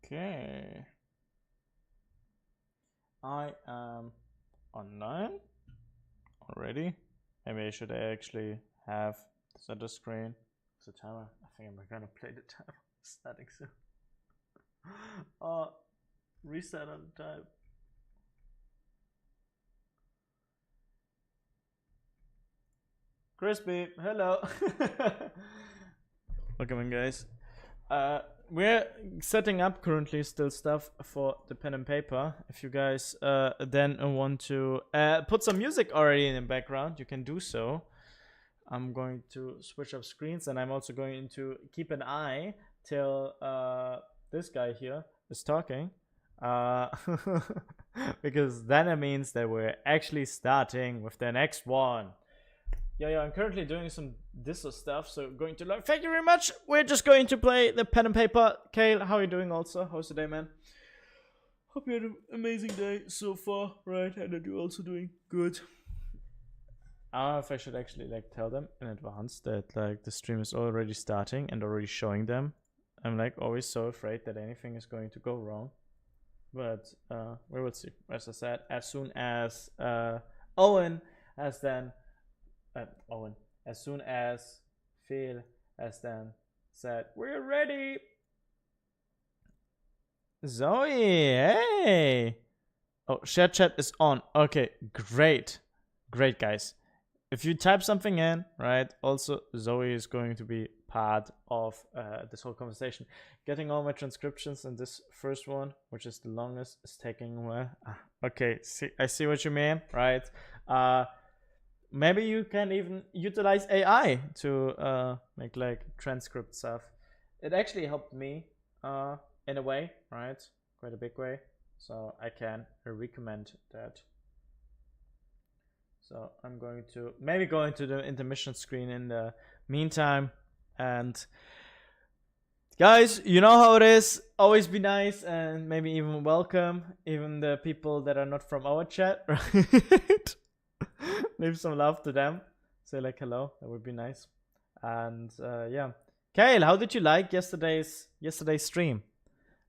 Okay. I am online already. Maybe I should actually have the center screen. The timer. I think I'm gonna play the timer starting soon. Reset on the time. Crispy, hello. Welcome in, guys. We're setting up currently still stuff for the pen and paper. If you guys then want to put some music already in the background, you can do so. I'm going to switch up screens, and I'm also going to keep an eye till this guy here is talking. Because then it means that we're actually starting with the next one. Yeah, I'm currently doing some Disso stuff, so going to learn. Thank you very much. We're just going to play the pen and paper. Kale, how are you doing also? How's the day, man? Hope you had an amazing day so far, right? And that you're also doing good. I don't know if I should actually like tell them in advance that like the stream is already starting and already showing them. I'm like always so afraid that anything is going to go wrong. But we will see. As I said, as soon as Owen has then Owen, as soon as Phil has then said, we're ready. Zoe, hey. Oh, share chat is on. Okay, great. Great, guys. If you type something in, right, also Zoe is going to be part of this whole conversation. Getting all my transcriptions in this first one, which is the longest, is taking okay, I see what you mean, right? Maybe you can even utilize AI to make like transcript stuff. It actually helped me in a way, right? Quite a big way. So I can recommend that. So I'm going to maybe go into the intermission screen in the meantime. And guys, you know how it is. Always be nice and maybe even welcome even the people that are not from our chat, right? Leave some love to them. Say like hello. That would be nice. And yeah, Kale, how did you like yesterday's stream?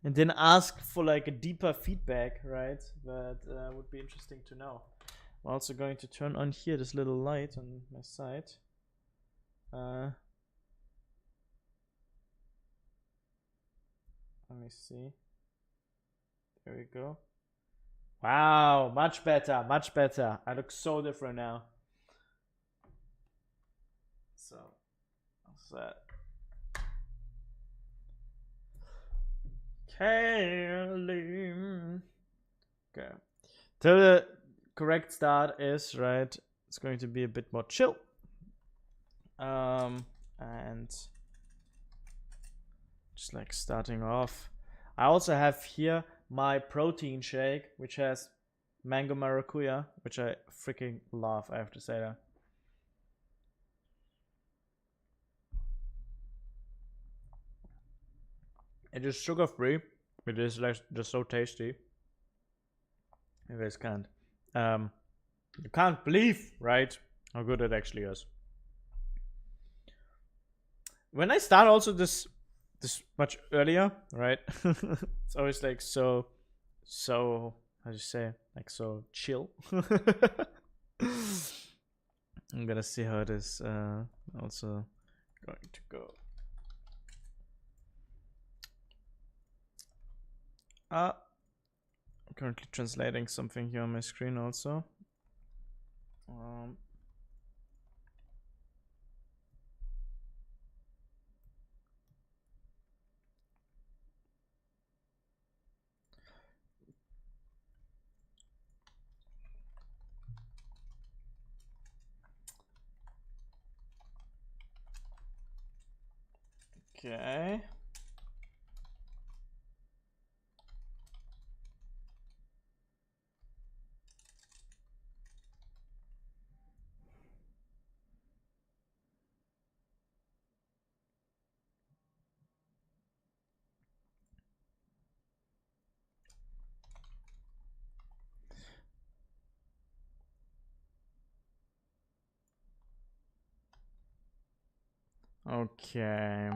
And didn't ask for like a deeper feedback, right? But would be interesting to know. I'm also going to turn on here this little light on my side. Let me see. There we go. Wow, much better, much better. I look so different now. So, what's that? Kaylee. Okay. So the correct start is, right, it's going to be a bit more chill. And just like starting off. I also have here my protein shake, which has mango maracuja, which I freaking love, I have to say that. It is sugar free. It is like just so tasty. You guys can't. You can't believe, right, how good it actually is. When I start also this much earlier, right? It's always like so how do you say, like so chill. I'm gonna see how it is also going to go. I'm currently translating something here on my screen also. Okay. Okay.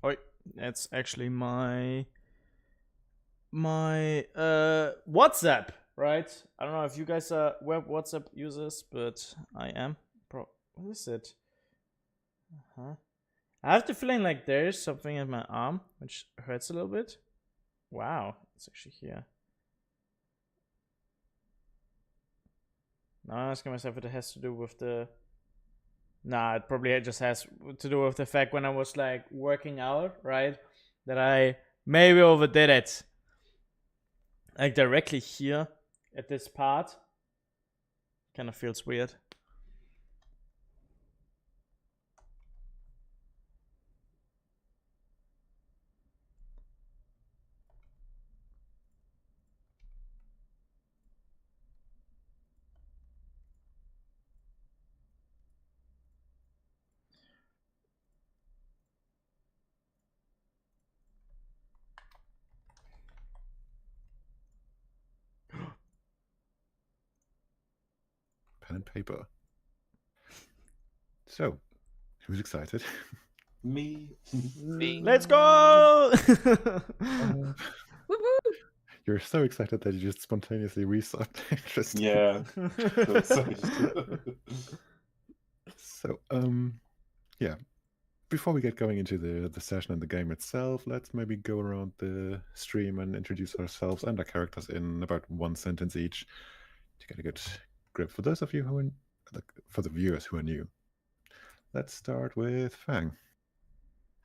Oh, that's actually my my WhatsApp, right? I don't know if you guys are web WhatsApp users, but I am. What is it? Huh? I have the feeling like there's something in my arm which hurts a little bit. Wow, it's actually here. Now I'm asking myself if it has to do with the. Nah, it probably just has to do with the fact when I was like working out, right? That I maybe overdid it. Like directly here at this part. Kind of feels weird. Pen and paper. So, who's excited? Me. Let's go! You're so excited that you just spontaneously resubbed. Interesting. Yeah. So, yeah. Before we get going into the session and the game itself, let's maybe go around the stream and introduce ourselves and our characters in about one sentence each to get a good grip for those of you who are, for the viewers who are new. Let's start with Fang.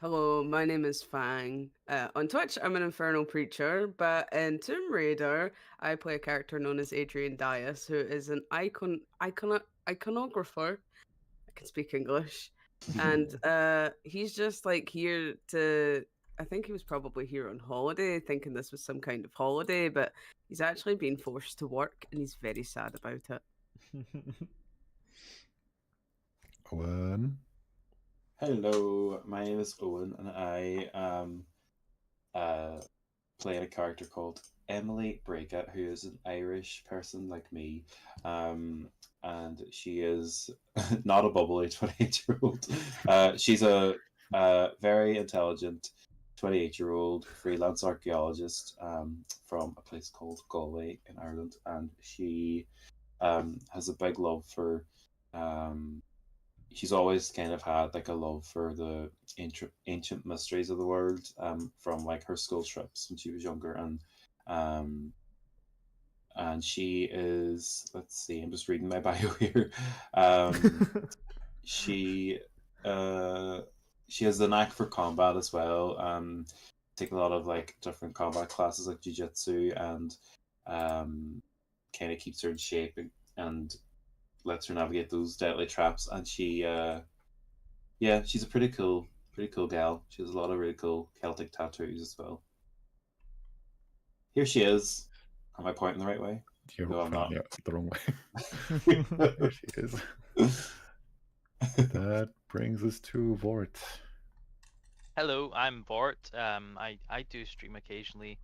Hello, my name is Fang. On Twitch, I'm an Infernal Preacher, but in Tomb Raider, I play a character known as Adrian Dias, who is an iconographer. I can speak English. And he's just like here to. I think he was probably here on holiday, thinking this was some kind of holiday, but he's actually been forced to work and he's very sad about it. Owen. Hello, my name is Owen, and I am playing a character called Emily Breakout, who is an Irish person like me, and she is not a bubbly 28-year-old. She's a very intelligent 28-year-old freelance archaeologist from a place called Galway in Ireland, and she has a big love for she's always kind of had like a love for the ancient mysteries of the world from like her school trips when she was younger, and she is, let's see, I'm just reading my bio here. She has the knack for combat as well. Take a lot of like different combat classes like jiu-jitsu, and kind of keeps her in shape and lets her navigate those deadly traps. And she she's a pretty cool gal. She has a lot of really cool Celtic tattoos as well. Here she is. Am I pointing the right way? You're I'm not. the wrong way. Here she is. That brings us to Vort. Hello, I'm Vort. I do stream occasionally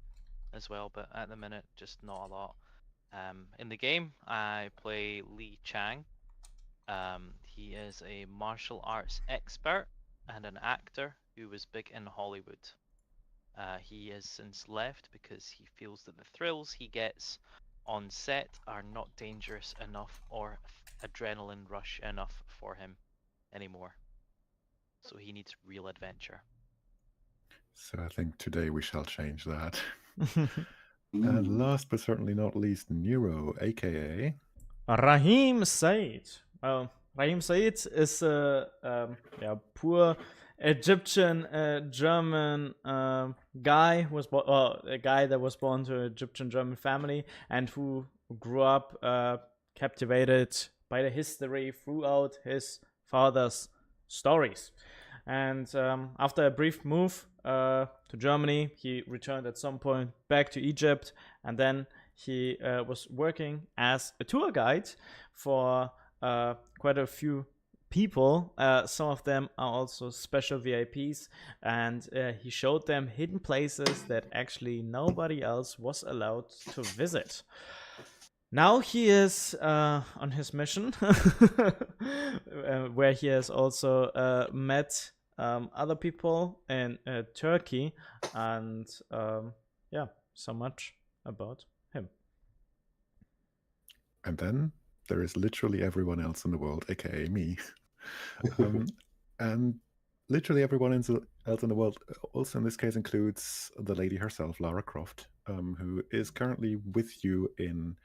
as well, but at the minute, just not a lot. In the game, I play Lee Chang. He is a martial arts expert and an actor who was big in Hollywood. He has since left because he feels that the thrills he gets on set are not dangerous enough or adrenaline rush enough for him anymore. So he needs real adventure. So I think today we shall change that. And last but certainly not least, Nero, aka Rahim Said. Well, Rahim Said is a poor Egyptian German guy who was a guy that was born to an Egyptian German family and who grew up captivated by the history throughout his father's stories. And after a brief move to Germany, he returned at some point back to Egypt, and then he was working as a tour guide for quite a few people. Some of them are also special VIPs, and he showed them hidden places that actually nobody else was allowed to visit. Now he is on his mission, where he has also met other people in Turkey, and so much about him. And then there is literally everyone else in the world, aka me. And literally everyone else in the world also in this case includes the lady herself, Lara Croft, who is currently with you in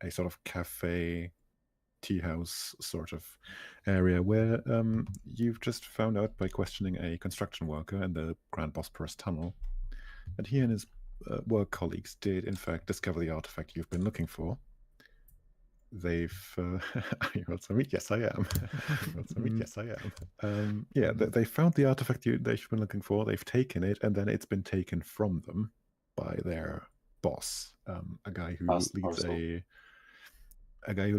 a sort of cafe, tea house sort of area where you've just found out by questioning a construction worker in the Grand Bosporus Tunnel that he and his work colleagues did in fact discover the artifact you've been looking for. They've you also meet, yes I am. You also meet, yes I am. Yeah, they found the artifact they've been looking for. They've taken it, and then it's been taken from them by their boss, a guy who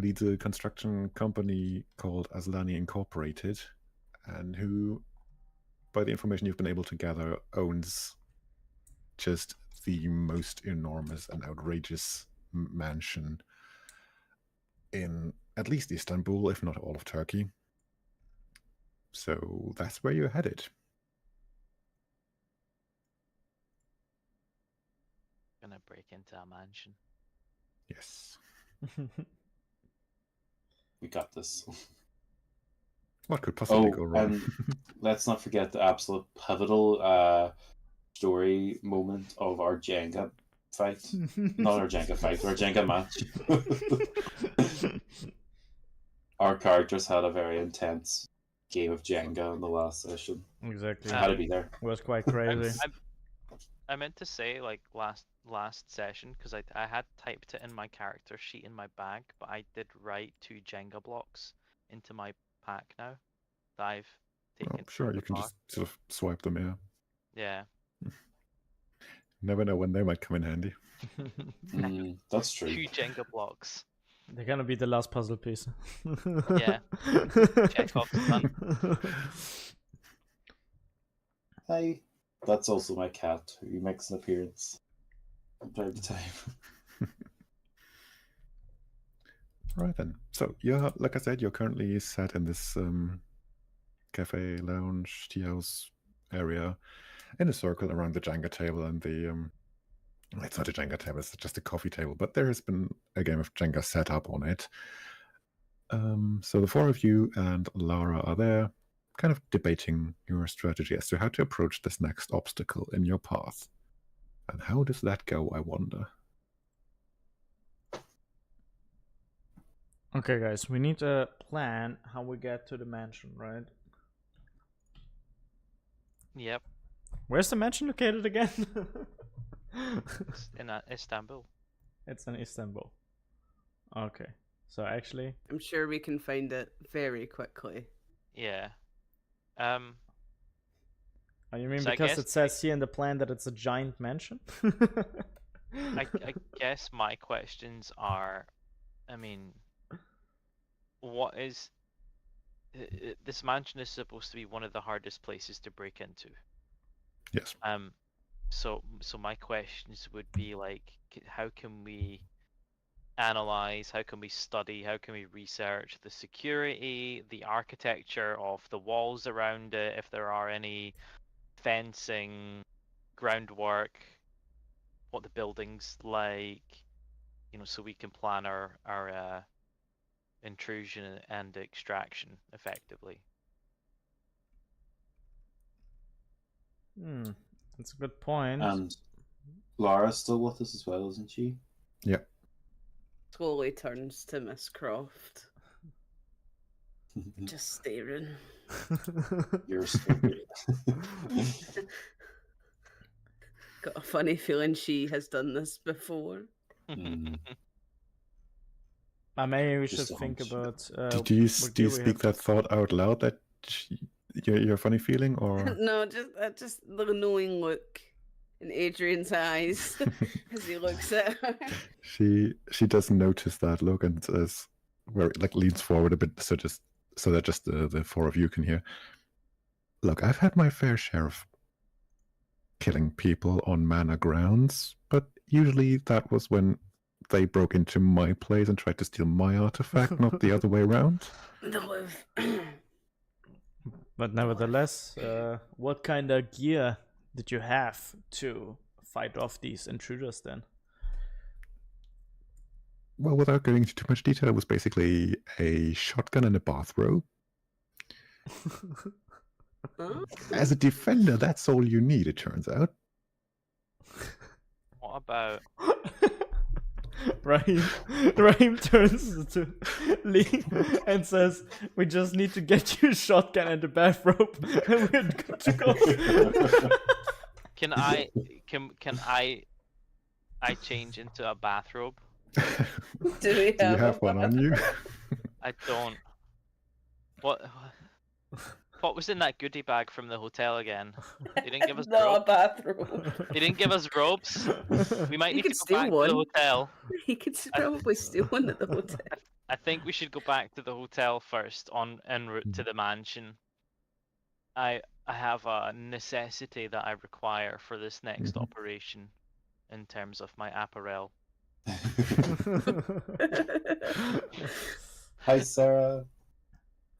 leads a construction company called Aslani Incorporated, and who, by the information you've been able to gather, owns just the most enormous and outrageous mansion in at least Istanbul, if not all of Turkey. So that's where you're headed. Gonna break into a mansion. Yes. We got this. What could possibly go wrong? And let's not forget the absolute pivotal story moment of our Jenga fight. Not our Jenga fight, our Jenga match. Our characters had a very intense game of Jenga in the last session. Exactly. I had to be there. It was quite crazy. I meant to say like last session because I had typed it in my character sheet in my bag, but I did write 2 Jenga blocks into my pack now that I've taken. Oh, sure, you can just sort of swipe them, yeah. Yeah. Never know when they might come in handy. That's true. 2 Jenga blocks. They're gonna be the last puzzle piece. Yeah. Chekhov's done. Hi. That's also my cat, who makes an appearance from time to time. Right then. So you're, like I said, you're currently sat in this cafe, lounge, tea house area in a circle around the Jenga table and the it's not a Jenga table, it's just a coffee table, but there has been a game of Jenga set up on it. So the 4 of you and Lara are there, kind of debating your strategy as to how to approach this next obstacle in your path. And how does that go, I wonder? Okay, guys, we need a plan how we get to the mansion, right? Yep. Where's the mansion located again? It's in Istanbul. It's in Istanbul. Okay, so actually, I'm sure we can find it very quickly. Yeah. oh, you mean So I because guess, it says here in the plan that it's a giant mansion? I guess my questions are, I mean, what is this mansion is supposed to be one of the hardest places to break into. Yes. So my questions would be like, how can we analyze, how can we study, how can we research the security, the architecture of the walls around it, if there are any fencing, groundwork, what the building's like, so we can plan our intrusion and extraction effectively. That's a good point. And Lara's still with us as well, isn't she? Yep. Slowly turns to Miss Croft. Just staring. You're stupid. Got a funny feeling she has done this before. Maybe we Just should a think hunch. about. Do you what gear we speak have. that thought out loud? That your funny feeling, or No, just the knowing look in Adrian's eyes as he looks at her. she does notice that look and says, where it like leans forward a bit, so that just the 4 of you can hear. Look, I've had my fair share of killing people on manor grounds, but usually that was when they broke into my place and tried to steal my artifact, not the other way around. But nevertheless, what kind of gear did you have to fight off these intruders then? Well, without going into too much detail, it was basically a shotgun and a bathrobe. Huh? As a defender, that's all you need, it turns out. What about Rahim turns to Lee and says, "We just need to get you a shotgun and a bathrobe, and we're good to go." can I change into a bathrobe? Do we Do you have one on you? I don't. What was in that goodie bag from the hotel again? They didn't give us Not a robes. bathroom. They didn't give us robes. We might You need to could go steal back to one. the hotel. He could probably steal one at the hotel. I think we should go back to the hotel first en route to the mansion. I have a necessity that I require for this next operation in terms of my apparel. Hi, Sarah.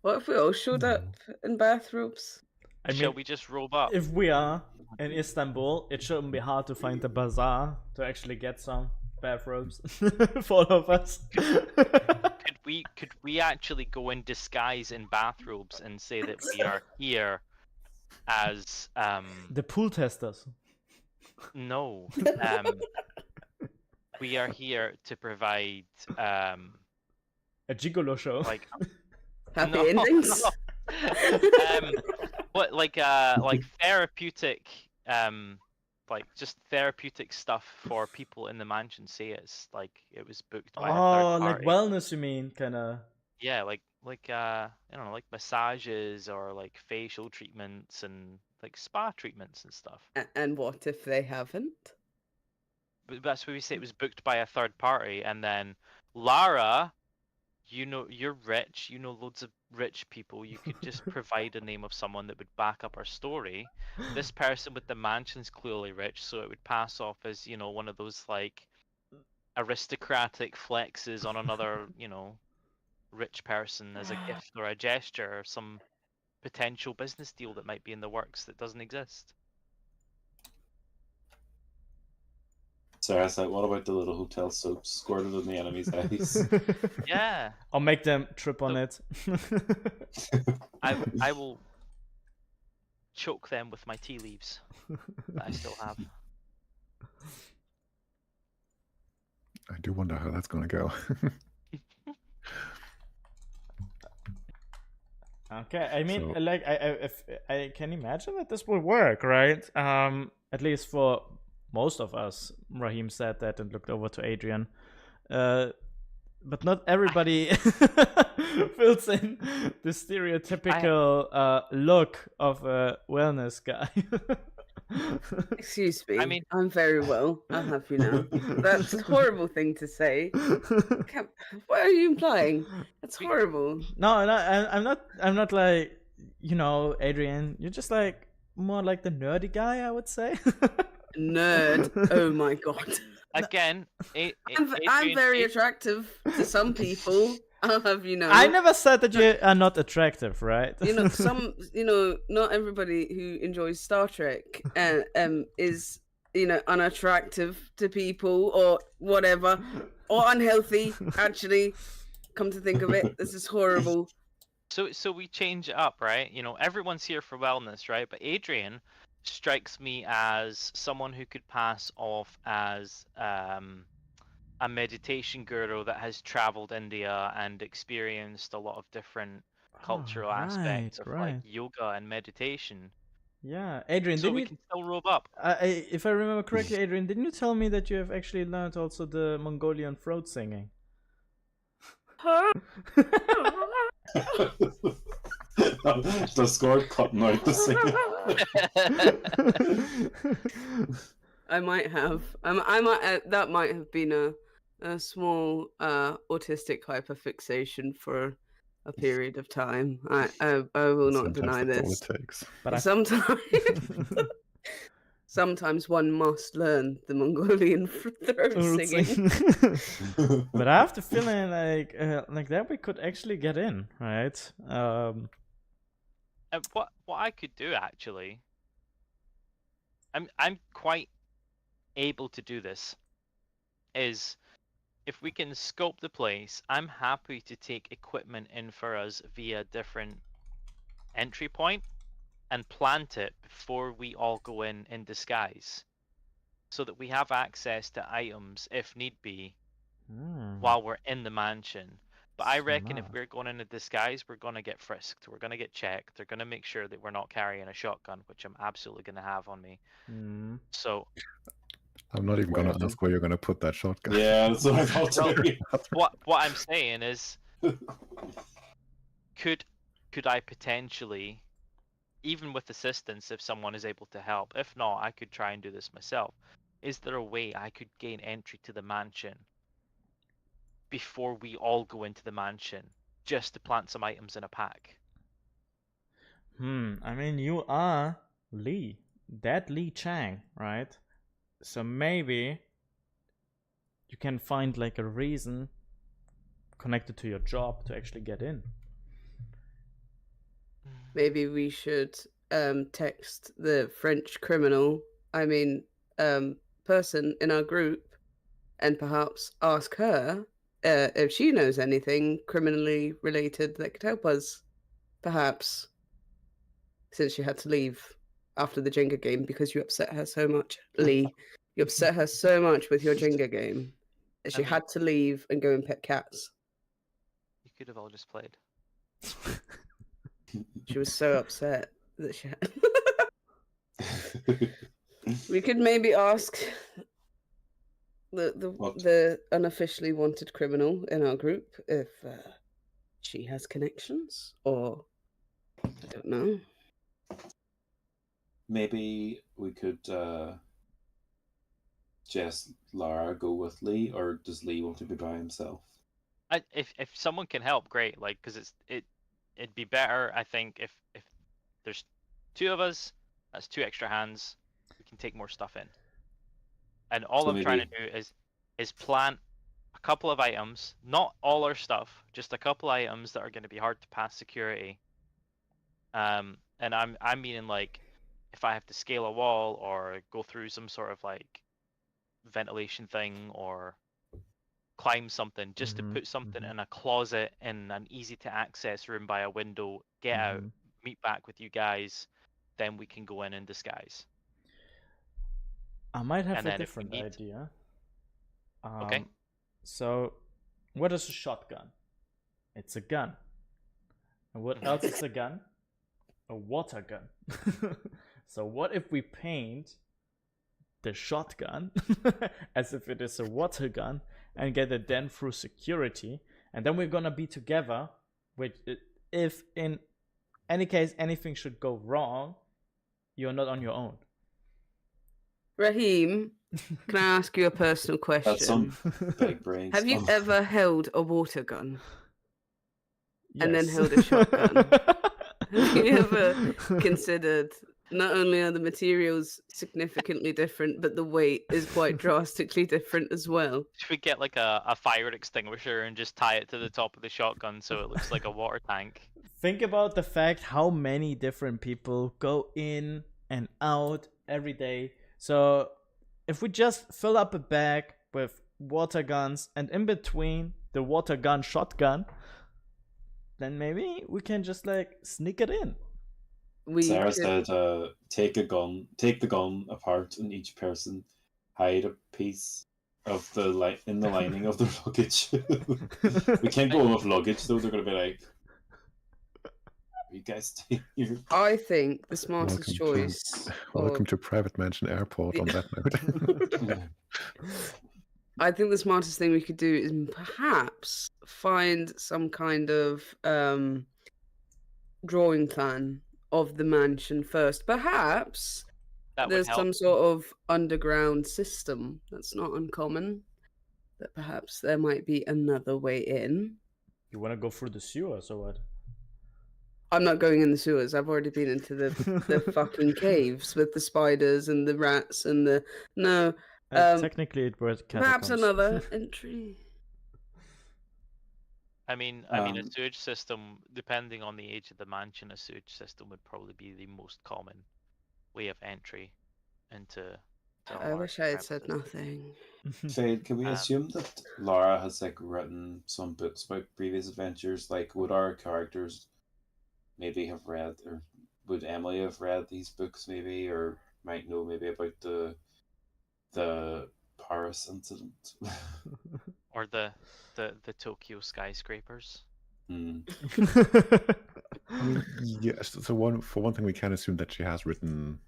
What if we all showed up in bathrobes? I Shall mean, we just robe up? if we are in Istanbul, it shouldn't be hard to find a bazaar to actually get some bathrobes for all of us. Could we actually go in disguise in bathrobes and say that we are here as The pool testers. no we are here to provide A gigolo show. like Happy no, endings? what like therapeutic like just therapeutic stuff for people in the mansion. Say it's like it was booked by a Oh, third like party. wellness, you mean? Kind of. Yeah, like I don't know, like massages or like facial treatments and like spa treatments and stuff. And what if they haven't? But that's why we say it was booked by a third party, and then Lara, you know, you're rich, you know loads of rich people. You could just provide a name of someone that would back up our story. This person with the mansion's clearly rich, so it would pass off as, you know, one of those like aristocratic flexes on another, you know, rich person as a gift or a gesture or some potential business deal that might be in the works that doesn't exist. Sarah's like, what about the little hotel soap squirted in the enemy's eyes? Yeah, I'll make them trip on it. I will choke them with my tea leaves that I still have. I do wonder how that's going to go. Okay, I mean, So- like, if I can imagine that this will work, right? At least for most of us. Rahim said that and looked over to Adrian. But not everybody fills in the stereotypical look of a wellness guy. Excuse me. I mean- I'm very well. I'll have you know. That's a horrible thing to say. What are you implying? That's horrible. No, I'm not like, you know, Adrian. You're just like more like the nerdy guy, I would say. Nerd. Oh my god. Again, I'm very attractive to some people. I'll have you know. I never said that you are not attractive, right? Not everybody who enjoys Star Trek is, unattractive to people or whatever, or unhealthy. Actually, come to think of it, this is horrible. So we change it up, right? You know, everyone's here for wellness, right? But Adrian strikes me as someone who could pass off as a meditation guru that has traveled India and experienced a lot of different cultural aspects of like yoga and meditation. Yeah, Adrian, So didn't we you? can still robe up. If I remember correctly, Adrian, didn't you tell me that you have actually learned also the Mongolian throat singing? The score cutting out the singing. I might have. I might. That might have been a small autistic hyperfixation for a period of time. I will not Sometimes deny that's this. all it takes. But Sometimes one must learn the Mongolian throat singing. But I have the feeling like that we could actually get in, right? What I could do actually, I'm quite able to do this is if we can scope the place, I'm happy to take equipment in for us via different entry point and plant it before we all go in disguise, so that we have access to items if need be while we're in the mansion. But I reckon if Smart. we're going in a disguise, we're going to get frisked. We're going to get checked. They're going to make sure that we're not carrying a shotgun, which I'm absolutely going to have on me. Hmm. So I'm not even going Well. to ask where you're going to put that shotgun. Yeah, that's what I thought too. what I'm saying is, could I potentially, even with assistance, if someone is able to help, if not, I could try and do this myself. Is there a way I could gain entry to the mansion before we all go into the mansion, just to plant some items in a pack? I mean, you are Lee, that Lee Chang, right? So maybe you can find like a reason connected to your job to actually get in. Maybe we should text the French criminal, person in our group, and perhaps ask her if she knows anything criminally related that could help us. Perhaps, since she had to leave after the Jenga game because you upset her so much, Lee. You upset her so much with your Jenga game that I she mean- had to leave and go and pet cats. You could have all just played. She was so upset that she had... We could maybe ask What? the unofficially wanted criminal in our group if she has connections, or I don't know. Maybe we could just Lara go with Lee, or does Lee want to be by himself? If someone can help, great. Like, because it'd be better, I think, if there's two of us, that's 2 extra hands. We can take more stuff in. And all So I'm trying to maybe- do is plant a couple of items, not all our stuff, just a couple items that are going to be hard to pass security. And I'm meaning like if I have to scale a wall or go through some sort of like ventilation thing or climb something, just to put something in a closet in an easy to access room by a window, get out, meet back with you guys, then we can go in disguise. I might have And a then if we different need- idea. Okay. So, what is a shotgun? It's a gun. And what else is a gun? A water gun. So what if we paint the shotgun as if it is a water gun and get it then through security, and then we're gonna be together, which if in any case anything should go wrong, you're not on your own. Raheem, can I ask you a personal question? That's some big brain Have you stuff. ever held a water gun? And then Yes. held a shotgun. Have you ever considered not only are the materials significantly different, but the weight is quite drastically different as well? Should we get like a fire extinguisher and just tie it to the top of the shotgun so it looks like a water tank? Think about the fact how many different people go in and out every day. So if we just fill up a bag with water guns and in between the water gun shotgun, then maybe we can just like sneak it in. We Sarah could- said, take the gun apart, and each person hide a piece of the in the lining of their luggage. We can't go with luggage, though. They're gonna be like, "Are you guys staying here?" I think the smartest choice. Welcome to Private Mansion Airport on that note. I think the smartest thing we could do is perhaps find some kind of drawing plan of the mansion first. Perhaps That would there's help. some sort of underground system that's not uncommon. That perhaps there might be another way in. You wanna go through the sewers or what? I'm not going in the sewers. I've already been into the fucking caves with the spiders and the rats and the no. Technically it was Perhaps catacombs. another entry. I mean, a sewage system, depending on the age of the mansion, a sewage system would probably be the most common way of entry into I wish I had said nothing. Fade, can we Um, assume that Lara has like written some books about previous adventures? Like, would our characters maybe have read, or would Emily have read these books maybe, or might know maybe about the Paris incident? Or the Tokyo skyscrapers. Hmm. I mean, yes. So one thing, we can assume that she has written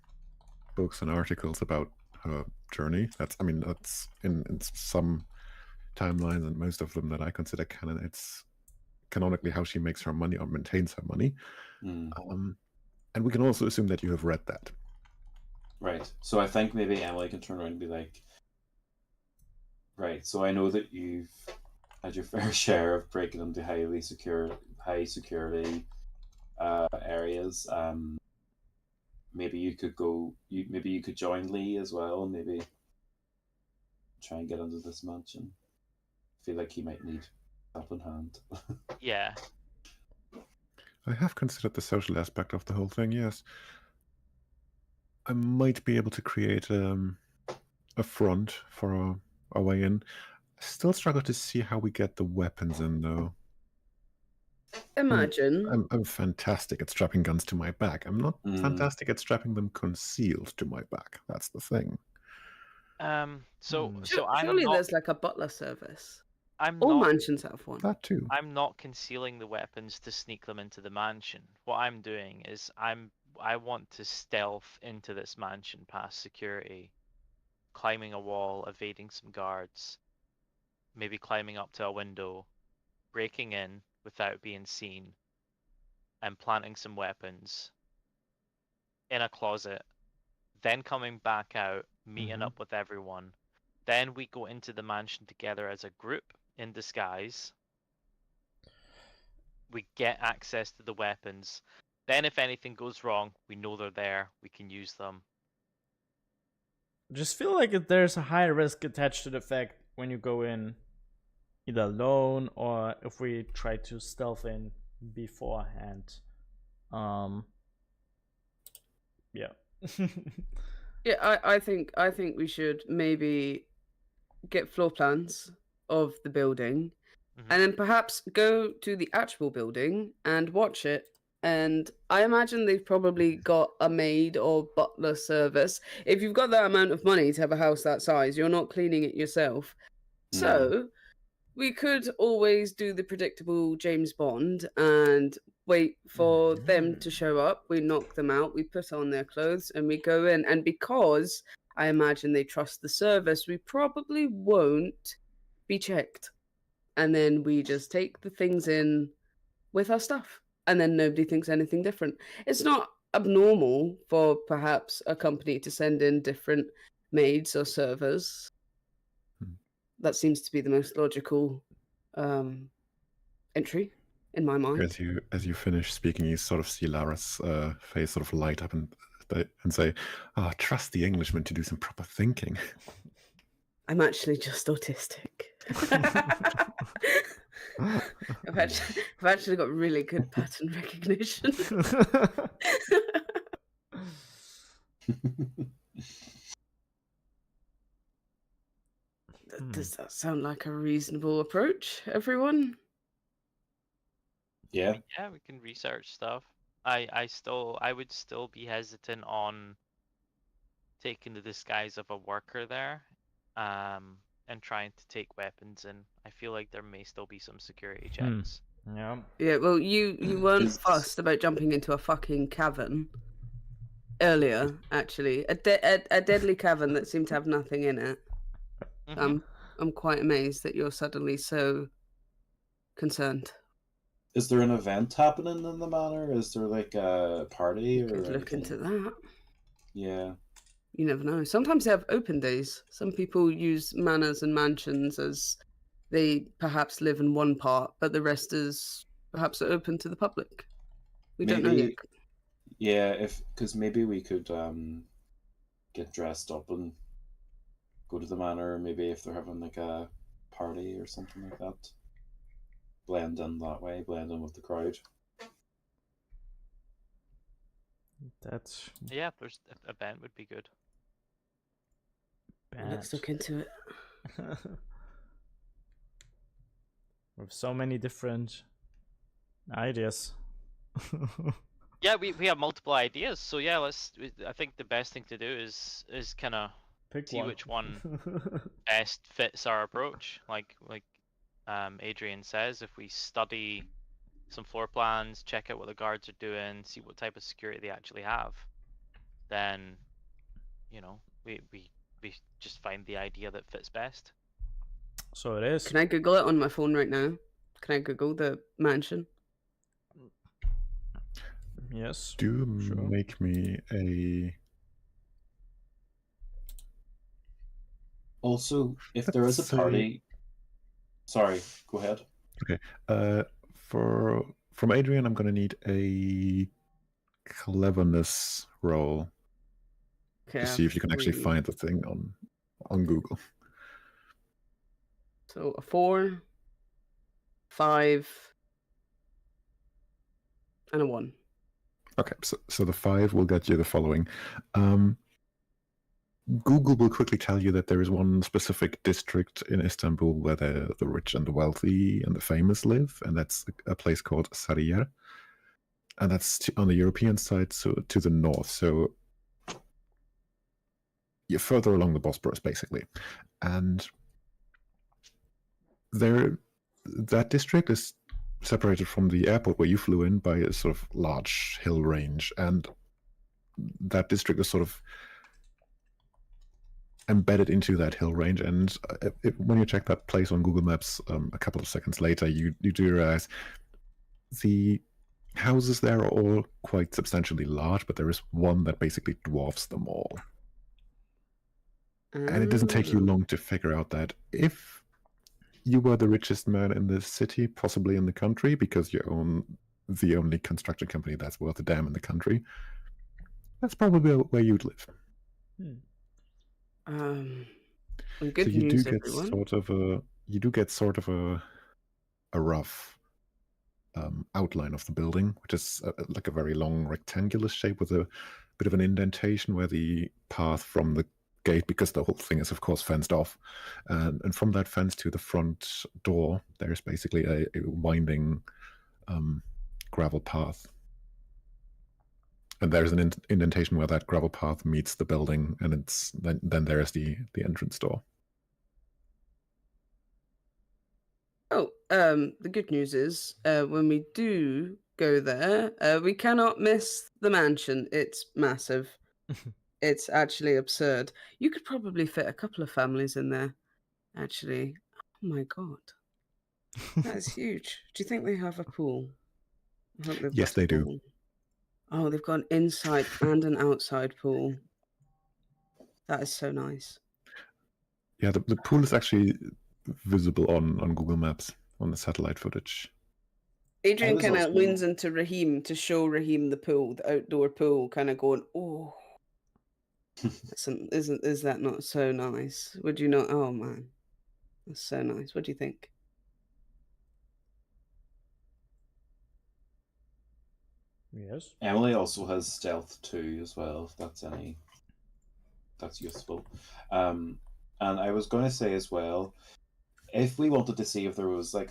books and articles about her journey. That's in some timelines, and most of them that I consider canon. It's canonically how she makes her money or maintains her money. Hmm. And we can also assume that you have read that. Right. So I think maybe Emily can turn around and be like, right, so I know that you've had your fair share of breaking into high security areas. Maybe you could maybe you could join Lee as well, maybe try and get into this mansion. I feel like he might need help in hand. Yeah. I have considered the social aspect of the whole thing, yes. I might be able to create a front for our way in. I still struggle to see how we get the weapons in, though. Imagine. I'm fantastic at strapping guns to my back. I'm not fantastic at strapping them concealed to my back. That's the thing. So Hmm. I'm Surely not. there's like a butler service. I'm All not. mansions have one. That too. I'm not concealing the weapons to sneak them into the mansion. What I'm doing is I want to stealth into this mansion past security, climbing a wall, evading some guards, maybe climbing up to a window, breaking in without being seen, and planting some weapons in a closet, then coming back out, meeting up with everyone. Then we go into the mansion together as a group in disguise. We get access to the weapons. Then if anything goes wrong, we know they're there. We can use them. Just feel like there's a high risk attached to the fact when you go in either alone or if we try to stealth in beforehand. Yeah. Yeah, I think we should maybe get floor plans of the building, and then perhaps go to the actual building and watch it. And I imagine they've probably got a maid or butler service. If you've got that amount of money to have a house that size, you're not cleaning it yourself. So we could always do the predictable James Bond and wait for them to show up. We knock them out, we put on their clothes, and we go in. And because I imagine they trust the service, we probably won't be checked. And then we just take the things in with our stuff. And then nobody thinks anything different. It's not abnormal for perhaps a company to send in different maids or servers. That seems to be the most logical entry in my mind. As you finish speaking, you sort of see Lara's face sort of light up and say, "Oh, trust the Englishman to do some proper thinking." I'm actually just autistic. I've actually got really good pattern recognition. Does that sound like a reasonable approach, everyone? Yeah. Yeah, we can research stuff. I would still be hesitant on taking the disguise of a worker there, and trying to take weapons in. I feel like there may still be some security checks. Yeah. Yeah, well, you weren't Is- fussed about jumping into a fucking cavern earlier, actually. A deadly cavern that seemed to have nothing in it. I'm quite amazed that you're suddenly so concerned. Is there an event happening in the manor? Is there like a party or Could look into anything? that. Yeah. You never know. Sometimes they have open days. Some people use manors and mansions as they perhaps live in one part, but the rest is perhaps open to the public. We don't know yet. Maybe. Yeah, because maybe we could get dressed up and go to the manor. Maybe if they're having like a party or something like that, blend in that way, blend in with the crowd. That's Yeah, there's event would be good. Bad. Let's look into it. With so many different ideas. Yeah, we have multiple ideas. So yeah, I think the best thing to do is kind of Pick see one. which one best fits our approach. Like Adrian says, if we study some floor plans, check out what the guards are doing, see what type of security they actually have, then we just find the idea that fits best. So it is. Can I Google it on my phone right now? Can I Google the mansion? Yes. Do Sure. make me a. Also, if there is Let's a say- party, sorry, go ahead. From Adrian, I'm gonna need a cleverness roll Okay, to I see have if you can actually 3. find the thing on Google. So a 4, 5, and a 1. Okay, so the 5 will get you the following. Google will quickly tell you that there is one specific district in Istanbul where the rich and the wealthy and the famous live, and that's a place called Sarıyer. And that's on the European side, so to the north. So you're further along the Bosporus, basically. And that district is separated from the airport where you flew in by a sort of large hill range, and that district is sort of embedded into that hill range. And when you check that place on Google Maps a couple of seconds later, you do realize the houses there are all quite substantially large, but there is one that basically dwarfs them all. And it doesn't take you long to figure out that if you were the richest man in the city, possibly in the country, because you own the only construction company that's worth a damn in the country, that's probably where you'd live. Good So you news, do get everyone. sort of a rough outline of the building, which is like a very long rectangular shape with a bit of an indentation where the path from the gate, because the whole thing is of course fenced off, and from that fence to the front door there's basically a winding gravel path, and there's an indentation where that gravel path meets the building, and it's then there's the entrance door. Oh, the good news is, when we do go there, we cannot miss the mansion. It's massive. It's actually absurd. You could probably fit a couple of families in there, actually. Oh my god. That is huge. Do you think they have a pool? I hope they've Yes, got a they do. pool. Oh, they've got an inside and an outside pool. That is so nice. Yeah, the pool is actually visible on Google Maps on the satellite footage. Adrian was kind of also- leans into Raheem to show Raheem the pool, the outdoor pool, kind of going, oh. Is that not so nice? Would you not? Oh man, that's so nice. What do you think? Yes. Emily also has stealth too as well, if that's useful. And I was going to say as well, if we wanted to see if there was like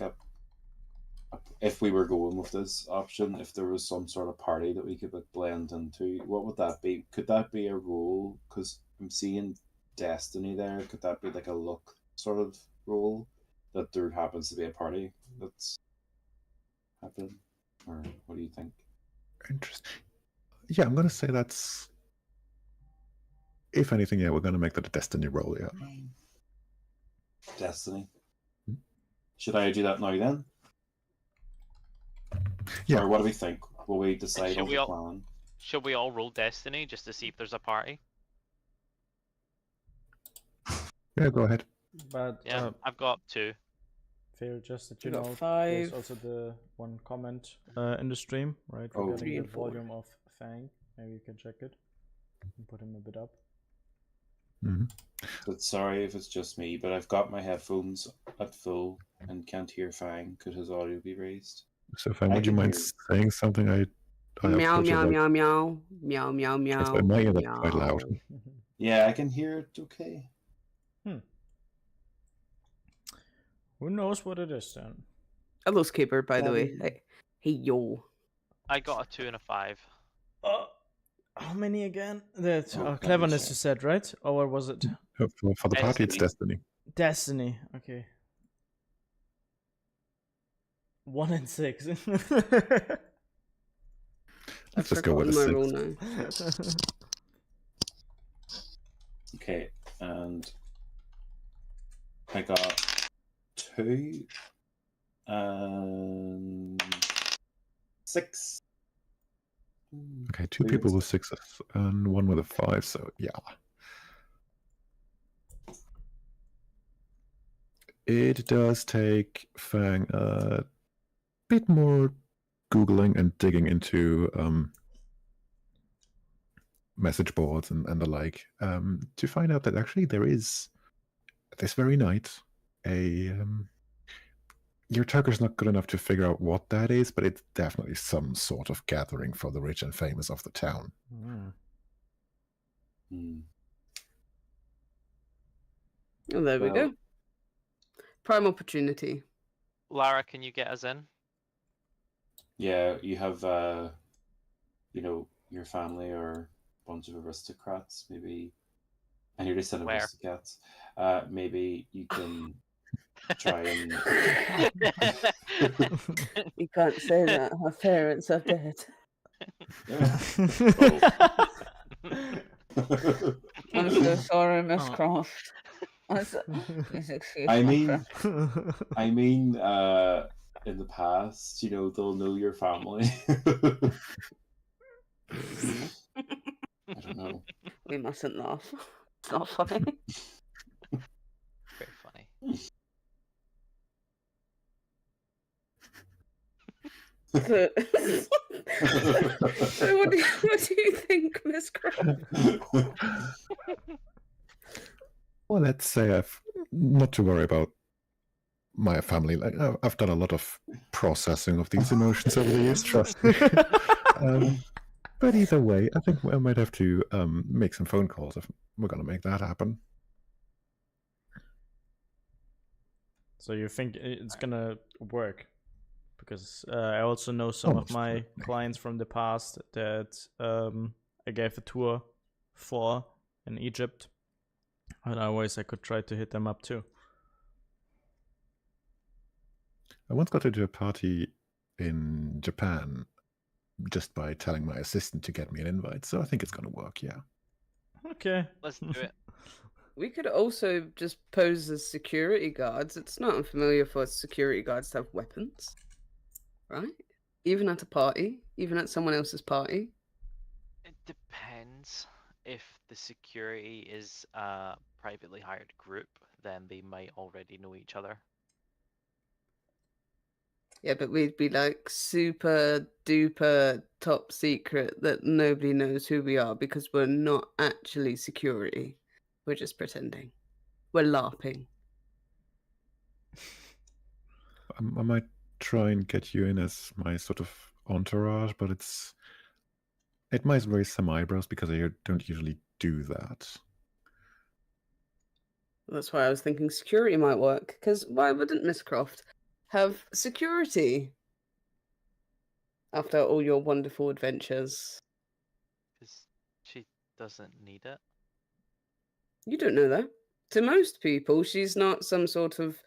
if we were going with this option, if there was some sort of party that we could like blend into, what would that be? Could that be a role? Because I'm seeing Destiny there. Could that be like a look sort of role that there happens to be a party that's happening? Or what do you think? Interesting. Yeah, I'm gonna say that's. If anything, yeah, we're gonna make that a Destiny role. Yeah. Destiny. Hmm. Should I do that now then? Yeah. Or what do we think? Will we decide Should on we the all- plan? Should we all roll Destiny just to see if there's a party? Yeah, go ahead. But Yeah, I've got 2. Phil, just that I you got know, there's 5. also the one comment in the stream, right? Oh. Regarding 3 the and 4. volume of Fang. Maybe you can check it and put him a bit up. Hmm. But sorry if it's just me, but I've got my headphones at full and can't hear Fang. Could his audio be raised? So, Fang, I would you can mind hear saying something? I Meow approach it meow like- meow meow meow meow meow. Yes, I might hear that quite loud. meow. Yeah, I can hear it okay. Who knows what it is then? I lost Keeper, by the way. Um, Hey, yo. I got a 2 and a 5. How many again? That Oh, let me cleverness check. you said, right? Or what was it? For the party, it's Destiny. Destiny. Destiny. Okay. 1 and 6. I've Let's just go with a forgotten my 6. role now. Okay, and I got 2 and 6. Okay, 2 Three people and with 6s and 1 with a 5, so yeah. It does take Fang a bit more Googling and digging into message boards and the like to find out that actually there is, this very night, your Tucker's not good enough to figure out what that is, but it's definitely some sort of gathering for the rich and famous of the town. Hmm. Oh, there we go. Well- Prime opportunity. Lara, can you get us in? Yeah, you have, your family or a bunch of aristocrats, maybe. I nearly said Where? aristocrats. Maybe you can try and. You can't say that. Our parents are dead. I'm so sorry, Miss Oh. Croft. Please excuse I my mean, French. in the past, they'll know your family. I don't know. We mustn't laugh. It's not funny. Very funny. So, so what do you think, Miss Croft? Well, let's say I've not to worry about my family. Like I've done a lot of processing of these emotions over the years, trust me. But either way, I think I might have to make some phone calls if we're going to make that happen. So you think it's gonna work? Because I also know some Almost of my certainly. clients from the past that I gave a tour for in Egypt, and I could try to hit them up too. I once got into a party in Japan just by telling my assistant to get me an invite, so I think it's going to work, yeah. Okay. Let's do it. We could also just pose as security guards. It's not unfamiliar for security guards to have weapons, right? Even at a party, even at someone else's party. It depends. If the security is a privately hired group, then they might already know each other. Yeah, but we'd be like super duper top secret that nobody knows who we are because we're not actually security. We're just pretending. We're LARPing. I might try and get you in as my sort of entourage, but it might raise some eyebrows because I don't usually do that. That's why I was thinking security might work. Because why wouldn't Miss Croft have security after all your wonderful adventures? Because she doesn't need it. You don't know that. To most people, she's not some sort of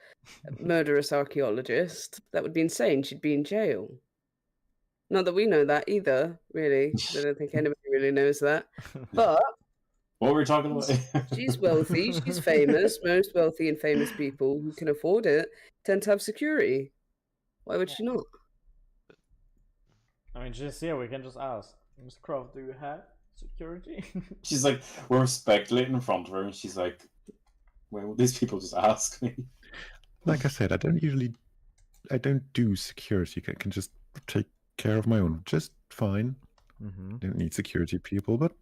murderous archaeologist. That would be insane. She'd be in jail. Not that we know that either, really. 'Cause I don't think anybody really knows that. But What were we talking about? she's wealthy, she's famous. Most wealthy and famous people who can afford it tend to have security. Why would she not? I mean, just here we can just ask, Mr. Croft, do you have security? She's like, we're speculating in front of her, and she's like, well, these people just ask me. Like I said, I don't do security. I can just take care of my own just fine. Mm-hmm. Don't need security people, but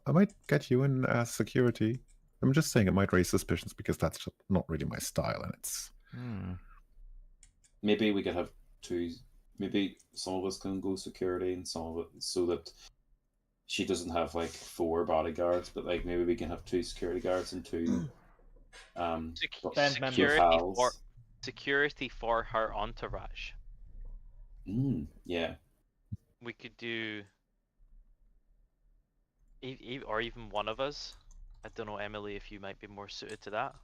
I might get you in as security. I'm just saying it might raise suspicions because that's just not really my style, and it's. Maybe we could have two. Maybe some of us can go security, and some of it so that she doesn't have like 4 bodyguards, but like maybe we can have 2 security guards and 2 Band members. Security for pals. security for her entourage. Yeah. We could do, or even one of us. I don't know, Emily, if you might be more suited to that.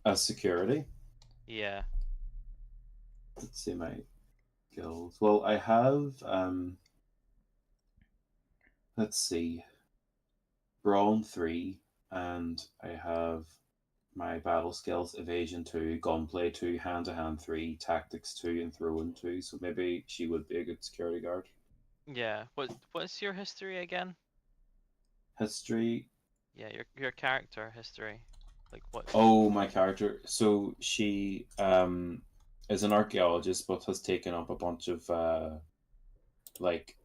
As security. Yeah. Let's see my skills. Well, I have let's see, Brawn 3, and I have my battle skills: evasion 2, gunplay 2, hand-to-hand 3, tactics 2, and throw-in 2. So maybe she would be a good security guard. Yeah. What's your history again? History. Yeah, your character history. Like what? Oh, my character. So she is an archaeologist, but has taken up a bunch of like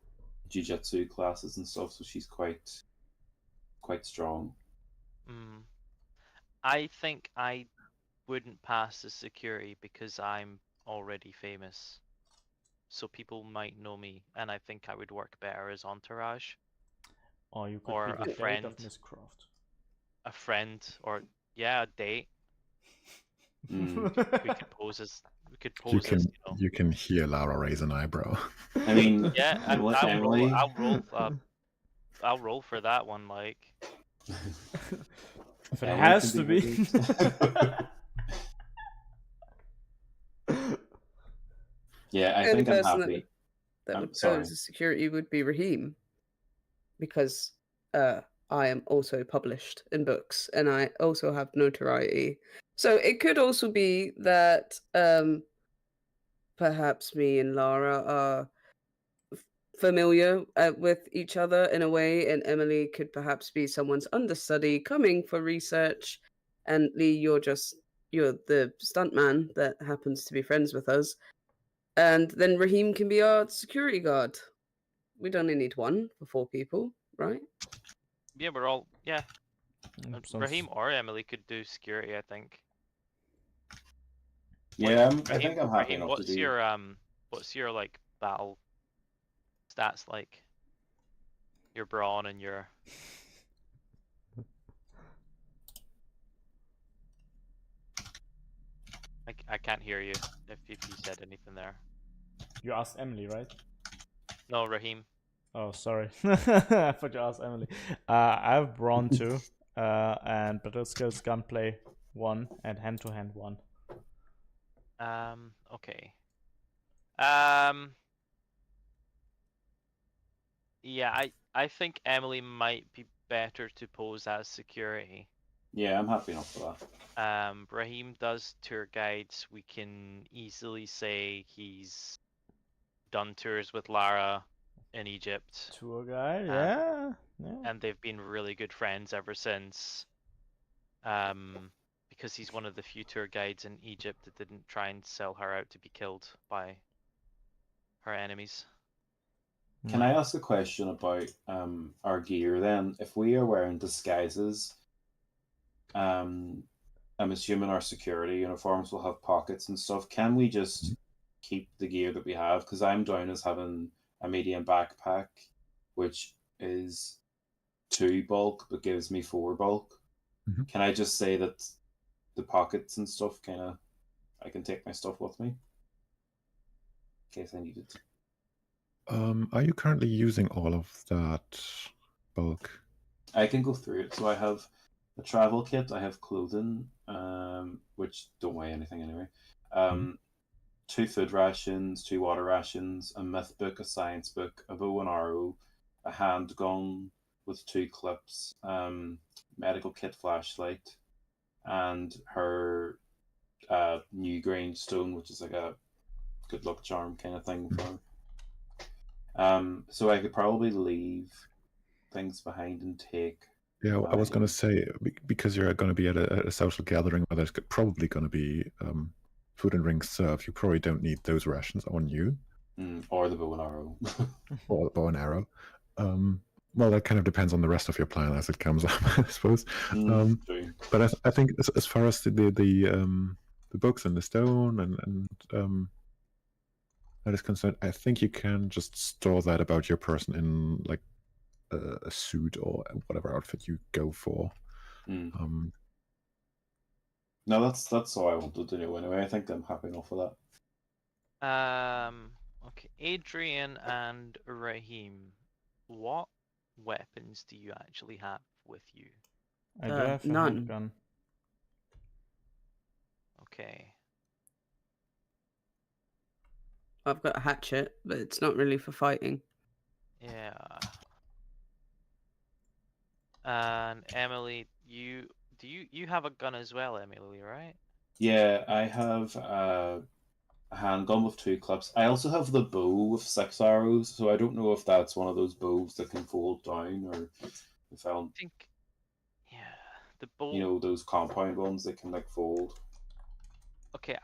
jiu-jitsu classes and stuff. So she's quite strong. Mm. I think I wouldn't pass as security because I'm already famous. So people might know me, and I think I would work better as entourage. Or you could Or be a the date friend. of Miss Croft. A friend, or yeah, a date. Mm. We could pose as You can you know. you can hear Lara raise an eyebrow. I mean, Yeah, Emily. I'll roll for that one. Like, If it Emily has can to be. Yeah, I The only think I'm person happy. that I'm would sorry. pose as security would be Raheem, because I am also published in books and I also have notoriety. So it could also be that perhaps me and Lara are familiar with each other in a way, and Emily could perhaps be someone's understudy coming for research, and Lee, you're the stuntman that happens to be friends with us, and then Raheem can be our security guard. We'd only need one for 4 people, right? yeah, we're all Sounds- Raheem or Emily could do security, I think. Yeah, I Raheem, think I'm happy Raheem, enough to do. what's your like battle stats like? Your brawn and your I can't hear you if you said anything there. You asked Emily, right? No, Raheem. Oh, sorry. I thought you asked Emily. I have Brawn 2, and Battle Skills Gunplay 1, and Hand-to-Hand 1. Okay. Yeah, I think Emily might be better to pose as security. Yeah, I'm happy enough for that. Raheem does tour guides. We can easily say he's done tours with Lara in Egypt. Tour guide, yeah. And they've been really good friends ever since. Because he's one of the few tour guides in Egypt that didn't try and sell her out to be killed by her enemies. Can I ask a question about our gear then? If we are wearing disguises, I'm assuming our security uniforms will have pockets and stuff. Can we just keep the gear that we have? Because I'm down as having a medium backpack, which is 2 bulk but gives me 4 bulk. Mm-hmm. Can I just say that the pockets and stuff I can take my stuff with me in case I need it? Are you currently using all of that bulk? I can go through it. So I have a travel kit, I have clothing, which don't weigh anything anyway. 2 food rations, 2 water rations, a myth book, a science book, a bow and arrow, a handgun with 2 clips, medical kit flashlight, and her new grain stone, which is like a good luck charm kind of thing for her. So I could probably leave things behind and take. Yeah, I was going to say, because you're going to be at a social gathering where there's probably going to be food and drinks served, you probably don't need those rations on you. Or the bow and arrow. Or the bow and arrow. Well, that kind of depends on the rest of your plan as it comes up, I suppose. But I think as far as the books and the stone and that is concerned, I think you can just store that about your person in like a suit or whatever outfit you go for. No, that's all I wanted to know anyway. I think I'm happy enough with that. Okay, Adrian and Raheem, what weapons do you actually have with you? I do have a None. handgun. Okay. I've got a hatchet, but it's not really for fighting. Yeah. And Emily, you have a gun as well, Emily, right? Yeah, I have a handgun with 2 clips. I also have the bow with 6 arrows, so I don't know if that's one of those bows that can fold down, or if I I'll, think, yeah, the bolt. those compound ones that can like fold. Okay,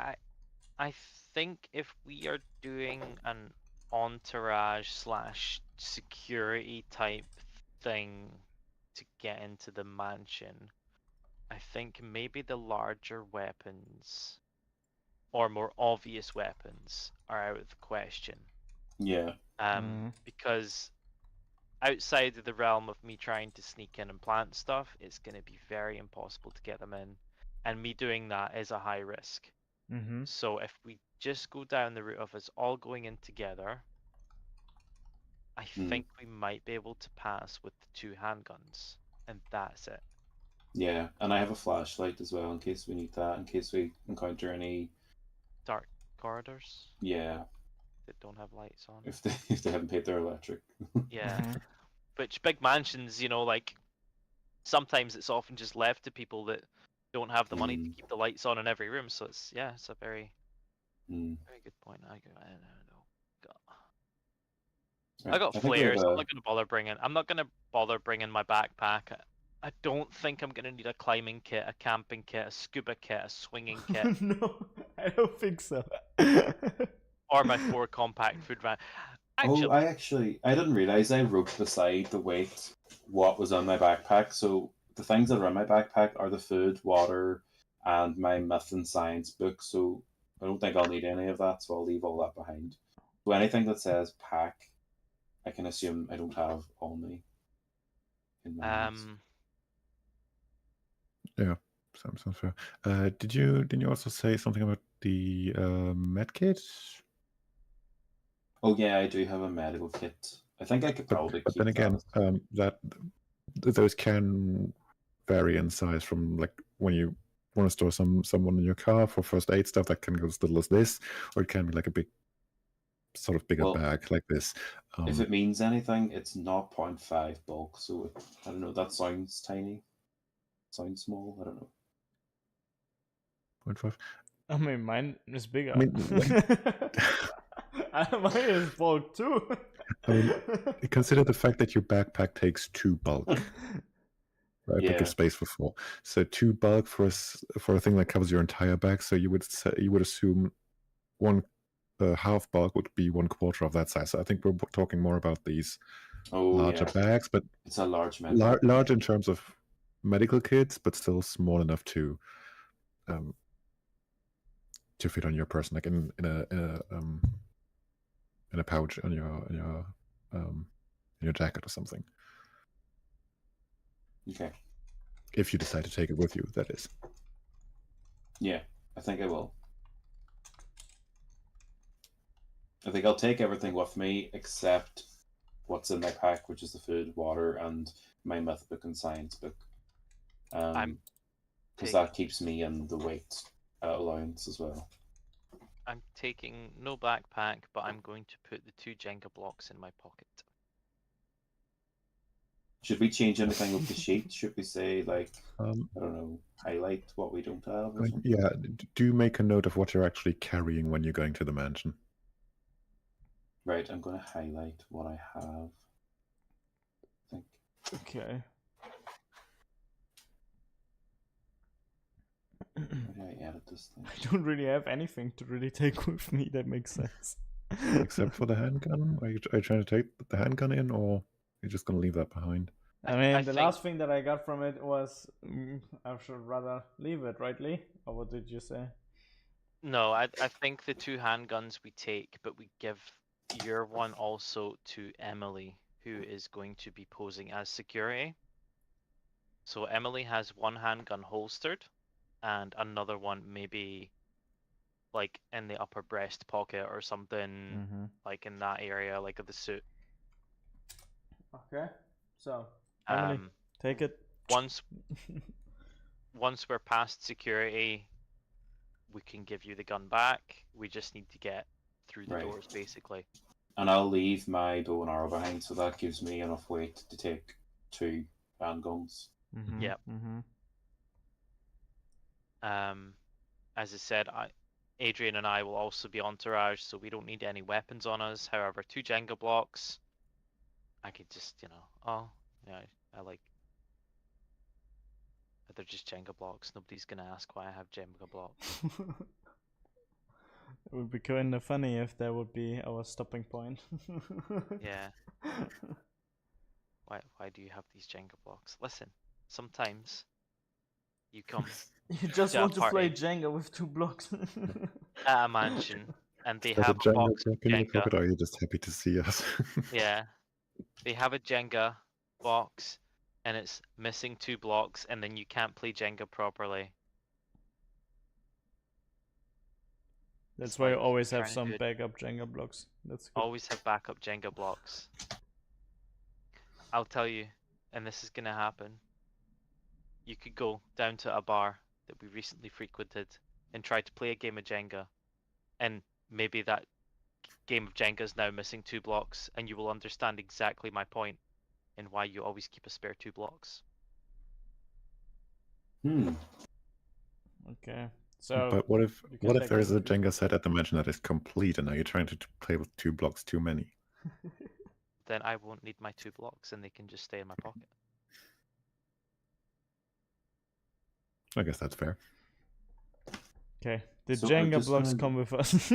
I think if we are doing an entourage slash security type thing to get into the mansion, I think maybe the larger weapons or more obvious weapons are out of the question. Yeah. Because outside of the realm of me trying to sneak in and plant stuff, it's going to be very impossible to get them in. And me doing that is a high risk. Mm-hmm. So if we just go down the route of us all going in together, I think we might be able to pass with the 2 handguns. And that's it. Yeah, and I have a flashlight as well in case we need that, in case we encounter any. Dark corridors Yeah, that don't have lights on. if they haven't paid their electric. Yeah. Mhm. Which big mansions, like sometimes it's often just left to people that don't have the money to keep the lights on in every room. So it's a very very good point. I don't know. I got I think we have flares. I'm not gonna bother bringing my backpack. I don't think I'm gonna need a climbing kit, a camping kit, a scuba kit, a swinging kit, No, I don't think so. or my 4 compact food van. Oh, Actually, I didn't realize I wrote beside the weight what was on my backpack. So the things that are in my backpack are the food, water, and my math and science book. So I don't think I'll need any of that. So I'll leave all that behind. So anything that says pack, I can assume I don't have on me. In my notes. Yeah, sounds fair. Didn't you also say something about the med kit? Oh yeah, I do have a medical kit. I think I could probably But keep then again, that. those can vary in size from like when you want to store someone in your car for first aid stuff, that can go as little as this, or it can be like a big sort of bigger Well, bag like this. If it means anything, it's 0.5 bulk, so I don't know. That sounds tiny. Sounds small. I don't know. 0.5. I mean, mine is bigger. I mean, mine is bulk too. I mean, consider the fact that your backpack takes 2 bulk, right? Yeah. Because space for 4. So 2 bulk for a thing that covers your entire bag. So you would assume one half bulk would be 1/4 of that size. So I think we're talking more about these larger bags, but it's a large large in terms of medical kits, but still small enough to fit on your person, like in a pouch on your jacket or something. Okay. If you decide to take it with you, that is. Yeah, I think I will. I think I'll take everything with me except what's in my pack, which is the food, water, and my math book and science book. Because that keeps me in the weight allowance as well. I'm taking no backpack, but I'm going to put the 2 Jenga blocks in my pocket. Should we change anything with the sheet? Should we say, like, I don't know, highlight what we don't have? Or something? Yeah, do make a note of what you're actually carrying when you're going to the mansion. Right, I'm going to highlight what I have. I think. Okay. Where did I edit this thing? I don't really have anything to really take with me that makes sense. Except for the handgun? Are you trying to take the handgun in, or you're just going to leave that behind? I mean, the last thing that I got from it was I should rather leave it, right, Lee? Or what did you say? No, I think the 2 handguns we take, but we give your one also to Emily, who is going to be posing as security. So Emily has 1 handgun holstered, and another one maybe like in the upper breast pocket or something, Mm-hmm. like in that area, like of the suit. Okay. So, Emily, take it. Once we're past security, we can give you the gun back. We just need to get through the Right. doors, basically. And I'll leave my bow and arrow behind, so that gives me enough weight to take 2 handguns. Mm-hmm. Yep. Mm-hmm. As I said, Adrian and I will also be entourage, so we don't need any weapons on us. However, 2 Jenga blocks, I could just, I like. They're just Jenga blocks. Nobody's gonna ask why I have Jenga blocks. It would be kind of funny if that would be our stopping point. Yeah. Why do you have these Jenga blocks? Listen, sometimes you come You just to a want to play party Jenga with 2 blocks. at a mansion and they There's have a a Jenga box of block in your Jenga. pocket, or are you just happy to see us? Yeah. They have a Jenga box and it's missing 2 blocks and then you can't play Jenga properly. That's It's why you like always have trying to some do it- backup Jenga blocks. That's good. Always have backup Jenga blocks. I'll tell you, and this is gonna happen. You could go down to a bar that we recently frequented and try to play a game of Jenga, and maybe that game of Jenga is now missing 2 blocks, and you will understand exactly my point and why you always keep a spare 2 blocks. Okay. So, But what if you can take there is it a with you. Jenga set at the mansion that is complete, and now you're trying to play with 2 blocks too many? Then I won't need my 2 blocks, and they can just stay in my pocket. I guess that's fair. Okay. The So I Jenga just blocks wanna- come with us.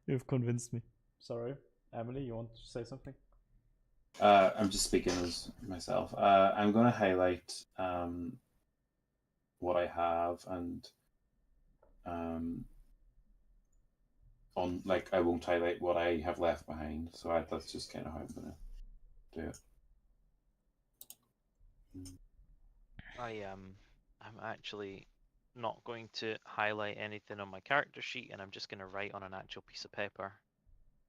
You've convinced me. Sorry. Emily, you want to say something? I'm just speaking as myself. I'm going to highlight what I have, and I won't highlight what I have left behind. So that's just kind of how I'm going to do it. I'm actually not going to highlight anything on my character sheet, and I'm just going to write on an actual piece of paper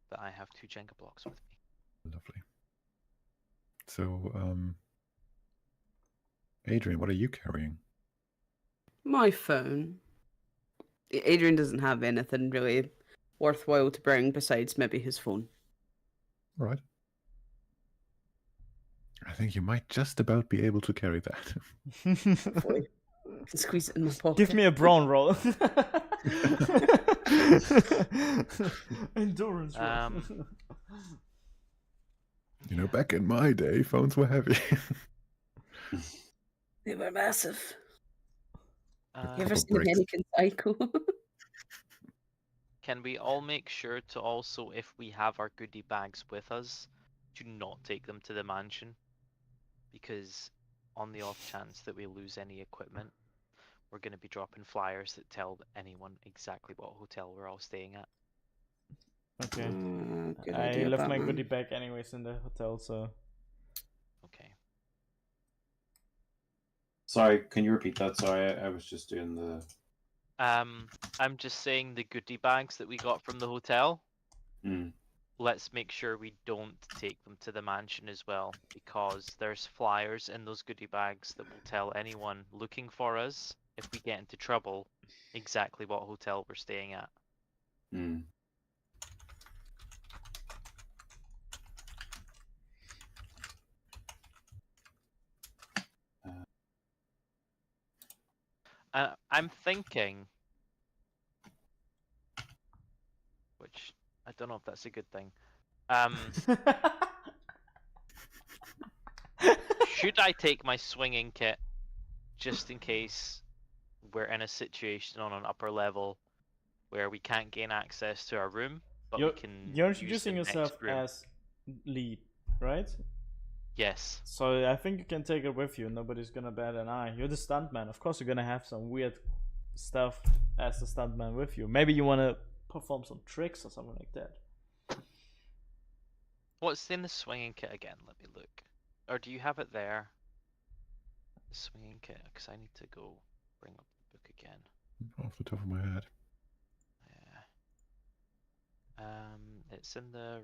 that I have 2 Jenga blocks with me. Lovely. So, Adrian, what are you carrying? My phone. Adrian doesn't have anything really worthwhile to bring besides maybe his phone. All right. I think you might just about be able to carry that. Hopefully. I can squeeze it in my pocket. Give me a brown roll. Endurance roll. You know, back in my day, phones were heavy. They were massive. You ever Couple seen bricks. American Psycho? Can we all make sure to also, if we have our goodie bags with us, to not take them to the mansion? Because on the off chance that we lose any equipment, we're going to be dropping flyers that tell anyone exactly what hotel we're all staying at. Okay. Good I idea, left my Batman. goodie bag anyways in the hotel, so. Okay. Sorry, can you repeat that? Sorry, I was just doing the. I'm just saying the goodie bags that we got from the hotel. Mm. Let's make sure we don't take them to the mansion as well, because there's flyers in those goodie bags that will tell anyone looking for us, if we get into trouble, exactly what hotel we're staying at. Mm. I'm thinking, which I don't know if that's a good thing. Should I take my swinging kit just in case we're in a situation on an upper level where we can't gain access to our room, but we can You're use the introducing next yourself room? as lead, right? Yes. So I think you can take it with you. Nobody's gonna bat an eye. You're the stuntman. Of course, you're gonna have some weird stuff as the stuntman with you. Maybe you wanna perform some tricks or something like that. What's in the swinging kit again? Let me look. Or do you have it there? the swinging kit because I need to go bring up the book again. Off the top of my head. Yeah. It's in the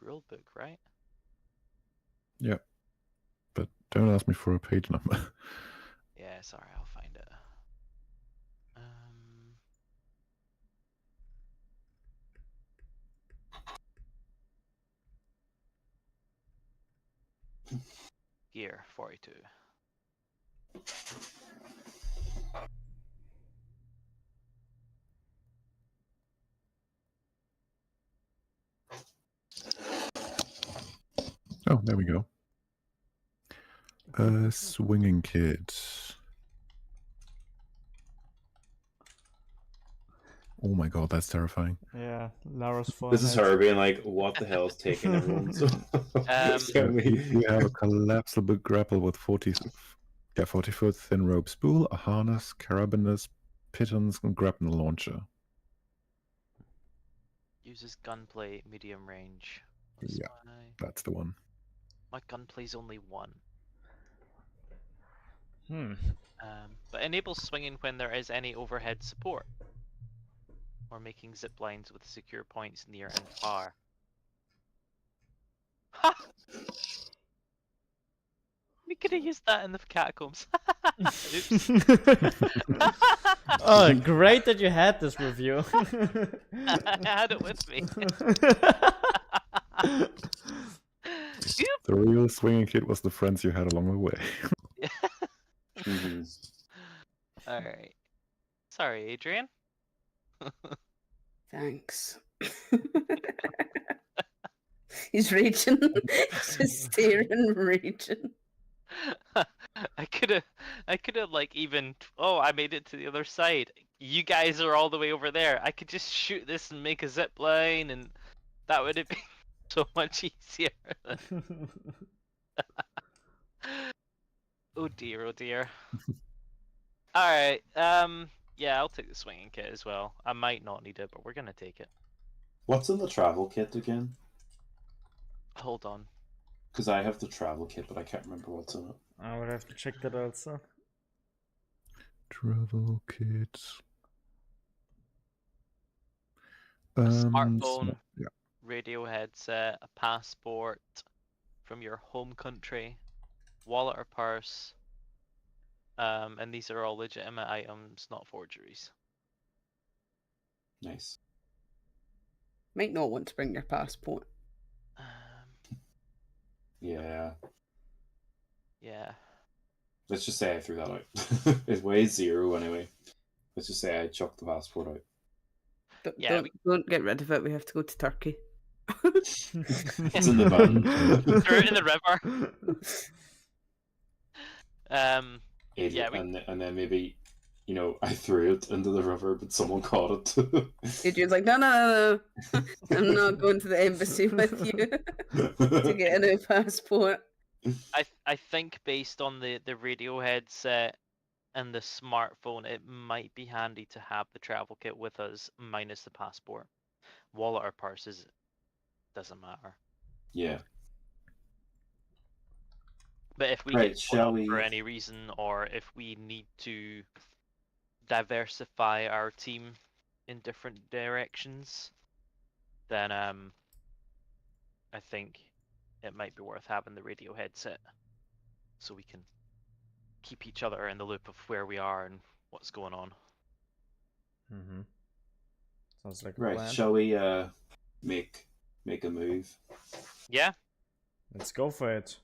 rule book, right? Yeah. But don't ask me for a page number. Yeah, sorry, I'll find it. Gear 42. Oh, there we go. Swinging kid. Oh my god, that's terrifying. Yeah, Lara's phone. This is her being like, "What the hell is taking everyone so?" So you have a collapsible grapple with 40 foot thin rope spool, a harness, carabiners, pitons, and grapnel launcher. Uses gunplay medium range. Yeah. That's the one. My gunplay's only 1. But enables swinging when there is any overhead support, or making zip lines with secure points near and far. Ha! We could have used that in the catacombs. Oops. Oh, great that you had this review. I had it with me. The real swinging kid was the friends you had along the way. Alright. Sorry, Adrian. Thanks. He's raging. He's just staring, raging. I could have like even. Oh, I made it to the other side. You guys are all the way over there. I could just shoot this and make a zip line, and that would have been so much easier. Oh dear, oh dear. All right. Yeah, I'll take the swinging kit as well. I might not need it, but we're gonna take it. What's in the travel kit again? Hold on. Because I have the travel kit, but I can't remember what's in it. I would have to check that also. Travel kits. A smartphone, yeah. radio headset, a passport from your home country, wallet or purse, and these are all legitimate items, not forgeries. Nice. Might not want to bring your passport. Yeah. Yeah. Let's just say I threw that out. It weighs 0 anyway. Let's just say I chucked the passport out. Yeah, Don't get rid of it. We have to go to Turkey. It's in the van. Throw it in the river. Yeah, and then maybe, I threw it into the river, but someone caught it. Adrian's like, no. I'm not going to the embassy with you to get a new passport. I think based on the radio headset and the smartphone, it might be handy to have the travel kit with us minus the passport. Wallet or purses doesn't matter. Yeah. But if we get caught up for any reason, or if we need to diversify our team in different directions, then I think it might be worth having the radio headset so we can keep each other in the loop of where we are and what's going on. Mm-hmm. Sounds like a Right. plan. Shall we make a move? Yeah. Let's go for it.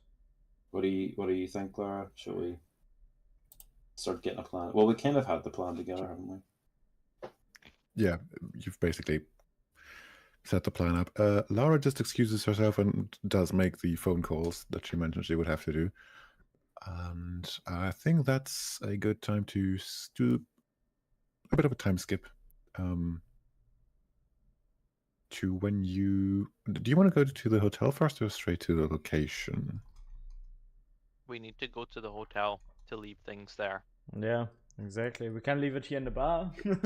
What do you think, Lara? Shall we start getting a plan? Well, we kind of had the plan together, haven't we? Yeah, you've basically set the plan up. Lara just excuses herself and does make the phone calls that she mentioned she would have to do. And I think that's a good time to do a bit of a time skip. To when you... Do you want to go to the hotel first or straight to the location? We need to go to the hotel to leave things there. Yeah, exactly. We can leave it here in the bar. You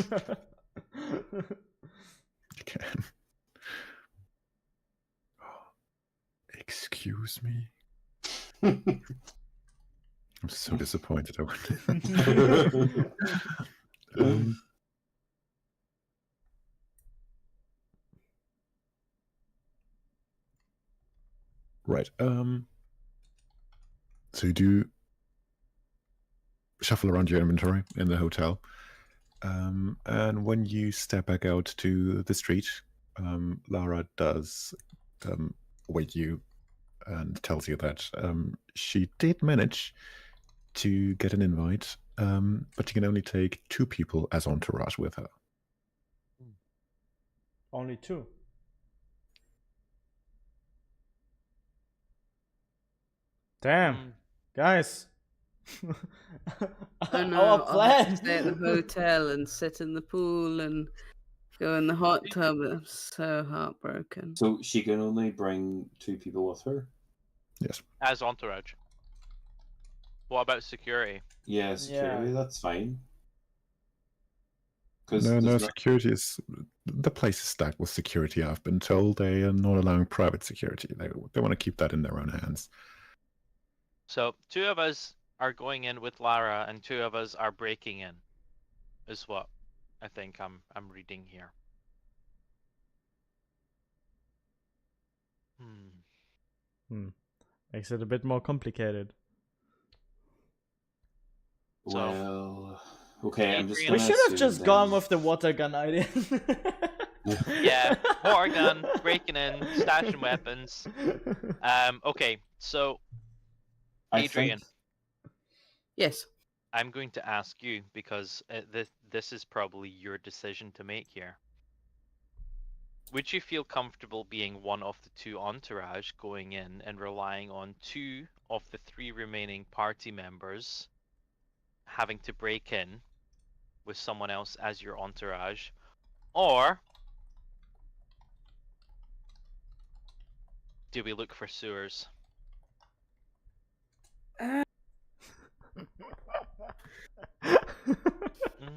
can. Excuse me. I'm so disappointed. Right. So you do shuffle around your inventory in the hotel, and when you step back out to the street, Lara does wake you and tells you that she did manage to get an invite, but you can only take 2 people as entourage with her. Only 2. Damn, guys. Oh no, Our I'll have to plan. stay at the hotel and sit in the pool and go in the hot tub. I'm so heartbroken. So she can only bring 2 people with her? Yes. As entourage. What about security? Yeah, security, that's fine. Because No, security is... The place is stacked with security, I've been told. They are not allowing private security. They want to keep that in their own hands. So 2 of us are going in with Lara, and 2 of us are breaking in. Is what I think I'm reading here. Makes it a bit more complicated. Well, okay, I'm just We We gonna should have assume just gone then- with the water gun idea. Yeah, water gun, breaking in, stashing weapons. Okay, so I Adrian. think- Yes. I'm going to ask you because this is probably your decision to make here. Would you feel comfortable being one of the 2 entourage going in and relying on 2 of the 3 remaining party members having to break in with someone else as your entourage? Or do we look for sewers?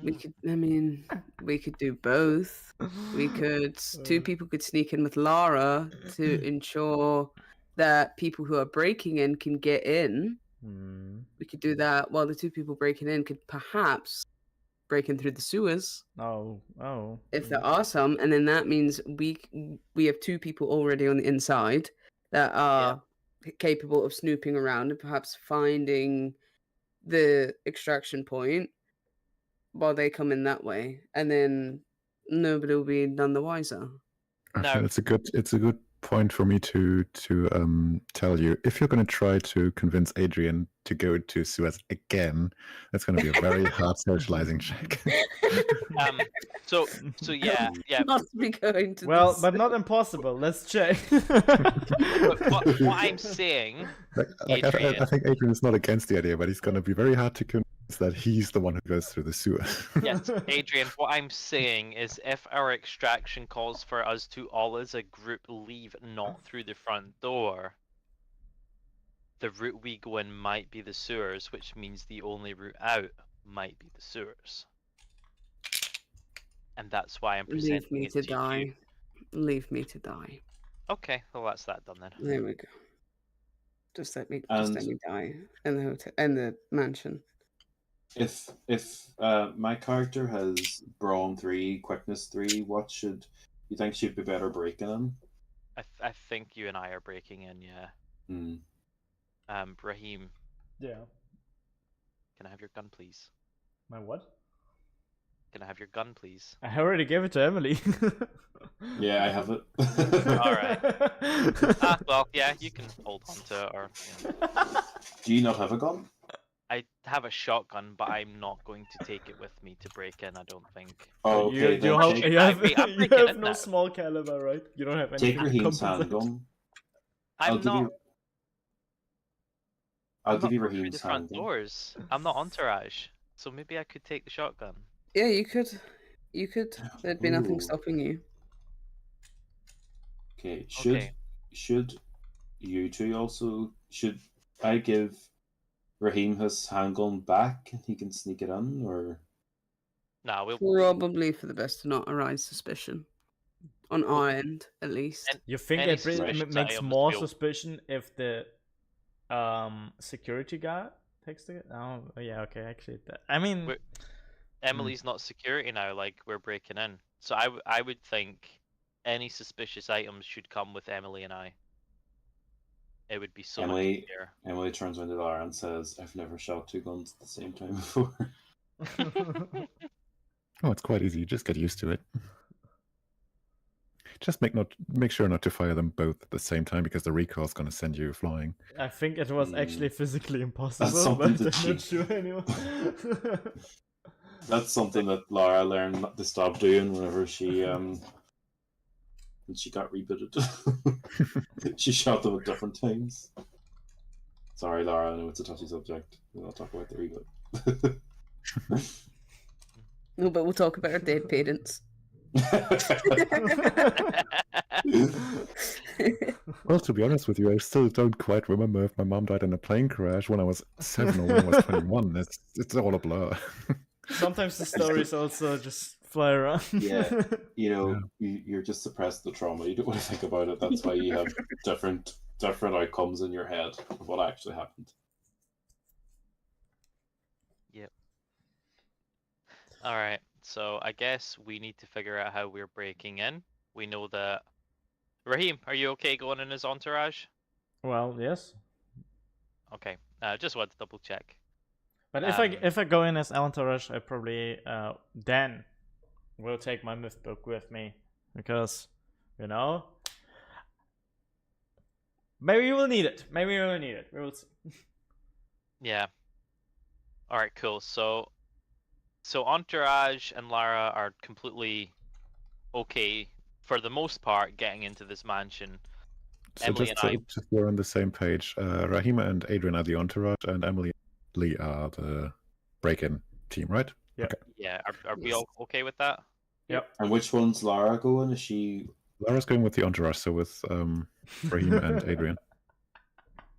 We could. I mean, we could do both. We could. 2 people could sneak in with Lara to ensure that people who are breaking in can get in. We could do that while the 2 people breaking in could perhaps break in through the sewers Oh. if there are some, and then that means we have 2 people already on the inside that are capable of snooping around and perhaps finding the extraction point while they come in that way, and then nobody will be none the wiser. Actually, No. it's a good point for me to tell you. If you're going to try to convince Adrian to go to Suez again, that's going to be a very hard socializing check. So yeah. Not be going to. Well, the but not impossible. Let's check. But what I'm saying, I think Adrian is not against the idea, but he's going to be very hard to convince that he's the one who goes through the sewer. yes, Adrian, what I'm saying is if our extraction calls for us to all as a group leave not through the front door, the route we go in might be the sewers, which means the only route out might be the sewers. And that's why I'm presenting Leave me it to to die. you. Leave me to die. Okay, well that's that done then. There we go. Just let me And- die in the hotel, in the mansion. If my character has Brawn 3, Quickness 3, what should you think should be better breaking in? I think you and I are breaking in, yeah. Raheem, Yeah. can I have your gun, please? My what? Can I have your gun, please? I already gave it to Emily. Yeah, I have it. Alright. Well, yeah, you can hold on to it, or Do you not have a gun? I have a shotgun, but I'm not going to take it with me to break in. I don't think. Oh, You, okay. you, then have, take, you have, I'm you breaking have it no now. small caliber, right? You don't have take anything to Raheem's compensate. handgun. I'm not. I'll I'm give you not going through the Raheem's front handgun. doors. I'm not entourage, so maybe I could take the shotgun. Yeah, you could. There'd be nothing Ooh. stopping you. Okay. Okay. Should you two also should I give Raheem his handgun back and he can sneak it in, or Nah, we'll. Probably for the best to not arise suspicion. On our end, at least. And- You think Any it suspicions, makes I almost more feel- suspicion if the security guard texting it? Oh, yeah, okay, actually. I mean, Wait. Emily's not security now, like we're breaking in. So I would think any suspicious items should come with Emily and I. It would be so much Emily easier. Emily turns around to Lara and says, "I've never shot two guns at the same time before." Oh, it's quite easy. You just get used to it. Just make sure not to fire them both at the same time because the recoil is going to send you flying. I think it was actually physically impossible, something but to I'm not cheat. sure anymore. That's something that Lara learned to stop doing whenever when she got rebooted. She shot them at different times. Sorry, Lara, I know it's a touchy subject. We'll not talk about the reboot. No, but we'll talk about our dead parents. Well, to be honest with you, I still don't quite remember if my mom died in a plane crash when I was 7 or when I was 21. It's all a blur. Sometimes the stories also just fly around. Yeah. You're just suppressed the trauma. You don't want to think about it. That's why you have different outcomes in your head of what actually happened. Yep. All right. So I guess we need to figure out how we're breaking in. We know that. Raheem, are you okay going in as entourage? Well, yes. Okay. Just wanted to double check. But if I go in as entourage, I probably then will take my myth book with me because maybe we will need it. Maybe we will need it. We will see. Yeah. All right. Cool. So entourage and Lara are completely okay for the most part getting into this mansion. So Emily just, and I. just we're on the same page. Rahima and Adrian are the entourage, and Emily and Lee are the break-in team, right? Yeah. Okay. Yeah. Are we all okay with that? Yep. And which one's Lara going? Is she? Lara's going with the entourage, so with Rahima and Adrian.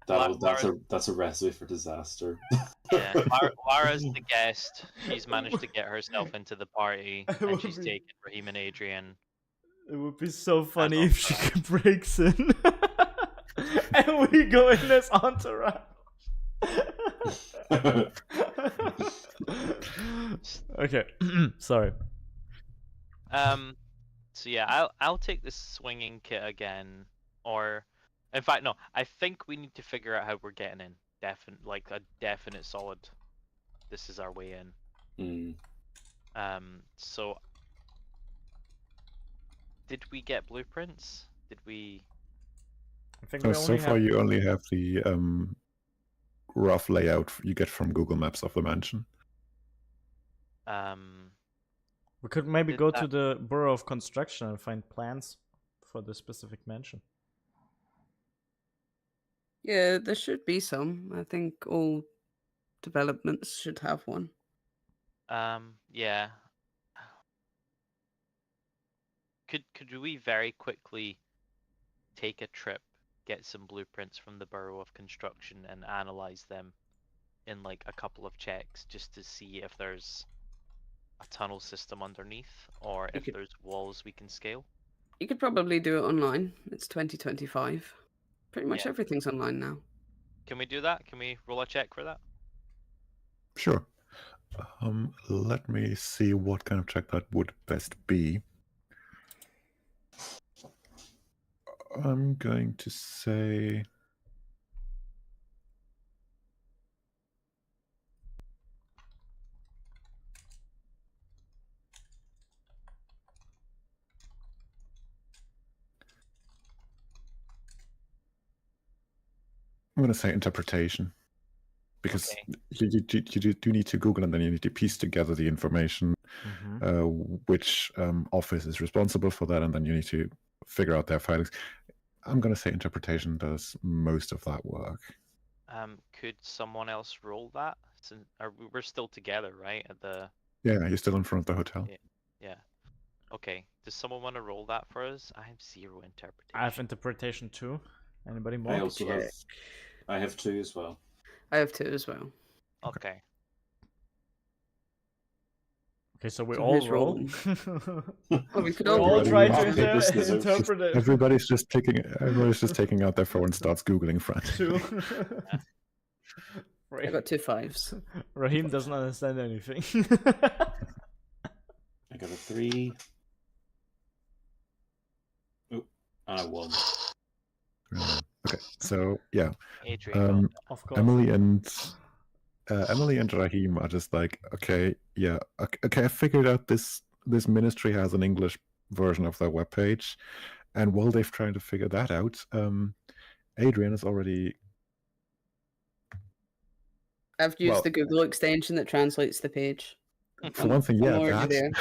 That's a recipe for disaster. Yeah. Lara's the guest. She's managed to get herself into the party, and she's taken Raheem and Adrian. It would be so funny if she breaks in and we go in as entourage. Okay, sorry. So yeah, I'll take the swinging kit again, or in fact no, I think we need to figure out how we're getting in. Like a definite solid. This is our way in. So did we get blueprints? Did we? I think No, so far you only have the rough layout you get from Google Maps of the mansion. We could maybe go to the Bureau of Construction and find plans for the specific mansion. Yeah, there should be some. I think all developments should have one. Yeah. Could we very quickly take a trip, get some blueprints from the Bureau of Construction, and analyze them in like a couple of checks just to see if there's a tunnel system underneath or if there's walls we can scale? You could probably do it online. It's 2025. Pretty much everything's online now. Can we do that? Can we roll a check for that? Sure. Let me see what kind of check that would best be. I'm going to say... I'm going to say interpretation. Because you do need to Google and then you need to piece together the information, which office is responsible for that, and then you need to figure out their filings. I'm going to say interpretation does most of that work. Could someone else roll that? We're still together, right? Yeah, you're still in front of the hotel. Yeah. Okay. Does someone want to roll that for us? I have 0 interpretation. I have interpretation too. Anybody more? I also have. I have 2 as well. I have 2 as well. Okay. Okay, so we So all who's roll. Oh, we could We all all roll. try to Everybody's interpret it. Everybody's just taking out their phone and starts Googling Fran. Two. I got 2 5s. Raheem doesn't understand anything. I got a 3. Oh, and a 1. Okay, so yeah, Adrian, go. Of course. Emily and Raheem are just like, okay, yeah, okay, I figured out this ministry has an English version of their webpage, and while they've trying to figure that out, Adrian is already. I've used Well- the Google extension that translates the page. For one thing, I'm yeah, already that.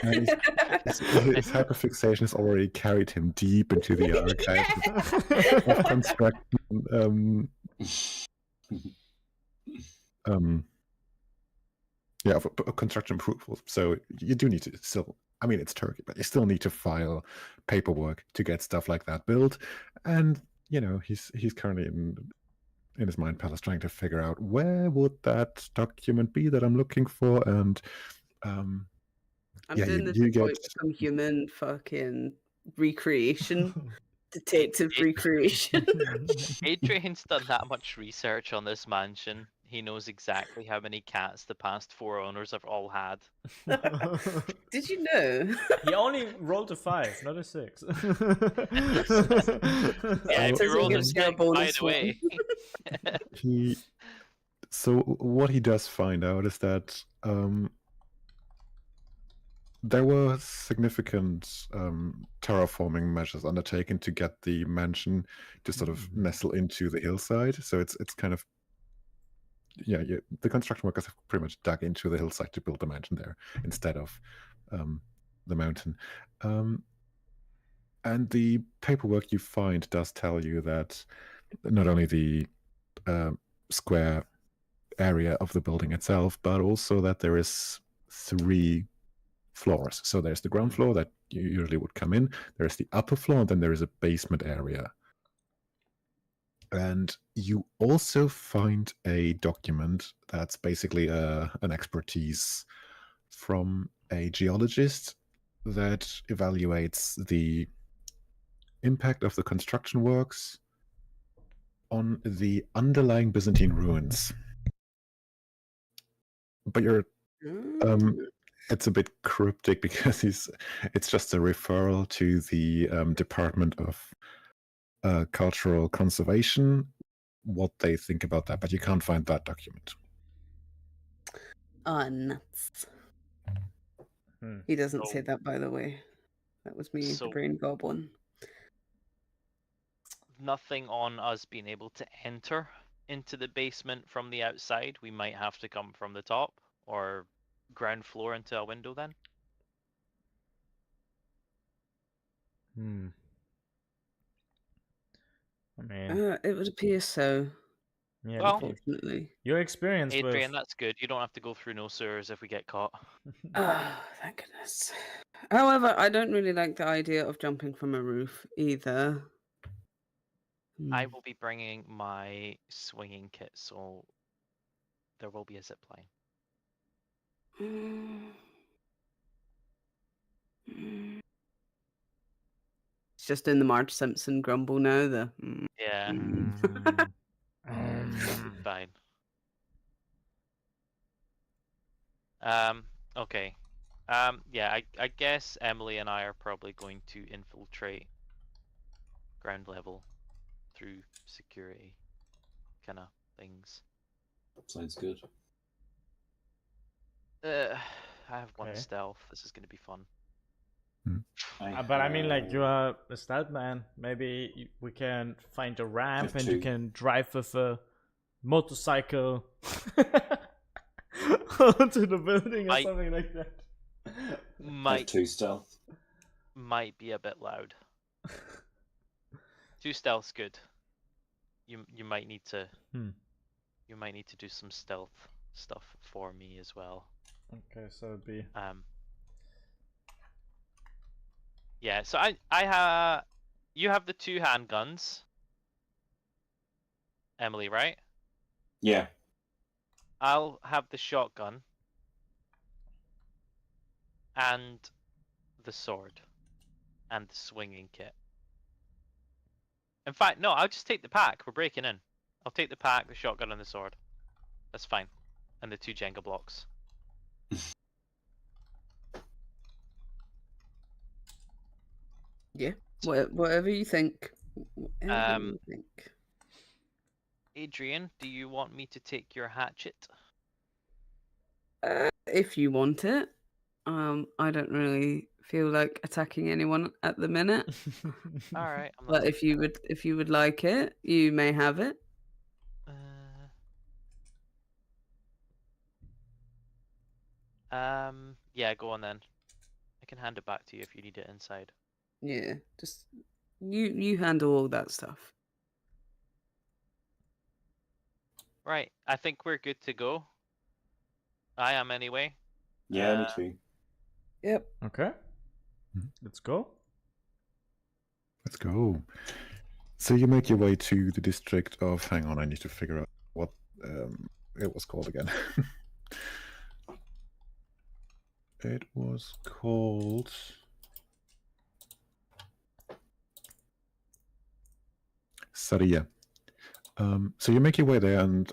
there. His hyperfixation has already carried him deep into the archive of construction. Yeah, for construction approvals. So you do need to still. I mean, it's Turkey, but you still need to file paperwork to get stuff like that built. And you know, he's currently in his mind palace trying to figure out where would that document be that I'm looking for, and I'm yeah, doing this you Detroit get Become Human fucking recreation. Detective recreation. Adrian's done that much research on this mansion. He knows exactly how many cats the past 4 owners have all had. Did you know? He only rolled a 5, not a 6. Yeah, if Doesn't you rolled a give you a 6, by bonus the way. So what he does find out is that there were significant terraforming measures undertaken to get the mansion to sort of nestle into the hillside. So it's kind of the construction workers have pretty much dug into the hillside to build the mansion there instead of the mountain. And the paperwork you find does tell you that not only the square area of the building itself, but also that there is 3 floors. So there's the ground floor that you usually would come in, there's the upper floor, and then there is a basement area. And you also find a document that's basically an expertise from a geologist that evaluates the impact of the construction works on the underlying Byzantine ruins. But it's a bit cryptic because it's just a referral to the Department of Cultural Conservation, what they think about that, but you can't find that document. Oh, nuts. He doesn't say that, by the way. That was me, the brain goblin. Nothing on us being able to enter into the basement from the outside. We might have to come from the top or ground floor into a window then. I mean, it would appear so. yeah, Well, unfortunately. your experience Adrian, with... that's good. You don't have to go through no sewers if we get caught. Oh, thank goodness. However, I don't really like the idea of jumping from a roof either. I will be bringing my swinging kit, so there will be a zip line. It's just in the Marge Simpson grumble now, the Yeah. Fine. Okay. Yeah, I guess Emily and I are probably going to infiltrate ground level through security kind of things. Sounds good. I have 1 Okay. stealth. This is going to be fun. But I mean, like, you are a stealth man. Maybe we can find a ramp have and you 2. can drive with a motorcycle onto the building or something like that. I have 2 stealth. Might be a bit loud. 2 stealth's good. You might need to you might need to do some stealth stuff for me as well. Okay, so it'd be yeah, so I you have the 2 handguns, Emily, right? Yeah. I'll have the shotgun and the sword and the swinging kit. In fact, no, I'll just take the pack. We're breaking in. I'll take the pack, the shotgun, and the sword. That's fine. And the 2 Jenga blocks. Yeah. Whatever you think. Whatever you think. Adrian, do you want me to take your hatchet? If you want it. I don't really feel like attacking anyone at the minute. All right. I'm not But if you would like it, you may have it. Yeah, go on then. I can hand it back to you if you need it inside. Yeah, just you handle all that stuff. Right. I think we're good to go. I am anyway. Yeah, me too. Yep. Okay. Mhm. Let's go. Let's go. So you make your way to the district of. Hang on, I need to figure out what it was called again. It was called. Saria. So you make your way there, and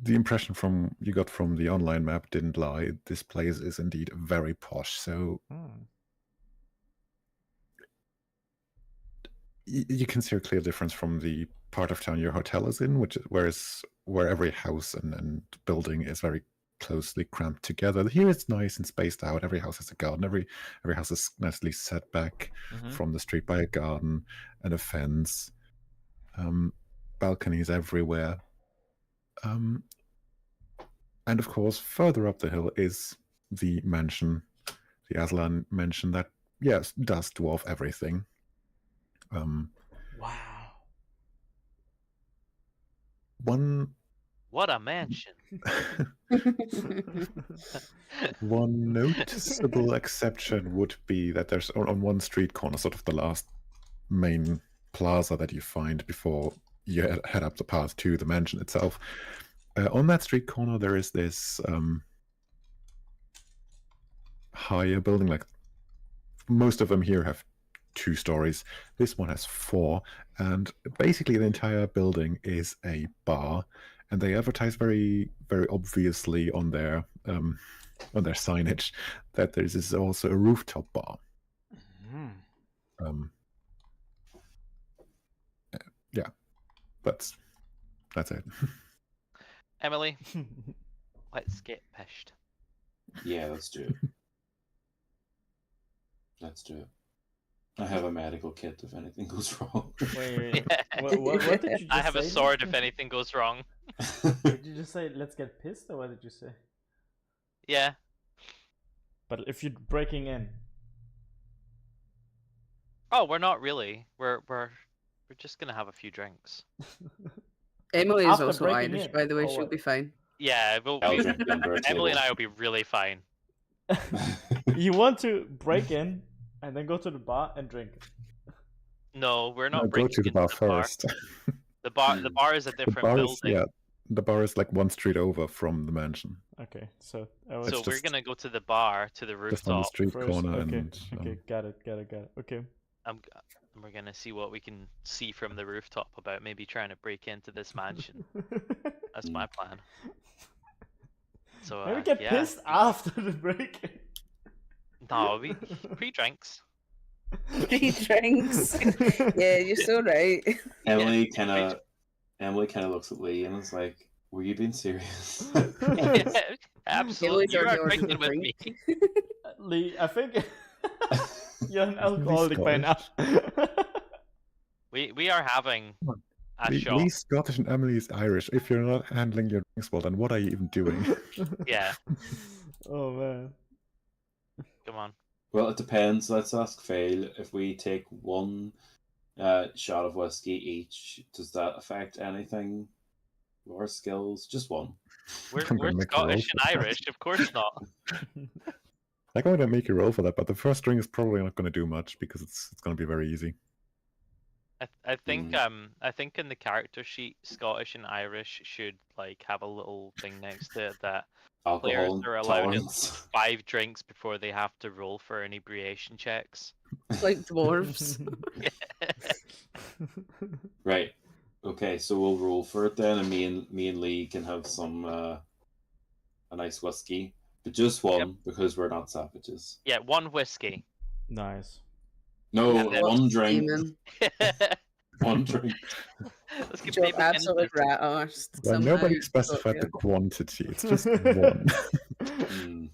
the impression you got from the online map didn't lie. This place is indeed very posh. So you can see a clear difference from the part of town your hotel is in, where every house and building is very closely cramped together. Here it's nice and spaced out. Every house has a garden. Every house is nicely set back from the street by a garden and a fence. Balconies everywhere. And of course, further up the hill is the mansion, the Aslan mansion that, yes, does dwarf everything. Wow. What a mansion. One noticeable exception would be that there's on one street corner, sort of the last main plaza that you find before you head up the path to the mansion itself. On that street corner, there is this higher building. Like most of them here have 2 stories. This one has 4, and basically the entire building is a bar. And they advertise very, very obviously on their signage that there is also a rooftop bar. Yeah, that's it. Emily, let's get pished. Yeah, let's do it. Let's do it. I have a medical kit if anything goes wrong. Wait. What did you just I have a say? sword if anything goes wrong. Did you just say let's get pissed, or what did you say? Yeah. But if you're breaking in. Oh, we're not really. We're just gonna have a few drinks. Emily is After also breaking Irish, in, by the way. or She'll what? be fine. Yeah, I'll drink under a Emily and table. I will be really fine. You want to break in and then go to the bar and drink. No, we're not No, go breaking to the into bar the first. The bar is a The different bar building. is, yeah, the bar is like 1 street over from the mansion. Okay, so So It's we're just- gonna go to the bar, to the Just on the rooftop. street first, corner, okay, and okay, got it. Okay. We're gonna see what we can see from the rooftop about maybe trying to break into this mansion. That's my plan. So Maybe get yeah. pissed after the break. No, we pre-drinks. 3 drinks. Yeah, you're so right. Emily kind of looks at Lee and is like, "Were you being serious?" Absolutely, Emily's you are already ordered drinking a with me. drink. Lee, I think you're an alcoholic by now. We are having a shot. Lee's Scottish and Emily is Irish. If you're not handling your drinks well, then what are you even doing? Yeah, Oh man. come on. Well, it depends. Let's ask Fail. If we take 1 shot of whiskey each, does that affect anything? Our skills? Just 1. We're I'm gonna make a roll Scottish for and that. Irish, of course not. I'm going to make you roll for that, but the first drink is probably not going to do much because it's going to be very easy. I think I think in the character sheet, Scottish and Irish should like have a little thing next to it that players Alcohol are allowed at tolerance. 5 drinks before they have to roll for inebriation checks. Like dwarves. Right. Okay, so we'll roll for it then, and me and Lee can have some a nice whiskey, but just one because we're not savages. Yeah, one whiskey. Nice. No, And then- one drink. Demon. One drink. Let's get Joe baby absolutely Guinness. rat arsed. Well, somehow. nobody specified the Yeah. quantity. It's just one. Mm.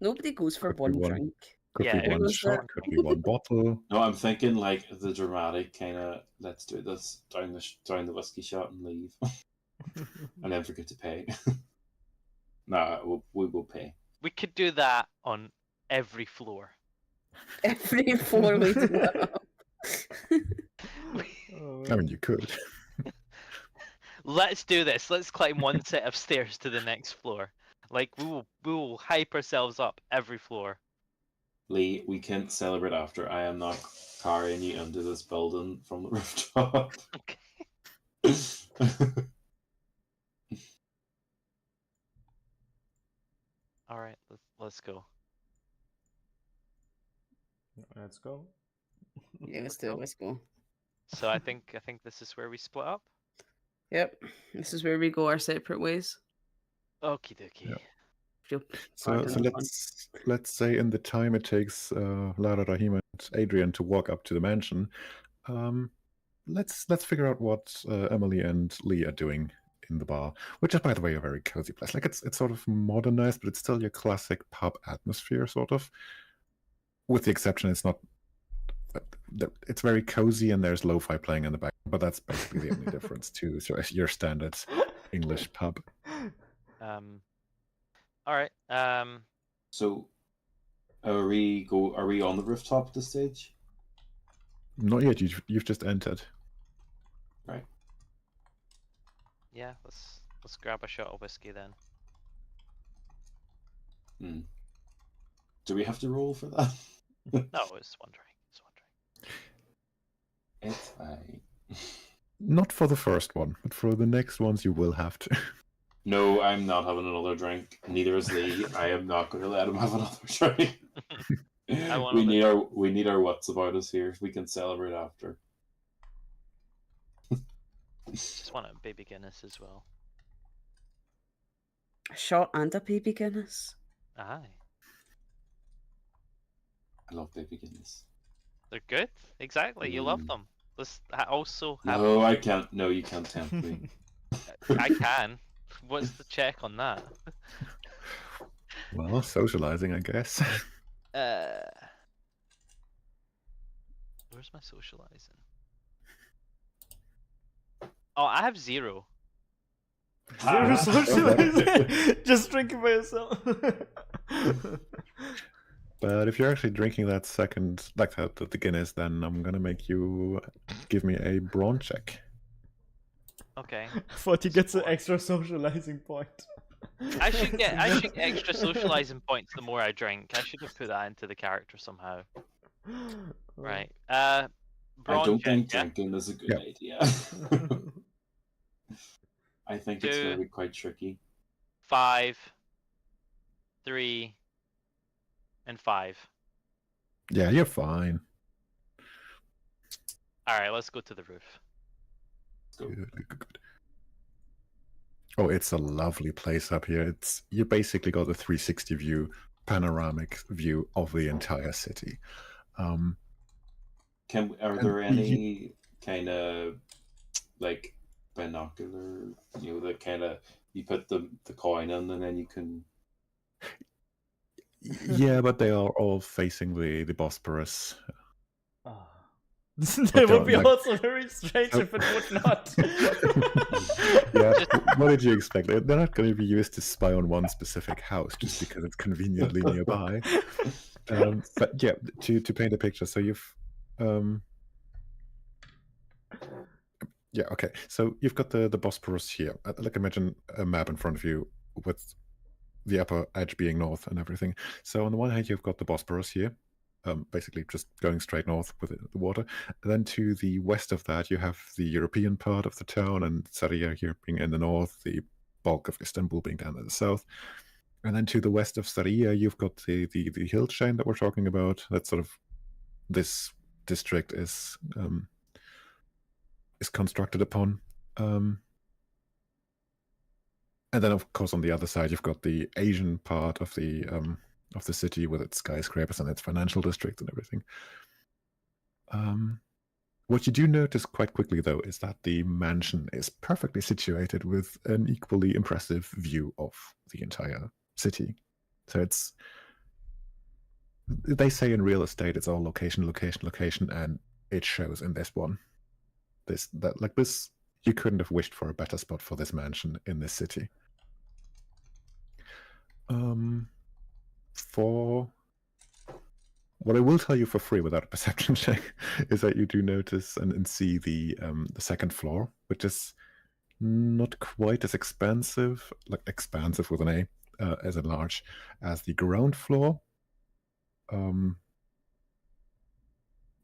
Nobody goes for Could be one one. drink. Could Yeah, be it one was shot. that. Could be one bottle. No, I'm thinking like the dramatic kind of. Let's do this down the whiskey shot and leave, and then forget to pay. Nah, we will pay. We could do that on every floor. Every floor we do that. Oh, I mean, you could. Let's do this. Let's climb one set of stairs to the next floor. Like we will hype ourselves up every floor. Lee, we can't celebrate after. I am not carrying you into this building from the rooftop. Okay. All right, let's go. let's go. Yeah, let's do it. Let's go. So I think this is where we split up. Yep. This is where we go our separate ways. Okie dokie. Yeah. Yep. So Pardon the pun. let's say in the time it takes Lara, Rahim, and Adrian to walk up to the mansion, let's figure out what Emily and Lee are doing in the bar, which is, by the way, a very cozy place. Like it's sort of modernized, but it's still your classic pub atmosphere, sort of. With the exception, it's not. It's very cozy and there's lo-fi playing in the back, but that's basically the only difference to your standard English pub. All right. So, are we on the rooftop at this stage? Not yet. You've just entered. Right. Yeah. Let's grab a shot of whiskey then. Hmm. Do we have to roll for that? No, it's one drink. It's fine. Not for the first one, but for the next ones you will have to. No, I'm not having another drink. Neither is Lee. I am not going to let him have another drink. want we another- need our wits about us here. We can celebrate after. Just want a baby Guinness as well. A shot and a baby Guinness. Aye. I love baby Guinness. They're good. Exactly. You love Mm. them. Let's also have. No, I can't. No, you can't tempt me. I can. What's the check on that? Well, socializing, I guess. Where's my socializing? Oh, I have 0. Zero socializing. Just drinking by yourself. But if you're actually drinking that second, like the Guinness, then I'm gonna make you give me a brawn check. Okay. Thought he gets an extra socializing point. I should get extra socializing points the more I drink. I should have put that into the character somehow. Right. I Brawn don't check, think yeah? drinking is a good Yeah. idea. I think it's Do- going to be quite tricky. 5, 3, and 5. Yeah, you're fine. All right, let's go to the roof. Go. Good. Oh, it's a lovely place up here. You basically got a 360 view, panoramic view of the entire city. Are And there you- any kind of like binocular, that kind of you put the coin in and then you can. Yeah, but they are all facing the Bosporus. Ah. That would be like- also very strange if it would not. Yeah, what did you expect? They're not going to be used to spy on one specific house just because it's conveniently nearby. But yeah, to paint a picture, so you've yeah, okay. So you've got the Bosporus here. Like imagine a map in front of you with the upper edge being north and everything. So on the one hand, you've got the Bosporus here, basically just going straight north with the water. And then to the west of that, you have the European part of the town, and Sarıyer here being in the north, the bulk of Istanbul being down in the south. And then to the west of Sarıyer, you've got the hill chain that we're talking about. That's sort of this district is is constructed upon. And then, of course, on the other side, you've got the Asian part of the city with its skyscrapers and its financial district and everything. What you do notice quite quickly, though, is that the mansion is perfectly situated with an equally impressive view of the entire city. So they say in real estate, it's all location, location, location, and it shows in this one. This, you couldn't have wished for a better spot for this mansion in this city. For what I will tell you for free without a perception check is that you do notice and see the second floor, which is not quite as expansive, like expansive with an A, as in large, as the ground floor.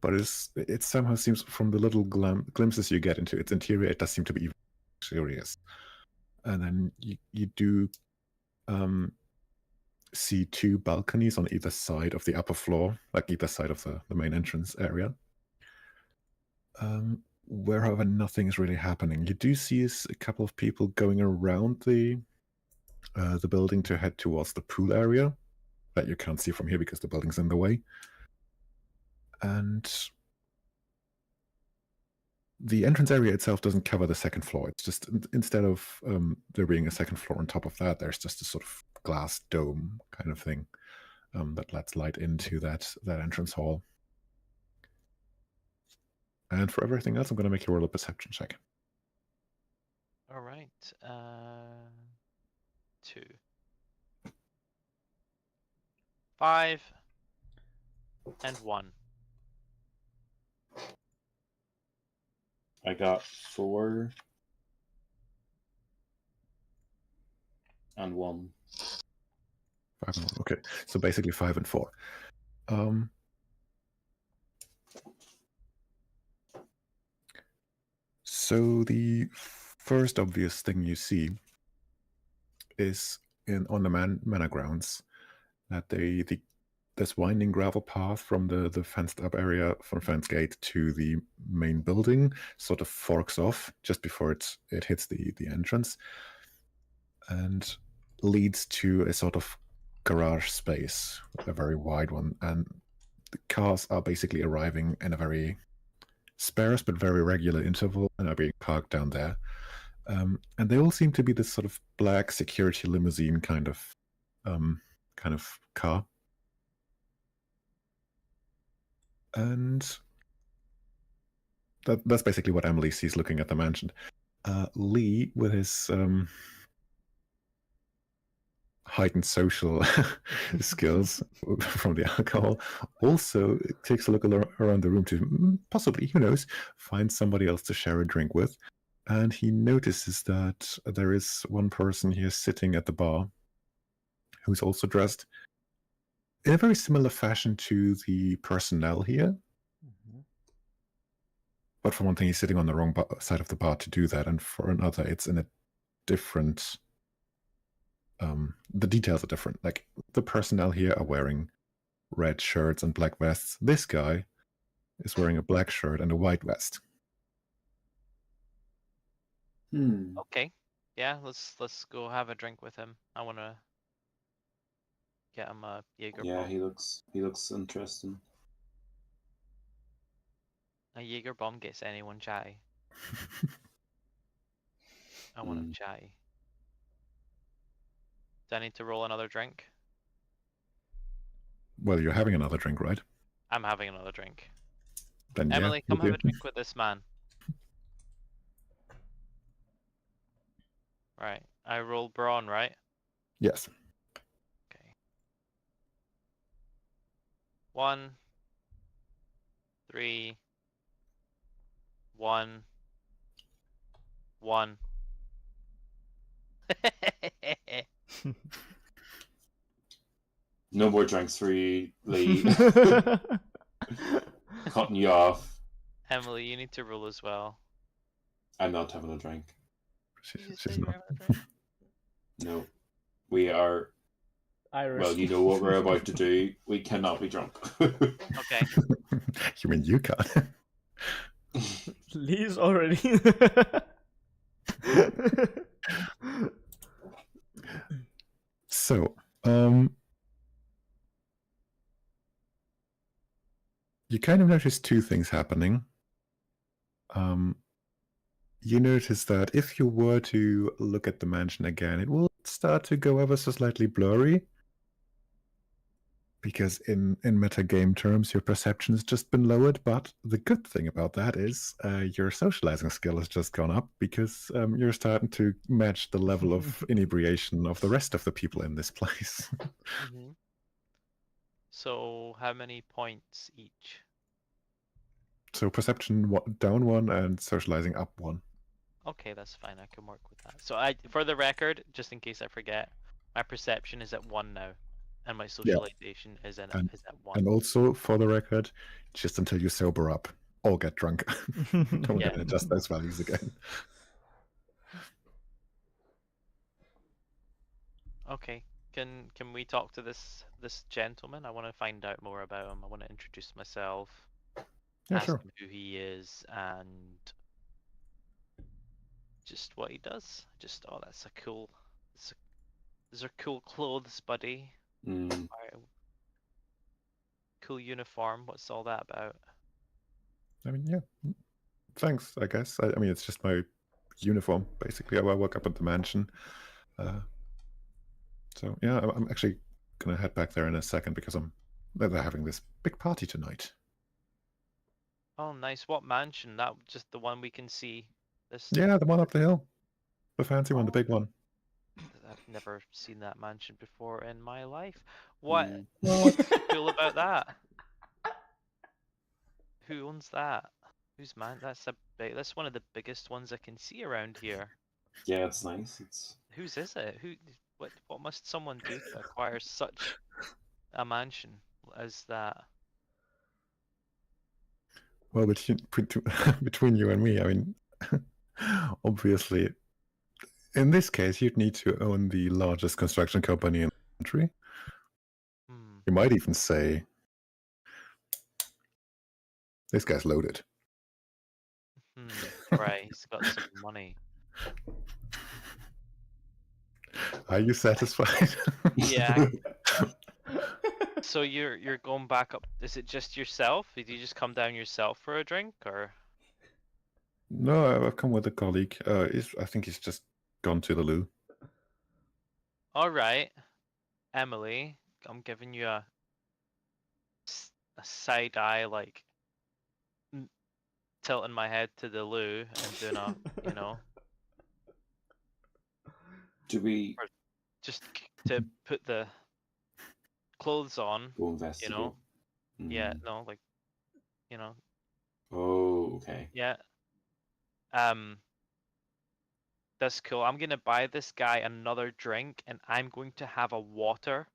But it somehow seems, from the little glimpses you get into its interior, it does seem to be even luxurious. And then you do see two balconies on either side of the upper floor, like either side of the main entrance area. Where, however, nothing is really happening. You do see a couple of people going around the building to head towards the pool area that you can't see from here because the building's in the way. And the entrance area itself doesn't cover the second floor. It's just, instead of there being a second floor on top of that, there's just a sort of glass dome kind of thing that lets light into that entrance hall. And for everything else, I'm going to make you roll a perception check. All right. 2. 5 and 1. I got 4 and 1. 5 and 1. Okay, so basically 5 and 4. So the first obvious thing you see is on the manor grounds that this winding gravel path from the fenced up area from Fence Gate to the main building sort of forks off just before it hits the entrance and leads to a sort of garage space, a very wide one, and the cars are basically arriving in a very sparse but very regular interval and are being parked down there. And they all seem to be this sort of black security limousine kind of car. And that's basically what Emily sees looking at the mansion. Lee, with his heightened social skills from the alcohol, also takes a look around the room to possibly, who knows, find somebody else to share a drink with. And he notices that there is one person here sitting at the bar who's also dressed in a very similar fashion to the personnel here. Mm-hmm. But for one thing, he's sitting on the wrong side of the bar to do that. And for another, it's in a different... the details are different. Like, the personnel here are wearing red shirts and black vests. This guy is wearing a black shirt and a white vest. Okay. Yeah, let's go have a drink with him. I want to get him a Jaeger Yeah, bomb. he looks interesting. A Jaeger bomb gets anyone chatty. I want him chatty. Do I need to roll another drink? Well, you're having another drink, right? I'm having another drink. Then, Emily, yeah, come have a drink with this man. Right. I roll brawn, right? Yes. Okay. 1, 3, 1, 1. No more drinks for you, Lee. Cutting you off. Emily, you need to roll as well. I'm not having a drink. She's not. No. We are... Irish. Well, you know what we're about to do. We cannot be drunk. Okay. You mean you can't? Lee's already. So, you kind of notice two things happening. You notice that if you were to look at the mansion again, it will start to go ever so slightly blurry. Because in metagame terms, your perception has just been lowered. But the good thing about that is your socializing skill has just gone up because you're starting to match the level of inebriation of the rest of the people in this place. Mm-hmm. So how many points each? So perception down 1 and socializing up 1. Okay, that's fine. I can work with that. So for the record, just in case I forget, my perception is at 1 now, and my socialization is at 1. And also, for the record, just until you sober up or get drunk. Don't Yeah. adjust those values again. Okay. Can we talk to this gentleman? I want to find out more about him. I want to introduce myself. Yeah, ask sure. him who he is and just what he does. Just that's a cool. Those are cool clothes, buddy. Mm. Cool uniform. What's all that about? I mean, yeah. Thanks, I guess. I mean, it's just my uniform, basically. I work up at the mansion. So, yeah, I'm actually going to head back there in a second because they're having this big party tonight. Oh, nice. What mansion? That just the one we can see. This. Yeah, the one up the hill. The fancy one, the big one. I've never seen that mansion before in my life. What? Mm. What's cool about that? Who owns that? Who's man? That's one of the biggest ones I can see around here. Yeah, it's nice. It's Whose is it? What must someone do to acquire such a mansion as that? Well, between you and me, I mean, obviously, in this case, you'd need to own the largest construction company in the country. You might even say, this guy's loaded. Right, he's got some money. Are you satisfied? Yeah. So you're going back up. Is it just yourself? Did you just come down yourself for a drink, or? No, I've come with a colleague. I think he's just gone to the loo. All right, Emily, I'm giving you a side eye, like tilting my head to the loo and doing a, Do we just to put the clothes on, go investigate? Yeah, Mm. no, like, Oh, okay. yeah. That's cool. I'm gonna buy this guy another drink, and I'm going to have a water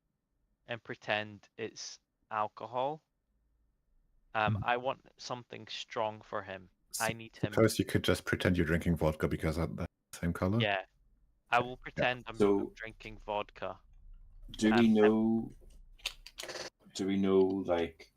and pretend it's alcohol. I want something strong for him. I need him. Suppose you could just pretend you're drinking vodka because that's the same color. Yeah, I will pretend I'm drinking vodka. Do we know? Do we know like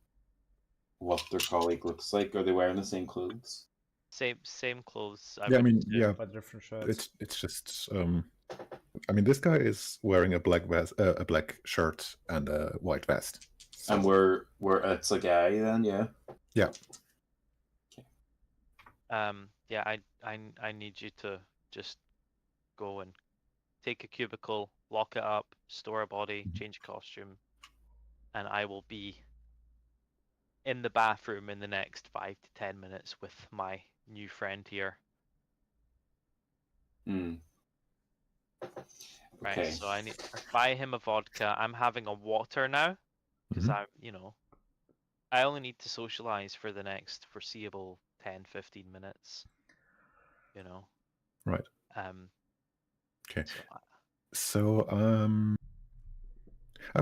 what their colleague looks like? Are they wearing the same clothes? Same clothes. I mean, yeah, but different shirts. It's just I mean, this guy is wearing a black vest, a black shirt, and a white vest. So. And we're it's a guy then, yeah. Yeah. Okay. Yeah, I need you to just go and take a cubicle, lock it up, store a body, change costume, and I will be in the bathroom in the next 5 to 10 minutes with my new friend here. Right, Okay. so I need to buy him a vodka. I'm having a water now because I only need to socialize for the next foreseeable 10-15 minutes. Right. Okay. So I'm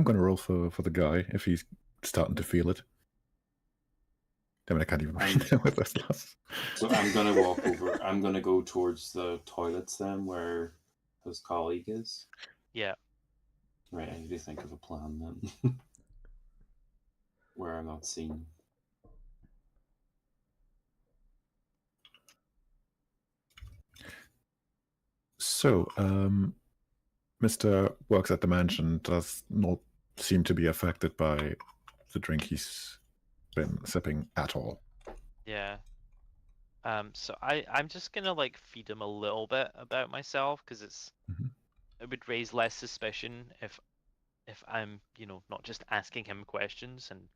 gonna roll for the guy if he's starting to feel it. I mean, I can't even read them with those last. So I'm gonna walk over. I'm gonna go towards the toilets then, where his colleague is. Yeah. Right. I need to think of a plan then, where I'm not seen. So, Mr. Works at the mansion does not seem to be affected by the drink he's been sipping at all. Yeah. So I'm just gonna like feed him a little bit about myself because Mhm. it would raise less suspicion if I'm, you know, not just asking him questions and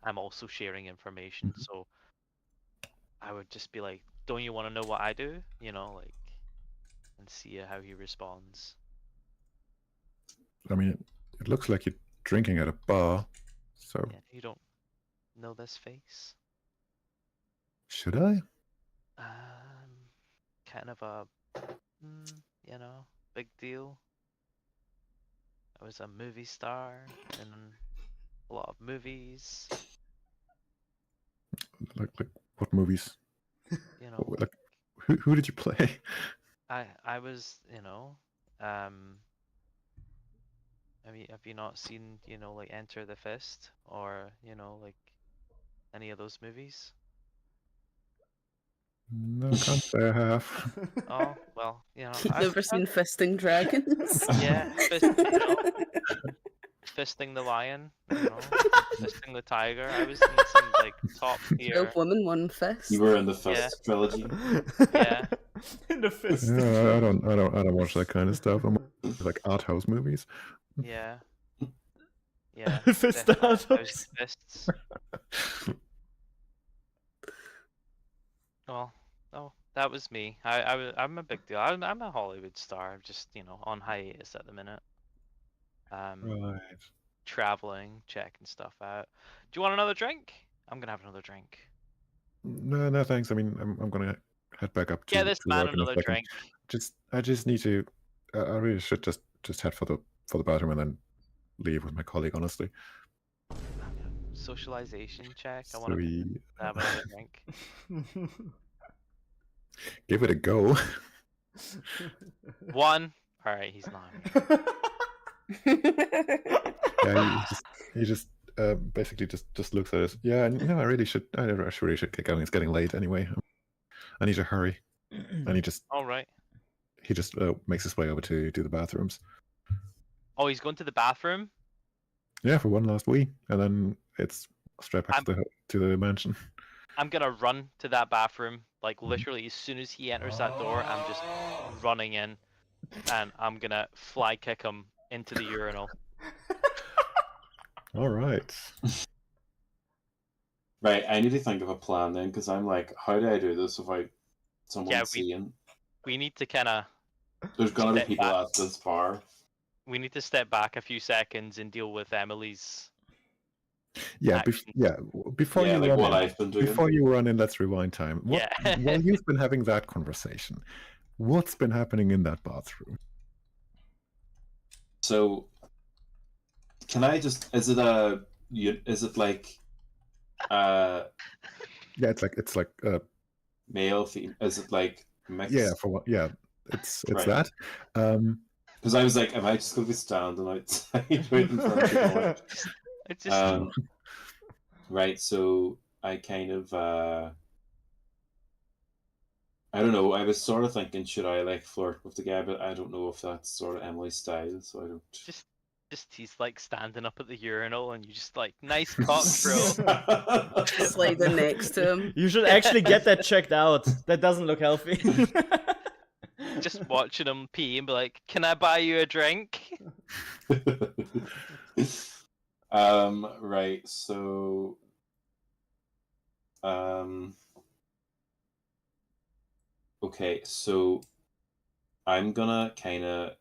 I'm also sharing information. Mhm. So I would just be like, "Don't you want to know what I do?" You know, like, and see how he responds. I mean, it looks like you're drinking at a bar. So, Yeah, you don't know this face. should I? Kind of a, you know, big deal. I was a movie star in a lot of movies. Like what movies? You know, Like, who did you play? I was, you know, have you not seen, you know, like Enter the Fist or, you know, like any of those movies? No, can't say I have. Oh, well, you know, Never seen Fisting Dragons. yeah, you know, Fisting the Lion, you know, Fisting the Tiger. I was in some like top tier. 12 women, one fist. You were in the Fist trilogy. Yeah. In the fist. Yeah, I don't watch that kind of stuff. I'm like art house movies. Yeah. Yeah. Fist definitely, out. I was the fists. Well, oh, that was me. I'm a big deal. I'm a Hollywood star. I'm just, you know, on hiatus at the minute. Right. Traveling, checking stuff out. Do you want another drink? I'm gonna have another drink. No, thanks. I mean, I'm gonna head back up to, Get this to man work in a another second. drink. I just need to. I really should just head for the bathroom and then leave with my colleague. Honestly, Socialization check. I so want to we have another drink. give it a go. One. All right, he's not. Yeah, he just basically just looks at us. Yeah, no, I really should get going. It's getting late anyway. I need to hurry. And All right. he just makes his way over to the bathrooms. Oh, he's going to the bathroom. Yeah, for one last wee, and then it's straight back to the mansion. I'm gonna run to that bathroom. Like literally, as soon as he enters that door, I'm just running in, and I'm gonna fly kick him into the urinal. All right. Right, I need to think of a plan then, because I'm like, how do I do this without someone Yeah, seeing? We need to kind of. There's gonna be step people back. at this bar. We need to step back a few seconds and deal with Emily's. Yeah, actions. before Yeah, you like run what in, I've been doing. before you run in, let's rewind time. Yeah. While you've been having that conversation, what's been happening in that bathroom? So, can I just? Is it like, Yeah, it's like male, female? Is it like mixed? yeah, for what? Yeah, it's Right. that. Because I was like, am I just gonna be standing outside waiting for him to go in? It just. Right, so I kind of I don't know, I was sort of thinking, should I like flirt with the guy, but I don't know if that's sort of Emily's style, so I don't. Just he's like standing up at the urinal, and you just like, nice cock, bro. Sliding next to him. You should actually get that checked out. That doesn't look healthy. Just watching him pee and be like, can I buy you a drink? Right, so okay, so I'm gonna kind of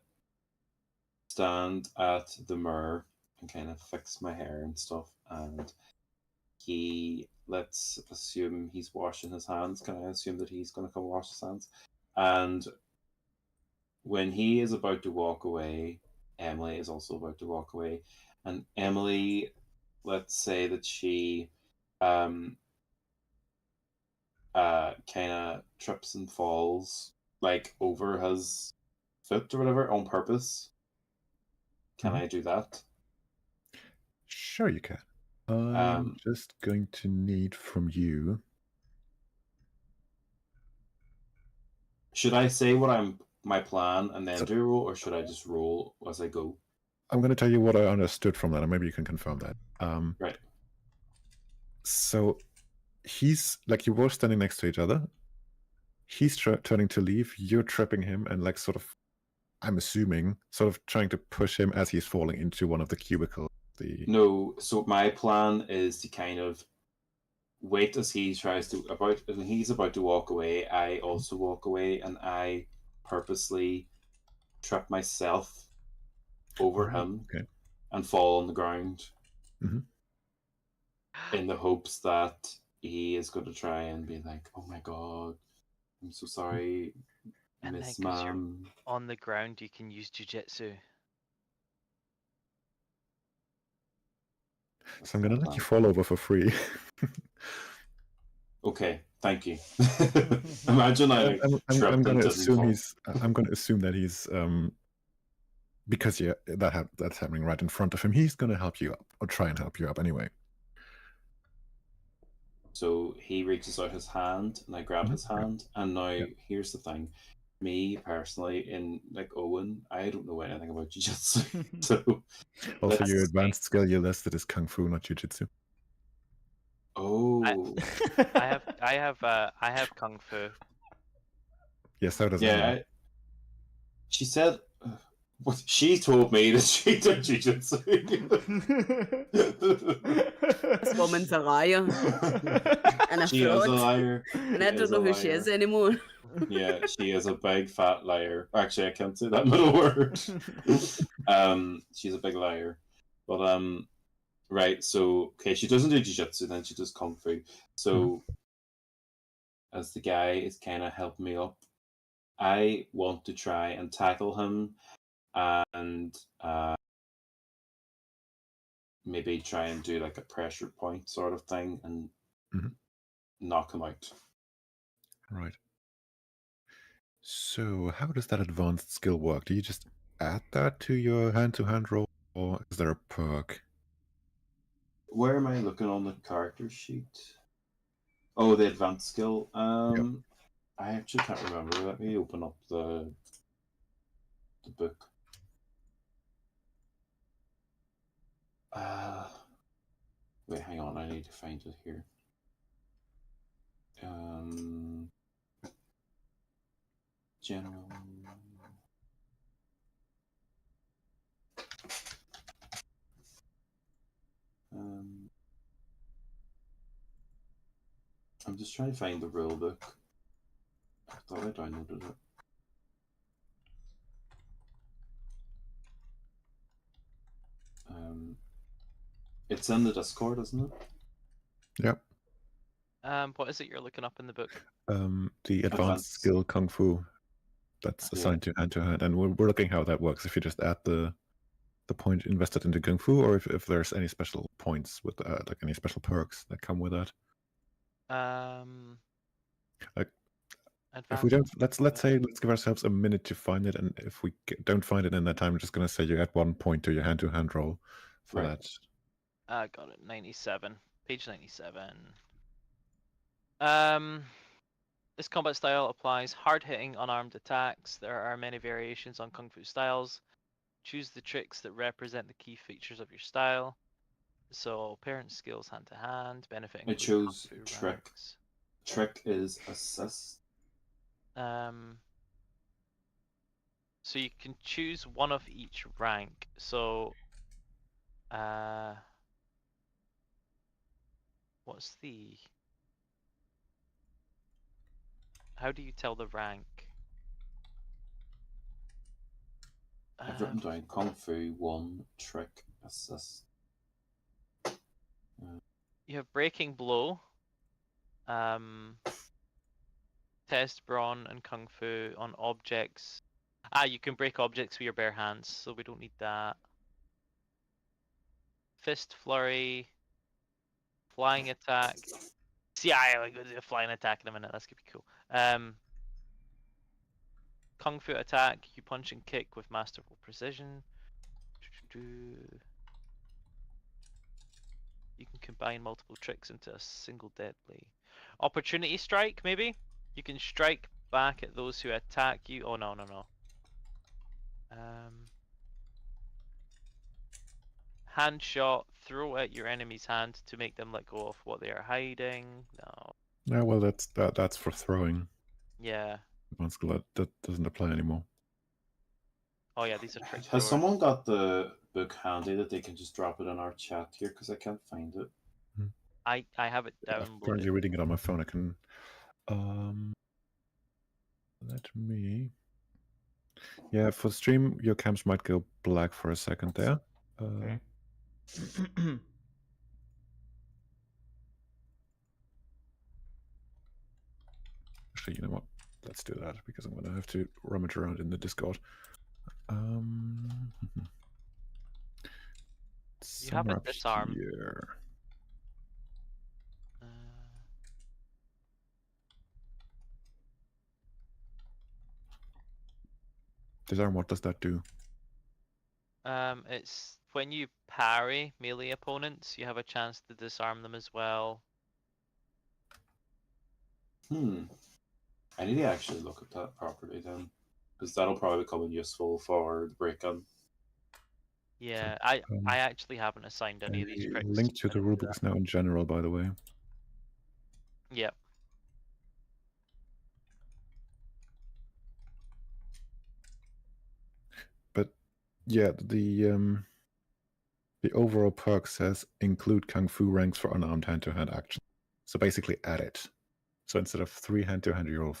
stand at the mirror and kind of fix my hair and stuff, and let's assume he's washing his hands. Can I assume that he's gonna come wash his hands? And when he is about to walk away, Emily is also about to walk away, and Emily, let's say that she kind of trips and falls like over his foot or whatever on purpose. Can I do that? Sure, you can. I'm just going to need from you. Should I say what I'm my plan and then So- do a roll, or should I just roll as I go? I'm going to tell you what I understood from that, and maybe you can confirm that. Right. So he's like, you were standing next to each other. He's turning to leave. You're trapping him, and like sort of, I'm assuming, sort of trying to push him as he's falling into one of the cubicles. No, so my plan is to kind of wait as he tries to when he's about to walk away. I also walk away, and I purposely trip myself over him Okay. and fall on the ground Mhm. in the hopes that he is going to try and be like, "Oh my god, I'm so sorry, And then Miss 'cause you're Ma'am." on the ground, you can use jujitsu. So I'm going to let you fall over for free. Okay, thank you. Imagine I like, I'm tripped going and to didn't assume fall. I'm going to assume that he's because that's happening right in front of him. He's going to help you up, or try and help you up anyway. So he reaches out his hand, and I grab his hand. And now here's the thing: me personally, in like Owen, I don't know anything about jiu-jitsu. So Also, your let's- advanced skill you listed is kung fu, not jujitsu. Oh, I have kung fu. Yes, so does yeah. Emily. She said, what she told me that she did jiu-jitsu. This woman's a liar and a She is a fraud. liar. And I don't know who she is anymore. Yeah, she is a big fat liar. Actually, I can't say that middle word. She's a big liar. But right. So okay, she doesn't do jiu-jitsu. Then she does kung fu. So as the guy is kind of helping me up, I want to try and tackle him and maybe try and do like a pressure point sort of thing and knock him out. Right. So how does that advanced skill work? Do you just add that to your hand-to-hand roll, or is there a perk? Where am I looking on the character sheet? Oh, the advanced skill. I actually can't remember. Let me open up the book. Wait, hang on. I need to find it here. General. I'm just trying to find the rule book. I thought I downloaded it. It's in the Discord, isn't it? Yep. What is it you're looking up in the book? The advanced skill kung fu that's assigned to hand, and we're looking how that works. If you just add the point invested into kung fu, or if there's any special points with like any special perks that come with that. Like, if we don't, let's give ourselves a minute to find it, and if we don't find it in that time, I'm just gonna say you add 1 point to your hand-to-hand roll for that. I got it. 97, page 97. This combat style applies hard-hitting, unarmed attacks. There are many variations on kung fu styles. Choose the tricks that represent the key features of your style. So, parent skills hand to hand, benefiting. It shows trick. Ranks. Trick is assist. So you can choose one of each rank. So, what's the? How do you tell the rank? I've written down Kung Fu 1, Trick, Assist. You have Breaking Blow, Test Brawn, and Kung Fu on objects. You can break objects with your bare hands, so we don't need that. Fist Flurry, Flying Attack. See, I'll go do a Flying Attack in a minute. That's gonna be cool. Kung Fu Attack. You punch and kick with masterful precision. You can combine multiple tricks into a single deadly. Opportunity Strike, maybe? You can strike back at those who attack you. Oh no. Hand shot, throw at your enemy's hand to make them let go of what they are hiding. No. Yeah, well, that's for throwing. Yeah. That doesn't apply anymore. Oh yeah, these are trick Has throwers. someone got the book handy that they can just drop it in our chat here? Because I can't find it. I have it I'm currently downloaded. reading it on my phone. I can. Let me. Yeah, for stream, your cams might go black for a second there. Okay. Actually, you know what? Let's do that because I'm going to have to rummage around in the Discord. You have Somewhere it up disarmed. here. Disarm, what does that do? It's when you parry melee opponents, you have a chance to disarm them as well. I need to actually look at that properly then, because that'll probably come in useful for the break-in. Yeah, um, I actually haven't assigned any of these A tricks. link to the I'm gonna do rulebook is now in general, by the way. that. Yep. But yeah, the overall perk says include Kung Fu ranks for unarmed hand-to-hand action. So basically add it. So instead of 3 hand-to-hand, you'll...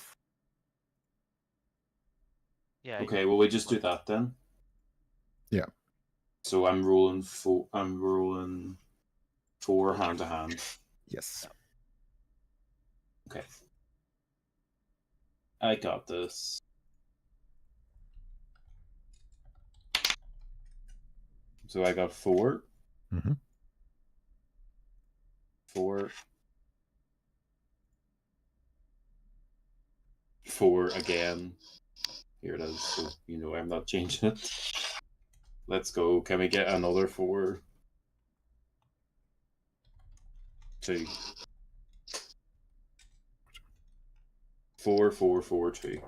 Yeah. you- Okay, well we just do that then. Yeah. So I'm rolling 4. I'm rolling 4 hand to hand. Yes. Okay. I got this. So I got 4. Mhm. 4. 4 again. Here it is. So you know I'm not changing it. Let's go. Can we get another 4? 2. 4, 4, 4, 2.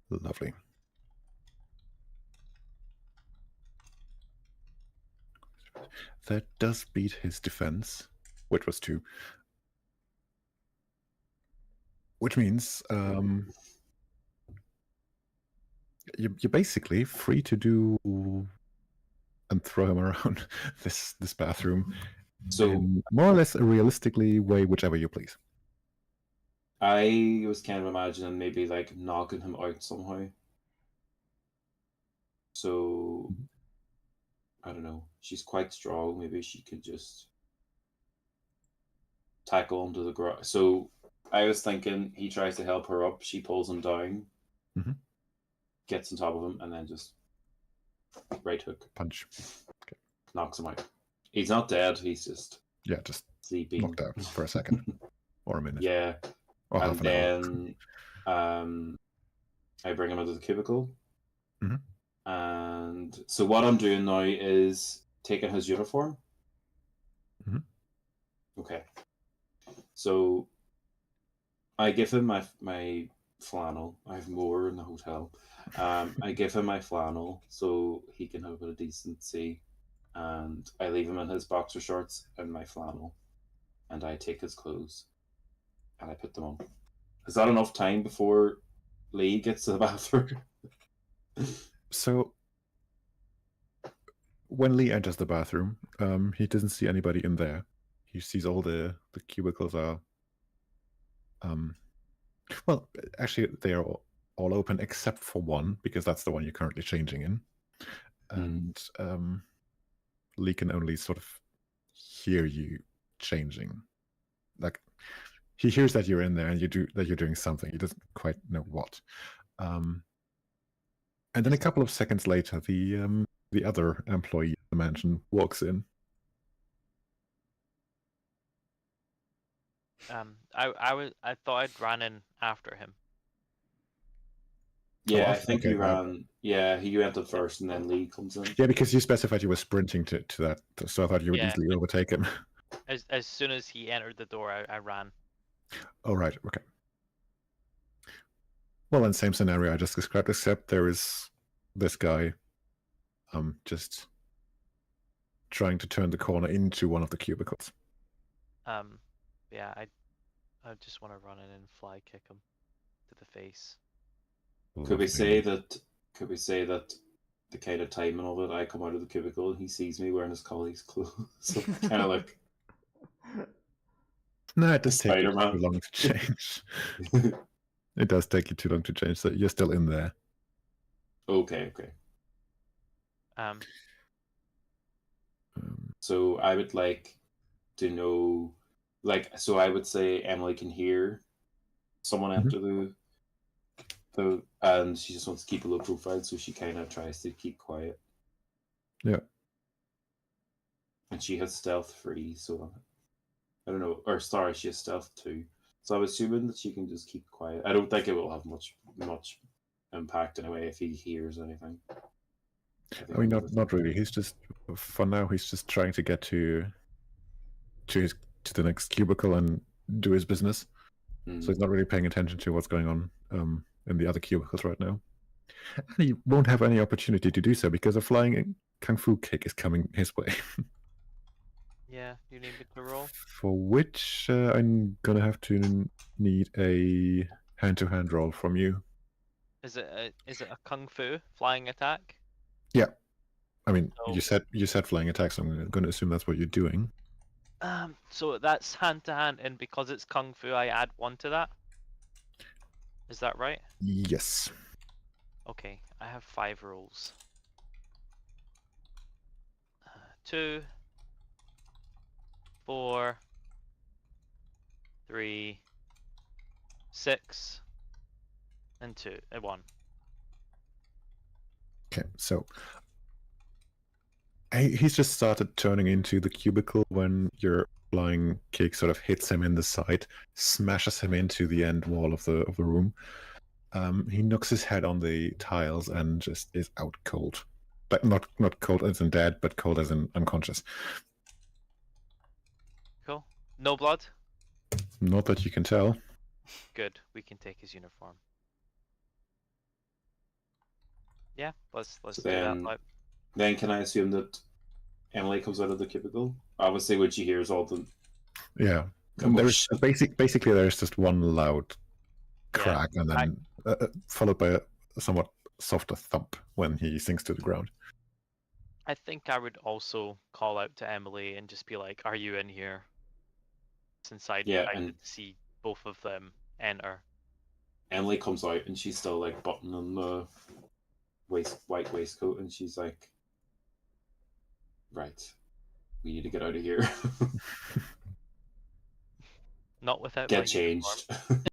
Lovely. That does beat his defense, which was 2. Which means you're basically free to do and throw him around this bathroom So in more or less a realistically way, whichever you please. I was kind of imagining maybe like knocking him out somehow. So I don't know. She's quite strong. Maybe she could just tackle him to the ground. So I was thinking he tries to help her up. She pulls him down, gets on top of him, and then just right hook. Punch. Knocks him out. He's not dead. He's just Just sleeping. knocked out for a second or a minute. Yeah. Or And half an hour. then I bring him into the cubicle. Mhm. And so what I'm doing now is taking his uniform. Mhm. Okay. So I give him my flannel. I have more in the hotel. I give him my flannel so he can have a bit of decency. And I leave him in his boxer shorts and my flannel. And I take his clothes and I put them on. Is that enough time before Lee gets to the bathroom? So when Lee enters the bathroom, he doesn't see anybody in there. He sees all the cubicles are well, actually they are all open except for one, because that's the one you're currently changing in. And Lee can only sort of hear you changing. Like he hears that you're in there and you're doing something. He doesn't quite know what. And then a couple of seconds later, the other employee of the mansion walks in. I thought I'd ran in after him. Yeah, Oh, I think okay, he ran. Yeah, he went up first, and then Lee comes in. Yeah, because you specified you were sprinting to that, so I thought you would Yeah. easily overtake him. As soon as he entered the door, I ran. Oh, right, okay. Well, in the same scenario I just described, except there is this guy just trying to turn the corner into one of the cubicles. Yeah, I just want to run in and fly kick him to the face. Could we Lovely. say that? Could we say that the kind of timing of it? I come out of the cubicle and he sees me wearing his colleague's clothes, so kind of like No, it does take you too Spider-Man. long to change. It does take you too long to change, so you're still in there. okay. Um, So I would like to know, like, so I would say Emily can hear someone Mhm. enter the, and she just wants to keep a low profile, so she kind of tries to keep quiet. Yeah. And she has stealth 3, so I don't know, or sorry, she has stealth 2. So I'm assuming that she can just keep quiet. I don't think it will have much impact anyway if he hears anything. I mean, not really. He's just, for now, he's just trying to get to the next cubicle and do his business. So he's not really paying attention to what's going on in the other cubicles right now. And he won't have any opportunity to do so because a flying kung fu kick is coming his way. yeah, you need me to roll. For which I'm gonna have to need a hand-to-hand roll from you. Is it a kung fu flying attack? I mean, So- you said flying attack, so I'm going to assume that's what you're doing. So that's hand to hand, and because it's kung fu, I add 1 to that. Is that right? Yes. Okay, I have 5 rolls. 2, 4, 3, 6, and 2, 1. Okay, so he's just started turning into the cubicle when your flying kick sort of hits him in the side, smashes him into the end wall of the room. He knocks his head on the tiles and just is out cold. But not cold as in dead, but cold as in unconscious. Cool. No blood? Not that you can tell. Good. We can take his uniform. Yeah, let's So do that. then- Like, Then can I assume that Emily comes out of the cubicle? Obviously, when she hears all the Yeah. And there's basically there's just one loud crack and then followed by a somewhat softer thump when he sinks to the ground. I think I would also call out to Emily and just be like, "Are you in here?" Since I and- did see both of them enter. Emily comes out and she's still like buttoning the white waistcoat, and she's like, "Right, we need to get out of here. Not without Get my uniform. changed."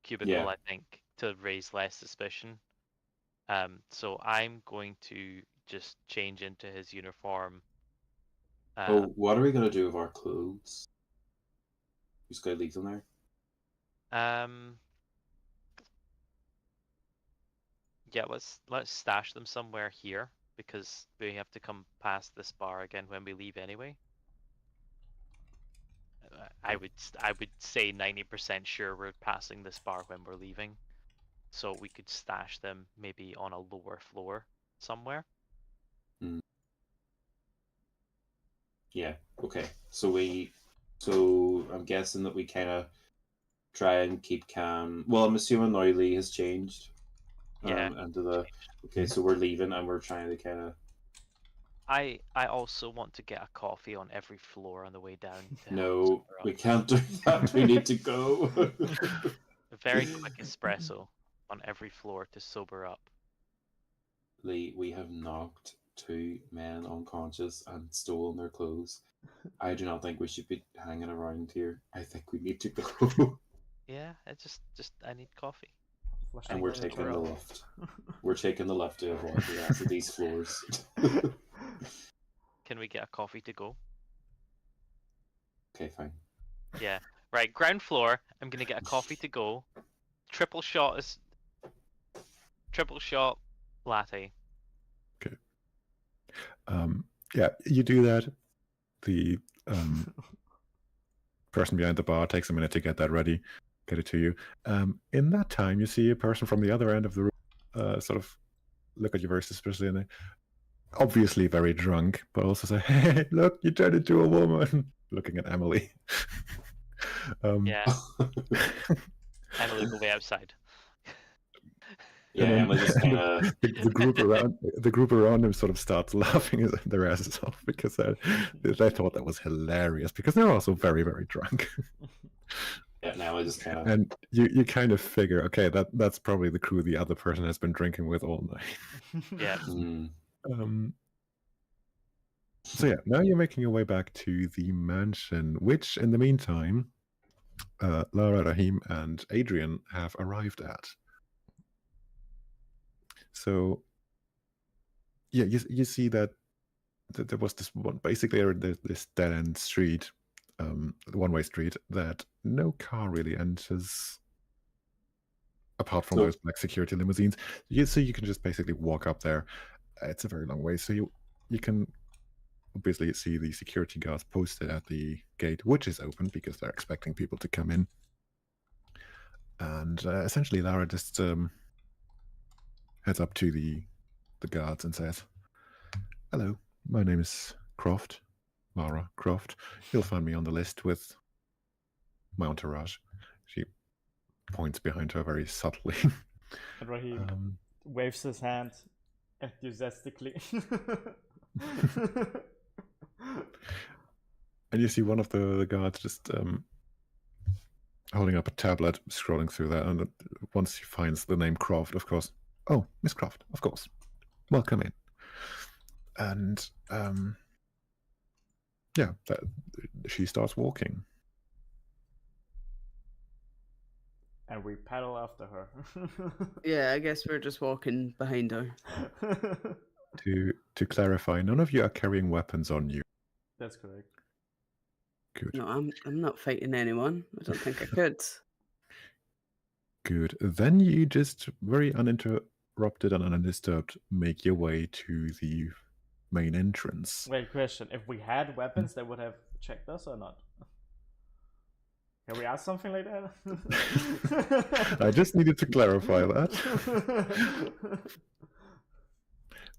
Cubicle, Yeah. I think, to raise less suspicion. So I'm going to just change into his uniform. Oh, what are we gonna do with our clothes? Just gonna leave them there? Yeah, let's stash them somewhere here because we have to come past this bar again when we leave anyway. I would say 90% sure we're passing this bar when we're leaving, so we could stash them maybe on a lower floor somewhere. Yeah. Okay. So I'm guessing that we kind of try and keep calm. Well, I'm assuming now Lee has changed. Yeah. Okay, so we're leaving and we're trying to kind of. I also want to get a coffee on every floor on the way down. to help No, sober we up. can't do that. We need to go. A very quick espresso on every floor to sober up. Lee, we have knocked 2 men unconscious and stolen their clothes. I do not think we should be hanging around here. I think we need to go. Yeah, it just I need coffee. And we're taking the left. We're taking the left to avoid the rest of these floors. Can we get a coffee to go? Okay, fine. Yeah. Right, ground floor. I'm gonna get a coffee to go. Triple shot latte. Yeah, you do that. The person behind the bar takes a minute to get that ready. get it to you. In that time, you see a person from the other end of the room sort of look at you very suspiciously, and they obviously very drunk, but also say, "Hey, look, you turned into a woman." Looking at Emily. Yeah, Emily will be outside. Yeah, then Emily just kind of. the group around him sort of starts laughing their asses off because they thought that was hilarious because they're also very, very drunk. Yeah, and Emily just kind of. And you kind of figure, okay, that's probably the crew the other person has been drinking with all night. Yeah. So yeah, now you're making your way back to the mansion, which in the meantime, Lara, Rahim, and Adrian have arrived at. So yeah, you see that there was this one, basically this dead end street, one-way street that no car really enters apart from those black security limousines. So you can just basically walk up there. It's a very long way, so you can obviously see the security guards posted at the gate, which is open because they're expecting people to come in. And essentially, Lara just heads up to the guards and says, "Hello, my name is Croft, Lara Croft. You'll find me on the list with my entourage." She points behind her very subtly. And Rahim waves his hand enthusiastically. And you see one of the guards just holding up a tablet, scrolling through that, and once he finds the name Croft, of course, "Oh, Miss Croft, of course. Welcome in." And yeah, she starts walking. And we paddle after her. Yeah, I guess we're just walking behind her. To clarify, none of you are carrying weapons on you. That's correct. Good. No, I'm not fighting anyone. I don't think I could. Good. Then you just very uninterrupted and undisturbed make your way to the main entrance. Wait, question. If we had weapons, they would have checked us or not? Can we ask something like that? I just needed to clarify that.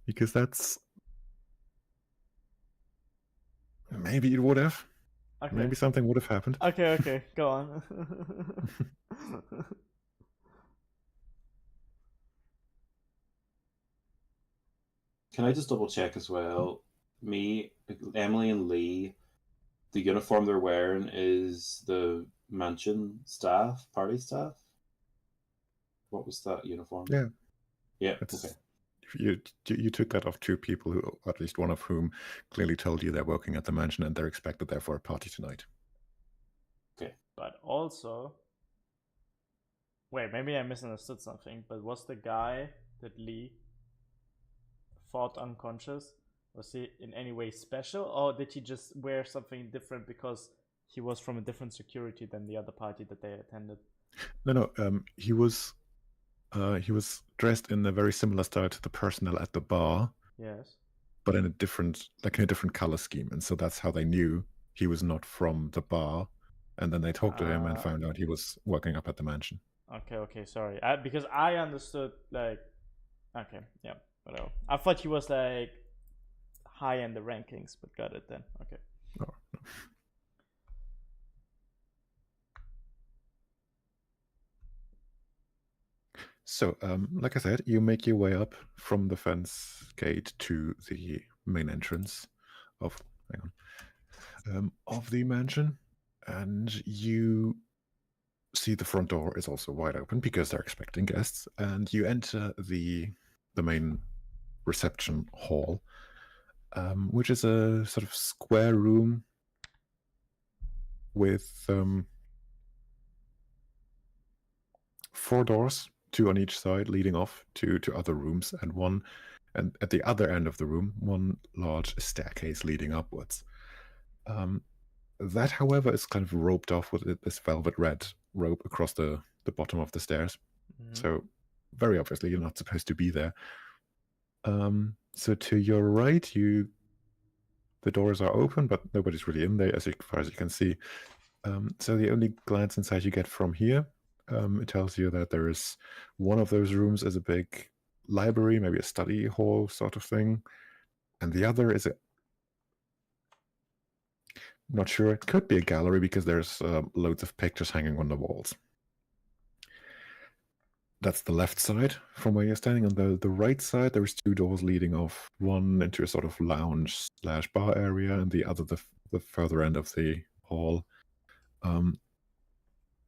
Because that's... Maybe it would have. Okay. Maybe something would have happened. Okay, go on. Can I just double check as well? Emily, and Lee, the uniform they're wearing is the mansion staff, party staff? What was that uniform? Yeah. Yeah, It's, okay. You took that off two people, who, at least one of whom clearly told you they're working at the mansion and they're expected there for a party tonight. Okay. But also... Wait, maybe I misunderstood something, but was the guy that Lee fought unconscious, was he in any way special, or did he just wear something different because he was from a different security than the other party that they attended? No, he was dressed in a very similar style to the personnel at the bar. Yes. But in a different color scheme, and so that's how they knew he was not from the bar. And then they talked to him and found out he was working up at the mansion. Okay, sorry. Because I understood, like... Okay, yeah, whatever. I thought he was, like, high in the rankings, but got it then. Okay. Oh, no. So, like I said, you make your way up from the fence gate to the main entrance of the mansion, and you see the front door is also wide open because they're expecting guests, and you enter the main reception hall, which is a sort of square room with 4 doors, 2 on each side, leading off to other rooms, and at the other end of the room, one large staircase leading upwards. That, however, is kind of roped off with this velvet red rope across the bottom of the stairs. Mhm. So very obviously you're not supposed to be there. So to your right, the doors are open, but nobody's really in there as far as you can see. So the only glance inside you get from here it tells you that there is one of those rooms is a big library, maybe a study hall sort of thing, and the other is not sure, it could be a gallery because there's loads of pictures hanging on the walls. That's the left side from where you're standing. On the right side, there's 2 doors leading off, one into a sort of lounge/bar area, and the other the further end of the hall.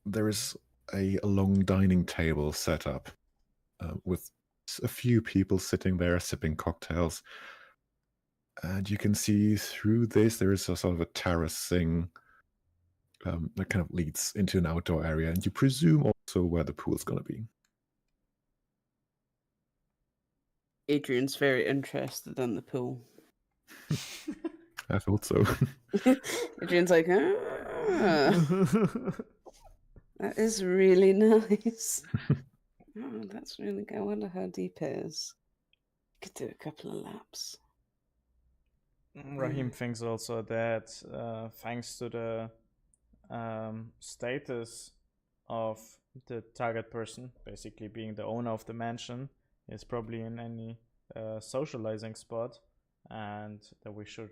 There is a long dining table set up with a few people sitting there sipping cocktails. And you can see through this, there is a sort of a terracing that kind of leads into an outdoor area. And you presume also where the pool's going to be. Adrian's very interested in the pool. I thought so. Adrian's like, that is really nice. Oh, that's really good. I wonder how deep it is. Could do a couple of laps. Raheem thinks also that thanks to the status of the target person, basically being the owner of the mansion, is probably in any socializing spot, and that we should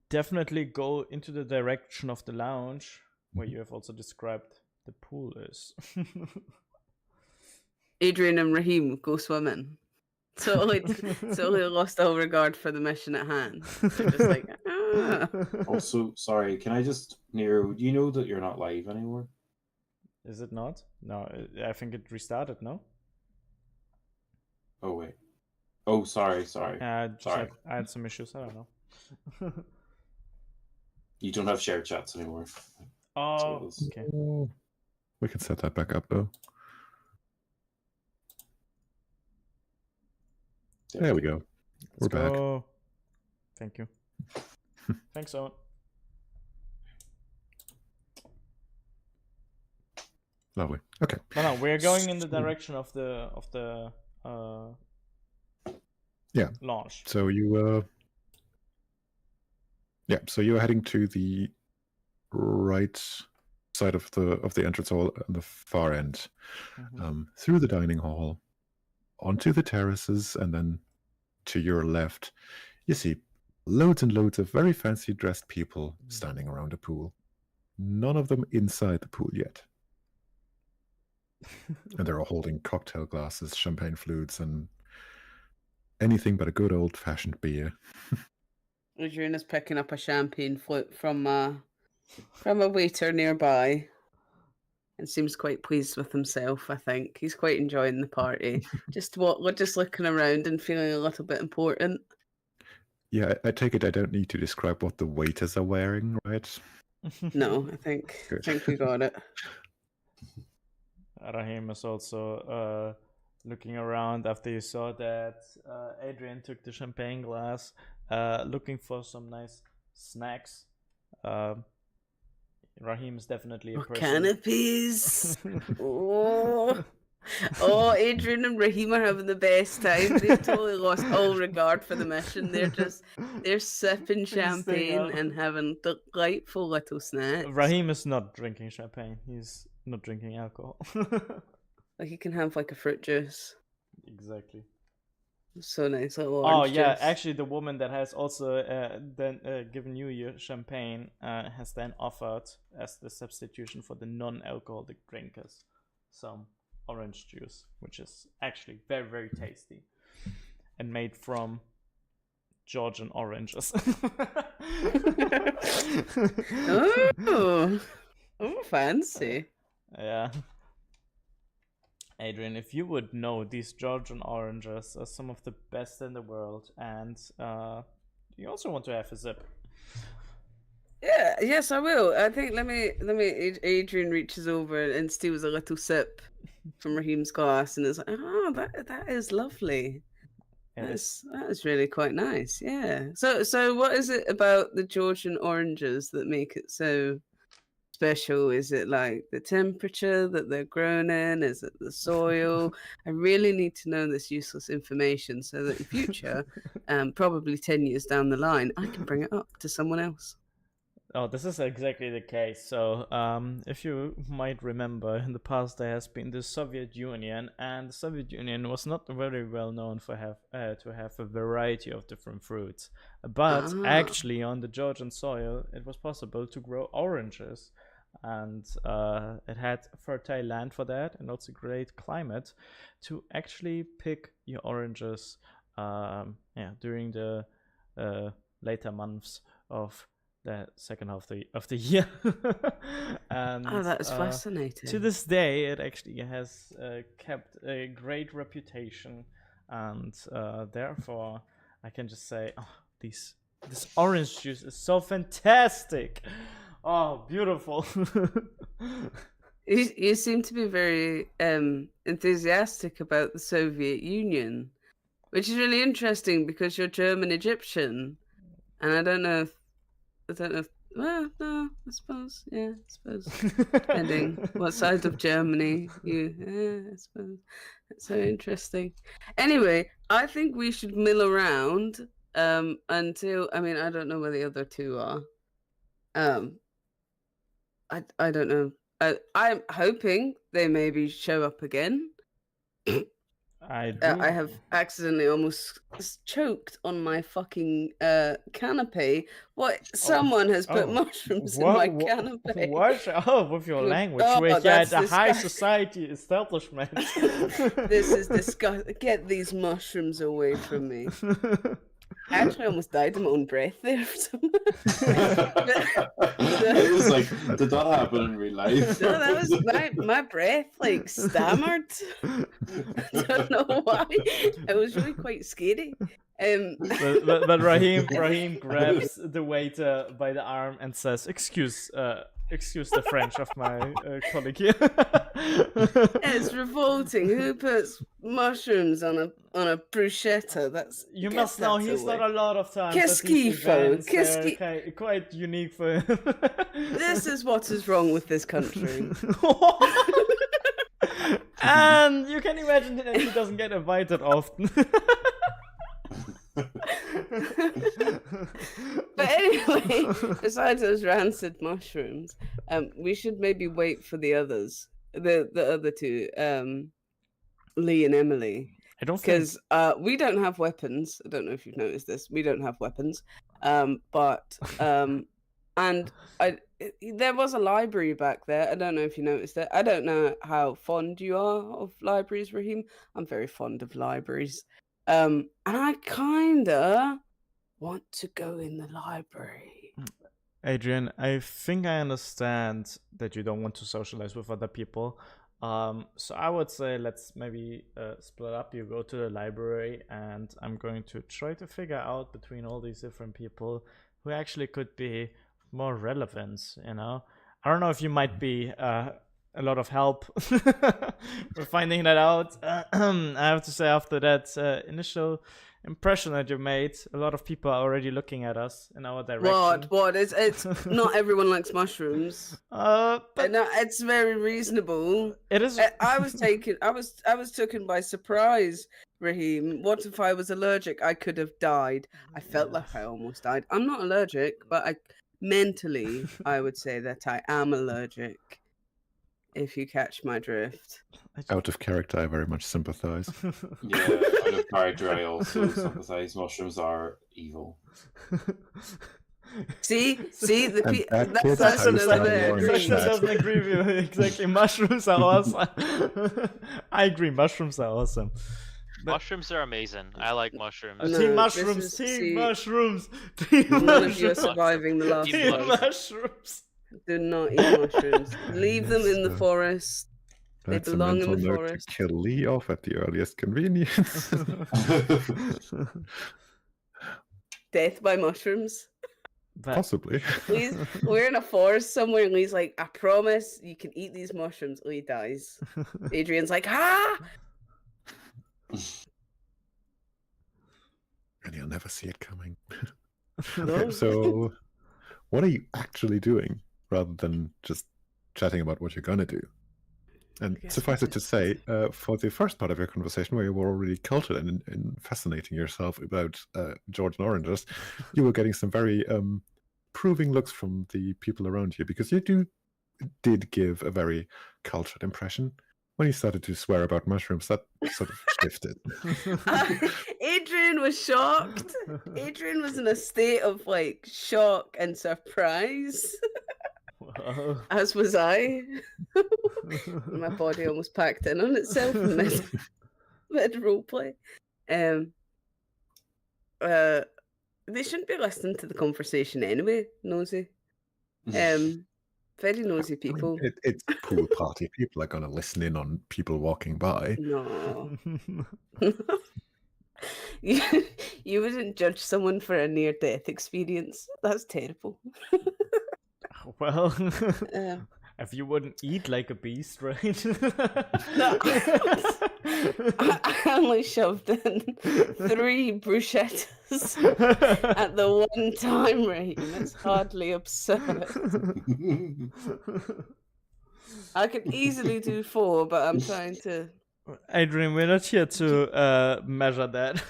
definitely go into the direction of the lounge, where you have also described the pool is. Adrian and Raheem go swimming. Totally lost all regard for the mission at hand. They're just like, ah. Also, sorry, can I just, Nero, you know that you're not live anymore? Is it not? No, I think it restarted, no? Oh, wait. Oh, sorry. I Sorry. had some issues, I don't know. You don't have shared chats anymore. Oh, okay. We can set that back up, though. There we go. We're back. Go. Thank you. Thanks, Owen. Lovely. Okay. No, we're going in the direction of the launch. So you so you're heading to the right side of the entrance hall on the far end, through the dining hall, onto the terraces, and then to your left, you see loads and loads of very fancy dressed people standing around a pool. None of them inside the pool yet. And they're all holding cocktail glasses, champagne flutes, and anything but a good old-fashioned beer. Adrian is picking up a champagne flute from a waiter nearby, and seems quite pleased with himself. I think he's quite enjoying the party. just looking around and feeling a little bit important. Yeah, I take it I don't need to describe what the waiters are wearing, right? No, I think we got it. Raheem is also looking around after you saw that Adrian took the champagne glass, looking for some nice snacks. Raheem is definitely a person. Canapes. Oh, Adrian and Raheem are having the best time. They've totally lost all regard for the mission. They're sipping champagne and having delightful little snacks. Raheem is not drinking champagne. He's not drinking alcohol. Like you can have like a fruit juice. Exactly. So nice, little Oh orange yeah, juice. actually the woman that has also then given you your champagne has then offered as the substitution for the non-alcoholic drinkers some orange juice, which is actually very, very tasty and made from Georgian oranges. Oh, fancy. Yeah. Adrian, if you would know, these Georgian oranges are some of the best in the world, and you also want to have a sip. Yeah, yes, I will. I think let me. Adrian reaches over and steals a little sip from Raheem's glass, and is like, "Oh, that is lovely. And That is really quite nice." Yeah. So what is it about the Georgian oranges that make it so special? Is it like the temperature that they're grown in? Is it the soil? I really need to know this useless information so that in future, probably 10 years down the line, I can bring it up to someone else. Oh, this is exactly the case. So, if you might remember, in the past there has been the Soviet Union, and the Soviet Union was not very well known for to have a variety of different fruits. But actually, on the Georgian soil, it was possible to grow oranges, and it had fertile land for that, and also great climate to actually pick your oranges. During the later months of the second half of the year. And that is fascinating. to this day, it actually has kept a great reputation, and therefore, I can just say, this orange juice is so fantastic. Oh, beautiful. You seem to be very enthusiastic about the Soviet Union, which is really interesting because you're German Egyptian, and I don't know if. Well, no, I suppose. Yeah, I suppose. Depending what side of Germany I suppose. That's so interesting. Anyway, I think we should mill around until. I mean, I don't know where the other two are. I don't know. I'm hoping they maybe show up again. I have accidentally almost choked on my fucking canapé. What? Someone has put mushrooms in my canapé. Watch out with your language. Oh, We're here at a high disgusting. society establishment. This is disgusting. Get these mushrooms away from me. I actually almost died of my own breath there. It was like, did that happen in real life? No, that was my breath like stammered. I don't know why. It was really quite scary. But Raheem grabs the waiter by the arm and says, excuse the French of my colleague here. It's revolting. Who puts mushrooms on a bruschetta? You must know he's not a lot of times. Qu'est-ce qu'il faut? Quite unique for him. This is what is wrong with this country. And you can imagine that he doesn't get invited often. But anyway, besides those rancid mushrooms, we should maybe wait for the others, the other two, Lee and Emily, I don't think because we don't have weapons. I don't know if you've noticed this. We don't have weapons, there was a library back there. I don't know if you noticed it. I don't know how fond you are of libraries, Raheem. I'm very fond of libraries. And I kinda want to go in the library. Adrian, I think I understand that you don't want to socialize with other people. So I would say let's maybe split up. You go to the library, and I'm going to try to figure out between all these different people who actually could be more relevant, you know? I don't know if you might be a lot of help for finding that out. I have to say, after that initial impression that you made, a lot of people are already looking at us in our direction. What? It's not everyone likes mushrooms. But No, it's very reasonable. it is. I was taken by surprise, Raheem. What if I was allergic? I could have died. I felt like I almost died. I'm not allergic, but mentally I would say that I am allergic. If you catch my drift. Out of character, I very much sympathize. Yeah, out of character, I also sympathize. Mushrooms are evil. See, that that kid person has doesn't that orange agree. hat. doesn't agree with you. Exactly. Mushrooms are awesome. I agree. Mushrooms are awesome. But- Mushrooms are amazing. I like mushrooms. No, team this mushrooms. is- Team see, mushrooms. Team None of you are mushrooms. surviving the last Team Team one. mushrooms. Do not eat mushrooms. Leave them in the Yes, forest. They That's a belong in mental the note forest. to kill Lee off at the earliest convenience. Death by mushrooms. But Possibly. We're in a forest somewhere, and Lee's like, I promise you can eat these mushrooms. Lee dies. Adrian's like, ah! And you'll never see it coming. No. Okay, so what are you actually doing rather than just chatting about what you're gonna do? And guess suffice it to that's- say, for the first part of your conversation, where you were already cultured and fascinating yourself about Georgian oranges, you were getting some very approving looks from the people around you, because you did give a very cultured impression. When you started to swear about mushrooms, that sort of shifted. Adrian was shocked. Adrian was in a state of like shock and surprise, Wow. as was I. My body almost packed in on itself mid roleplay. They shouldn't be listening to the conversation anyway, nosy. Very nosy I mean, people. it's pool party. People are going to listen in on people walking by. No. You wouldn't judge someone for a near-death experience. That's terrible. Well, Um, if you wouldn't eat like a beast, right? No. I only shoved in 3 bruschettas at the one time, right? It's hardly absurd. I could easily do 4, but I'm trying to. Adrian, we're not here to measure that.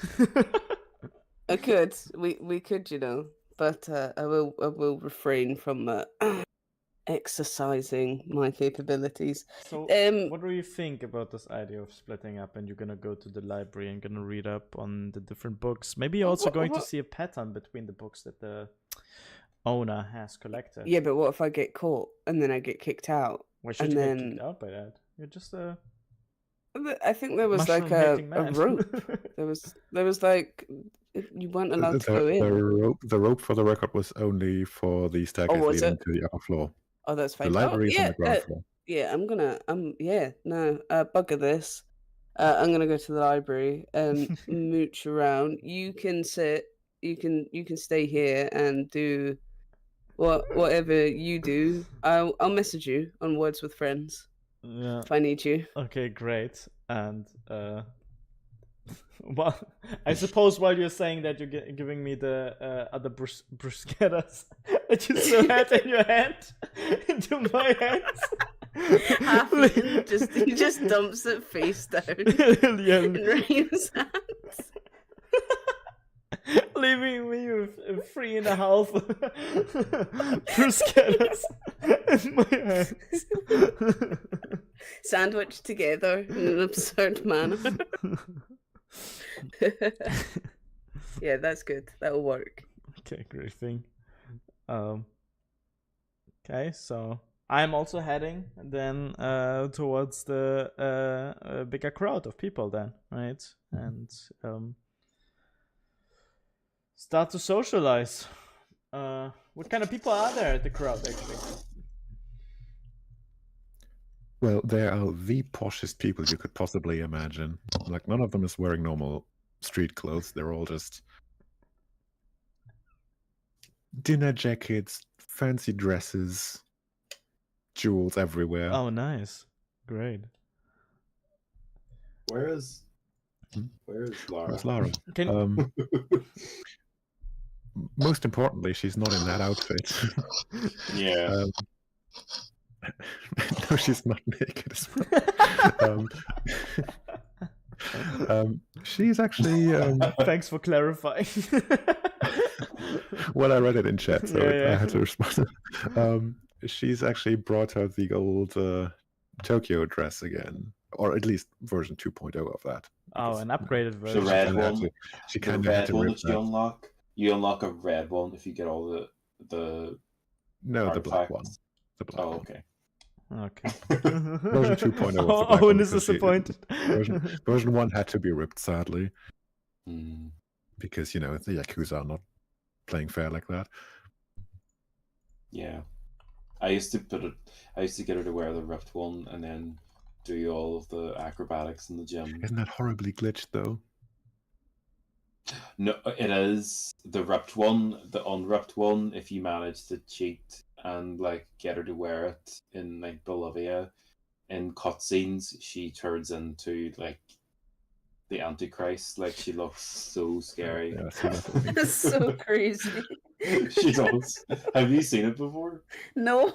I could. We could, you know, but I will refrain from exercising my capabilities. So, what do you think about this idea of splitting up and you're gonna go to the library and gonna read up on the different books? Maybe you're also going to see a pattern between the books that the owner has collected. Yeah, but what if I get caught and then I get kicked out? Why should and you get then- kicked out by that? You're just a I think there was like a mushroom-hating man. rope. There was like you weren't allowed to go in. The rope, for the record, was only for the staircase was leading it? to the upper floor. Oh, that's The fine. library is on the ground floor. Yeah, bugger this. I'm gonna go to the library and mooch around. You can stay here and do whatever you do. I'll message you on Words with Friends Yeah. if I need you. Okay, great. And well, I suppose while you're saying that, you're giving me the other bruschettas that you still had in your hand into my hands. Half eaten, he just dumps it face down Yeah, in Raheem's hands. leaving me with 3.5 bruschettas in my hands. Sandwiched together in an absurd manner. Yeah, that's good. That'll work. Okay, great thing. Okay, so I'm also heading then towards the bigger crowd of people then, right? And start to socialize. What kind of people are there at the crowd actually? Well, they are the poshest people you could possibly imagine. Like, none of them is wearing normal street clothes. They're all just dinner jackets, fancy dresses, jewels everywhere. Oh, nice. Great. Where is Hmm? Lara? Where's Lara? Can Most importantly, she's not in that outfit. Yeah. No, she's not naked as well. She's actually Thanks for clarifying. well, I read it in chat, so Yeah. I had to respond. She's actually brought out the old Tokyo dress again, or at least version 2.0 of that. Oh, an upgraded The version. red kinda had one. to- She The kind of had red to one rip that you that. unlock. You unlock a red one if you get all the No, the black one. artifacts. The black Oh, one. okay. Okay. Version 2.0 of the Oh, black Owen one, is because she- disappointed. Version 1 had to be ripped, sadly, Hmm. because, you know, the Yakuza are not playing fair like that. Yeah. I used to get her to wear the ripped one and then do all of the acrobatics in the gym. Isn't that horribly glitched, though? No, it is the ripped one. The unripped one, if you manage to cheat and like get her to wear it in like Bolivia, in cutscenes, she turns into like the Antichrist. Like she looks so scary. Yeah, see that. That's so crazy. She does. Have you seen it before? No.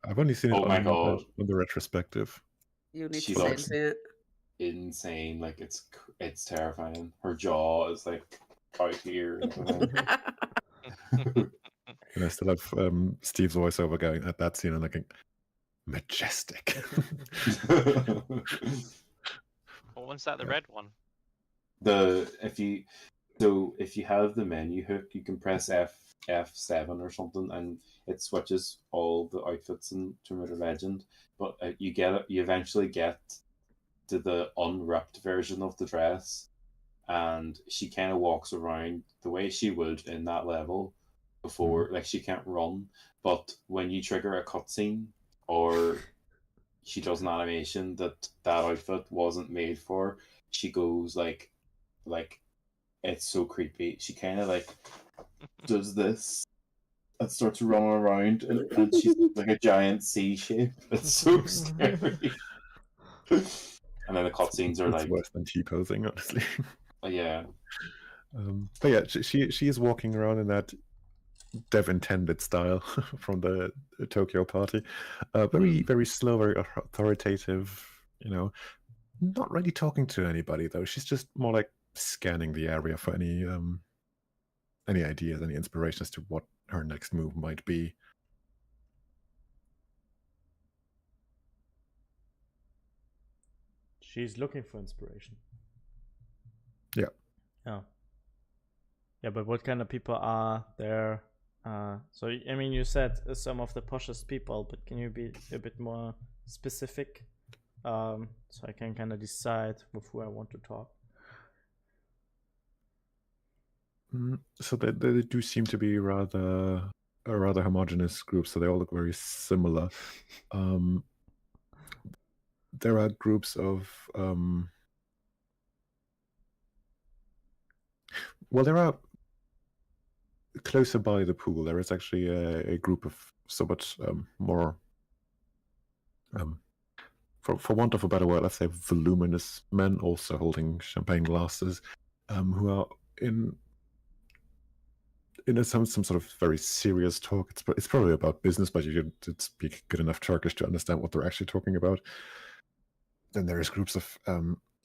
I've only seen it Oh my on, God. on the retrospective. You need She to looks- send it. Insane. Like it's terrifying. Her jaw is like out here. And I still have Steve's voiceover going at that scene and thinking, majestic. What one's that? The Yeah. red one. if you have the menu hook, you can press F7 or something, and it switches all the outfits in Tomb Raider Legend. But you eventually get to the unripped version of the dress, and she kind of walks around the way she would in that level before. Like, she can't run, but when you trigger a cutscene or she does an animation that outfit wasn't made for, she goes like it's so creepy. She kind of like does this and starts running around, and she's like a giant C shape. It's so scary. And then the cutscenes are It's like, worse than T-posing, honestly. yeah. But yeah, she is walking around in that dev intended style from the Tokyo party. Very, very slow, very authoritative, not really talking to anybody though. She's just more like scanning the area for any ideas, any inspiration as to what her next move might be. She's looking for inspiration. Yeah. Oh. Yeah, but what kind of people are there? So, I mean, you said some of the poshest people, but can you be a bit more specific? So I can kind of decide with who I want to talk. So they do seem to be a rather homogeneous group, so they all look very similar. There are groups of well, there are closer by the pool. There is actually a group of somewhat more, for want of a better word, let's say voluminous men, also holding champagne glasses, who are in some sort of very serious talk. It's probably about business, but you should speak good enough Turkish to understand what they're actually talking about. Then there's groups of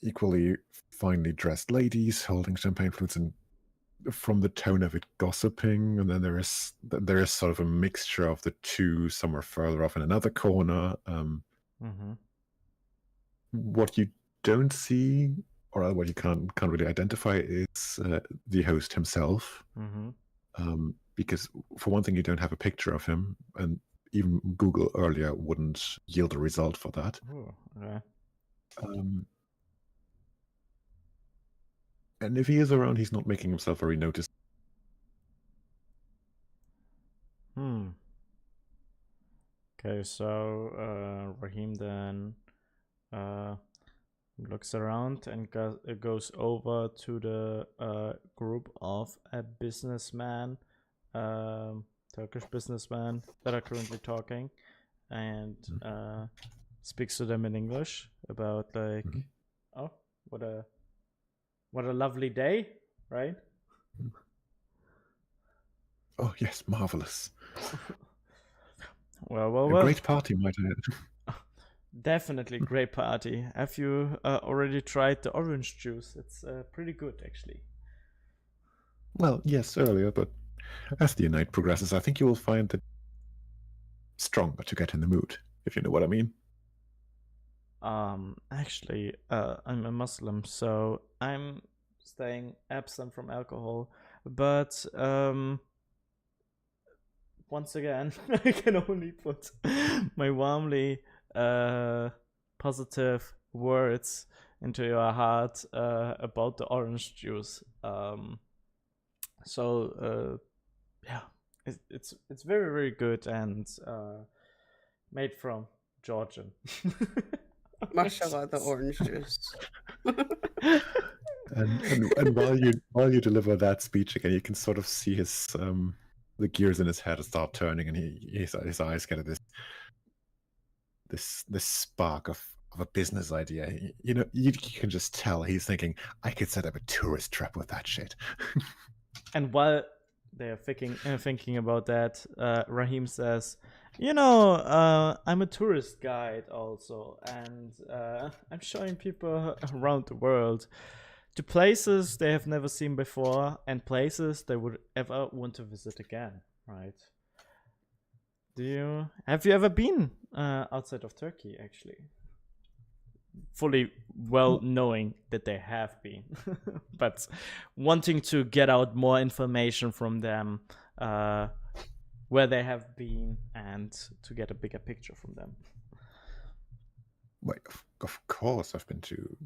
equally finely dressed ladies holding champagne flutes and, from the tone of it, gossiping. And then there is sort of a mixture of the two somewhere further off in another corner. What you don't see, or what you can't really identify, is the host himself. Because for one thing, you don't have a picture of him, and even Google earlier wouldn't yield a result for that. Oh, okay. And if he is around, he's not making himself very noticeable. Okay, so Raheem then looks around and goes over to the group of a businessman, Turkish businessman that are currently talking, and speaks to them in English about like, oh, what a lovely day, right? Oh yes, marvelous. Well. A great party, might I add. Definitely great party. Have you already tried the orange juice? It's pretty good, actually. Well, yes, earlier, but as the night progresses, I think you will find it stronger to get in the mood, if you know what I mean. Actually, I'm a Muslim, so I'm staying absent from alcohol. But once again, I can only put my warmly positive words into your heart about the orange juice. Yeah, it's very, very good and made from Georgian. Mashallah, the orange juice. And while you deliver that speech again, you can sort of see his the gears in his head start turning, and his eyes get this spark of a business idea. You can just tell he's thinking, I could set up a tourist trap with that shit. And while they're thinking about that, Raheem says, I'm a tourist guide also, and I'm showing people around the world to places they have never seen before and places they would ever want to visit again, right? Have you ever been outside of Turkey, actually? Fully well knowing that they have been, but wanting to get out more information from them, where they have been, and to get a bigger picture from them. Wait, of course, I've been to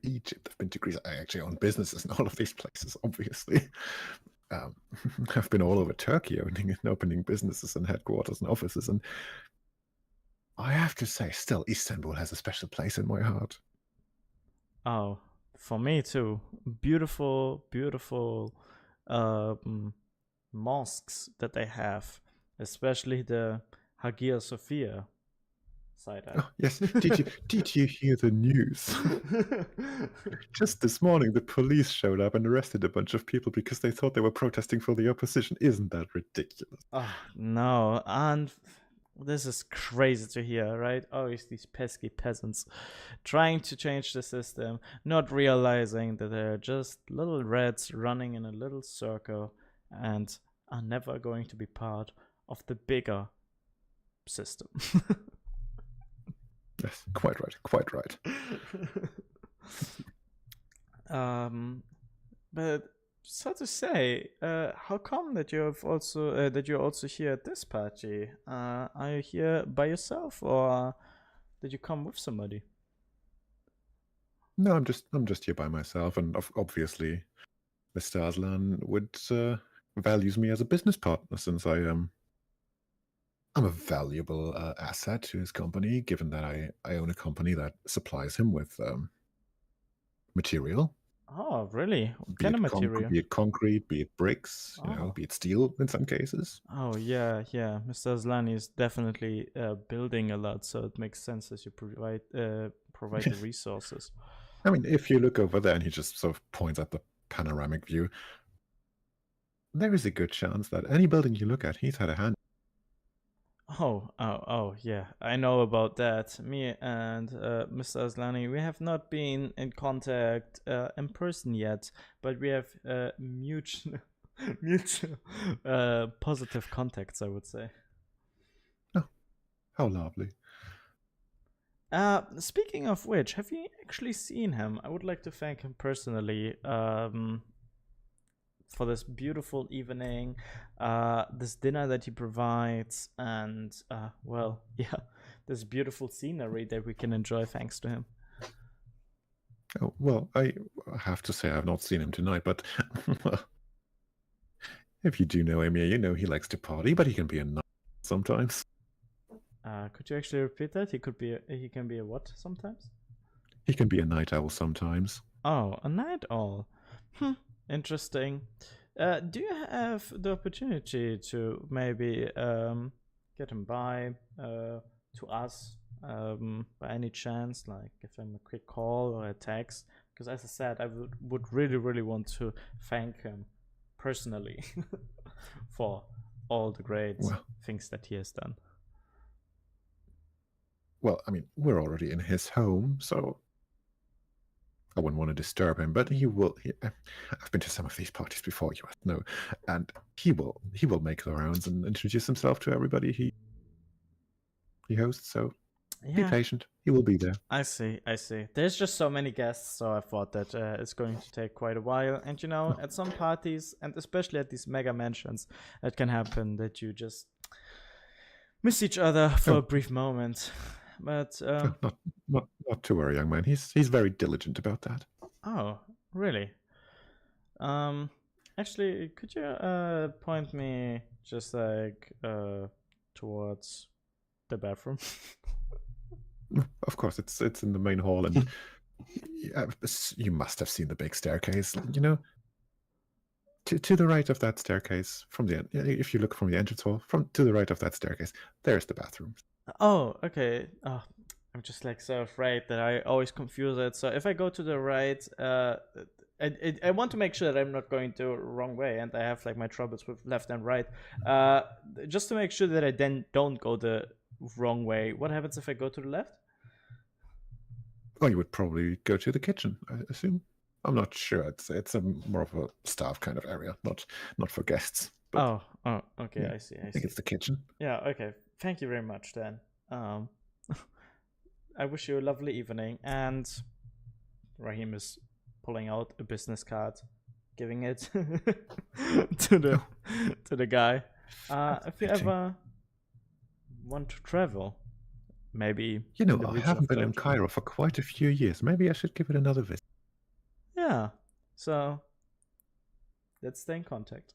Egypt. I've been to Greece. I actually own businesses in all of these places, obviously. I've been all over Turkey, opening businesses and headquarters and offices, and I have to say, still, Istanbul has a special place in my heart. Oh, for me too. Beautiful, beautiful mosques that they have, especially the Hagia Sophia side. Oh, yes. Did you hear the news? Just this morning, the police showed up and arrested a bunch of people because they thought they were protesting for the opposition. Isn't that ridiculous? Oh, no, and this is crazy to hear, right? Always these pesky peasants trying to change the system, not realizing that they're just little rats running in a little circle and are never going to be part of the bigger system. Yes, quite right. But so to say, how come that you're also here at this party? Are you here by yourself, or did you come with somebody? No, I'm just here by myself, and obviously, Mr. Aslan would values me as a business partner, since I'm a valuable asset to his company, given that I own a company that supplies him with material. Oh, really? What Be kind of it material? be it concrete, be it bricks, Oh. be it steel in some cases. Oh, yeah. Mr. Aslani is definitely building a lot, so it makes sense as you provide the resources. I mean, if you look over there and he just sort of points at the panoramic view, there is a good chance that any building you look at, he's had a hand. Oh, yeah. I know about that. Me and Mr. Aslani, we have not been in contact in person yet, but we have mutual positive contacts, I would say. Oh, how lovely. Speaking of which, have you actually seen him? I would like to thank him personally for this beautiful evening, this dinner that he provides, and this beautiful scenery that we can enjoy thanks to him. Oh, well, I have to say I've not seen him tonight, but if you do know Emir, you know he likes to party, but he can be a nut sometimes. Could you actually repeat that? He can be a what sometimes? He can be a night owl sometimes. Oh, a night owl. Interesting. Do you have the opportunity to maybe get him by to us by any chance? Like give him a quick call or a text? Because as I said, I would really, really want to thank him personally for all the great things that he has done. Well, I mean, we're already in his home, so I wouldn't want to disturb him, but he will. I've been to some of these parties before, you know, and he will make the rounds and introduce himself to everybody he hosts. So be patient; he will be there. I see. There's just so many guests, so I thought that it's going to take quite a while. And you know, at some parties, and especially at these mega mansions, it can happen that you just miss each other for a brief moment. But not to worry, young man. He's very diligent about that. Oh, really? Actually, could you point me just like towards the bathroom? Of course, it's in the main hall, and you must have seen the big staircase. You know, to the right of that staircase, if you look from the entrance hall, to the right of that staircase, there's the bathroom. Oh, okay. Oh, I'm just like so afraid that I always confuse it. So if I go to the right, I want to make sure that I'm not going the wrong way, and I have like my troubles with left and right. Just to make sure that I then don't go the wrong way. What happens if I go to the left? Oh, you would probably go to the kitchen, I assume. I'm not sure. It's a more of a staff kind of area, not for guests. But Okay, yeah, I see, I think it's the kitchen. Yeah, okay. Thank you very much, then. I wish you a lovely evening. And Raheem is pulling out a business card, giving it to the guy. If you Fascinating. ever want to travel, maybe You in know, the I region haven't of been in Georgia. Cairo for quite a few years. Maybe I should give it another visit. Yeah. So let's stay in contact.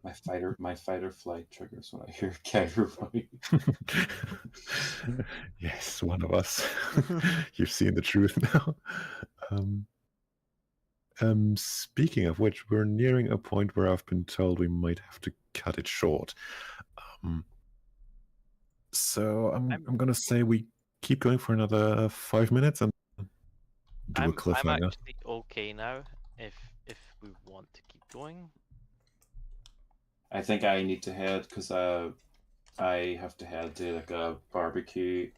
My fight or flight triggers when I hear Cairo. Yes, one of us. You've seen the truth now. Speaking of which, we're nearing a point where I've been told we might have to cut it short. So I'm gonna say we keep going for another 5 minutes and do a I'm cliffhanger. actually okay now. If we want to keep going. I think I need to head because I have to head to like a barbecue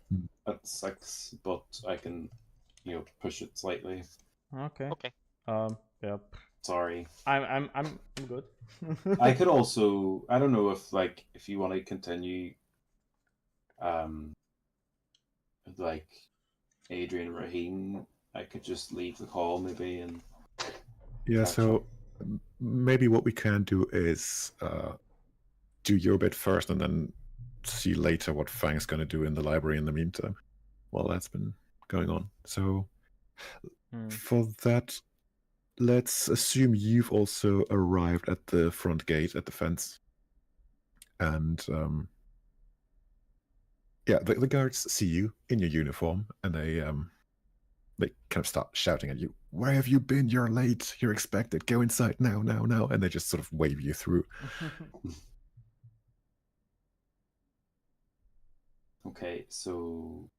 at 6, but I can, push it slightly. Okay. Okay. Yeah. Sorry. I'm good. I could also, I don't know if you want to continue, like Adrian and Raheem, I could just leave the call maybe and Yeah, catch so up. maybe what we can do is do your bit first and then see later what Fang's going to do in the library in the meantime while that's been going on. So for that, let's assume you've also arrived at the front gate at the fence. And yeah, the guards see you in your uniform and they kind of start shouting at you, "Where have you been? You're late. You're expected. Go inside now, now, now." And they just sort of wave you through. Okay, so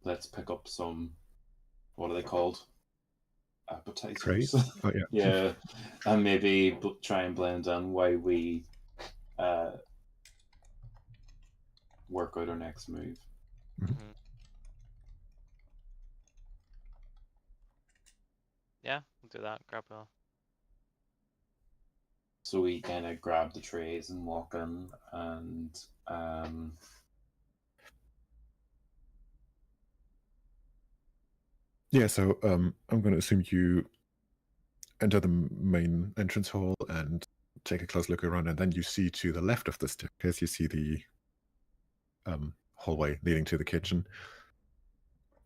let's pick up some, what are they called? Appetizers. Trays? Oh, yeah. Yeah, and maybe try and blend in while we work out our next move. Mm-hmm. Yeah, we'll do that. Grab a. So we kind of grab the trays and walk in, and yeah. So I'm going to assume you enter the main entrance hall and take a close look around, and then you see to the left of the staircase, you see the hallway leading to the kitchen.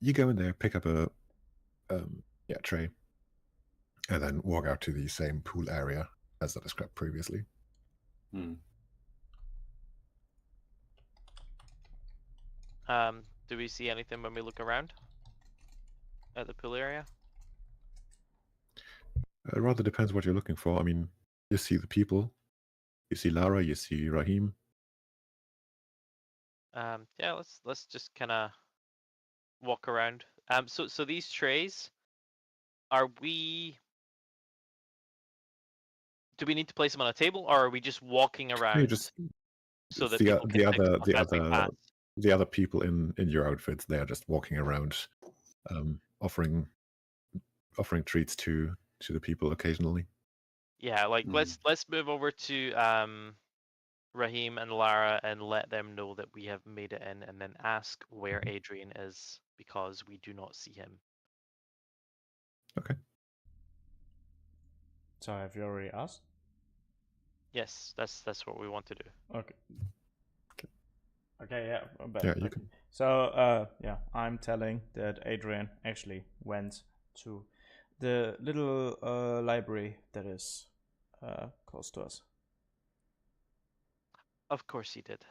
You go in there, pick up a tray, and then walk out to the same pool area as I described previously. Do we see anything when we look around at the pool area? It rather depends what you're looking for. I mean, you see the people, you see Lara, you see Raheem. Yeah, let's just kind of walk around. So these trays, do we need to place them on a table, or are we just walking around Just so that the people can pick them up as we other pass? the other people in your outfits, they are just walking around, offering treats to the people occasionally. Yeah, like let's move over to Raheem and Lara and let them know that we have made it in, and then ask where Adrian is because we do not see him. Okay. So have you already asked? Yes, that's what we want to do. Okay. Okay, yeah. But, Yeah, you can. So, yeah, I'm telling that Adrian actually went to the little library that is close to us. Of course he did.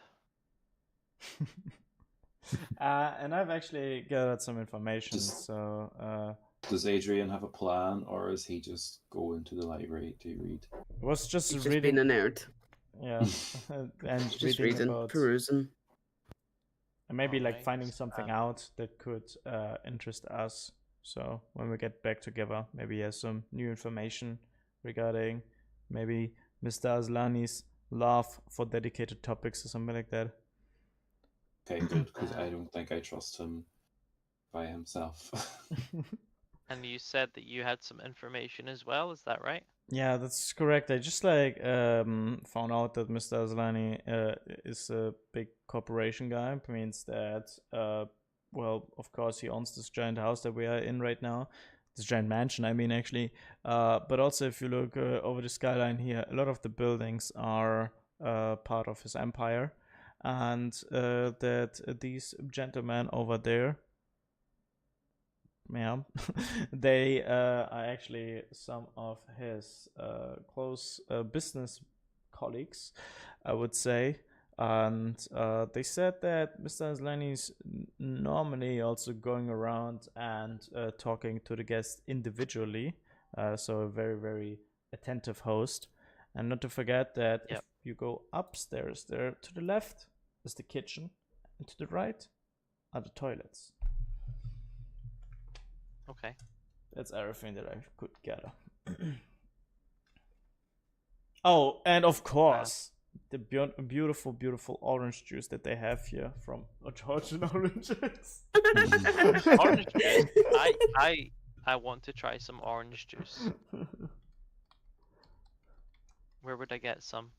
And I've actually gathered some information. So, does Adrian have a plan, or is he just going to the library to read? it was just He's reading. just being a nerd. Yeah, and Just reading about perusing. and maybe like Alright, finding something out that could interest us. So when we get back together, maybe he has some new information regarding maybe Mr. Aslani's love for dedicated topics or something like that. Okay, good, because I don't think I trust him by himself. And you said that you had some information as well, is that right? Yeah, that's correct. I just like found out that Mr. Azlani is a big corporation guy. Means that well, of course, he owns this giant house that we are in right now, this giant mansion. I mean, actually, but also if you look over the skyline here, a lot of the buildings are part of his empire, and that these gentlemen over there, yeah, they are actually some of his close business colleagues, I would say. And they said that Mr. Azlani is normally also going around and talking to the guests individually. So a very, very attentive host. And not to forget that if Yep. you go upstairs, there to the left is the kitchen, and to the right are the toilets. Okay. That's everything that I could gather. Oh, and of course, the beautiful, beautiful orange juice that they have here from Georgian oranges. Orange juice. I want to try some orange juice. Where would I get some?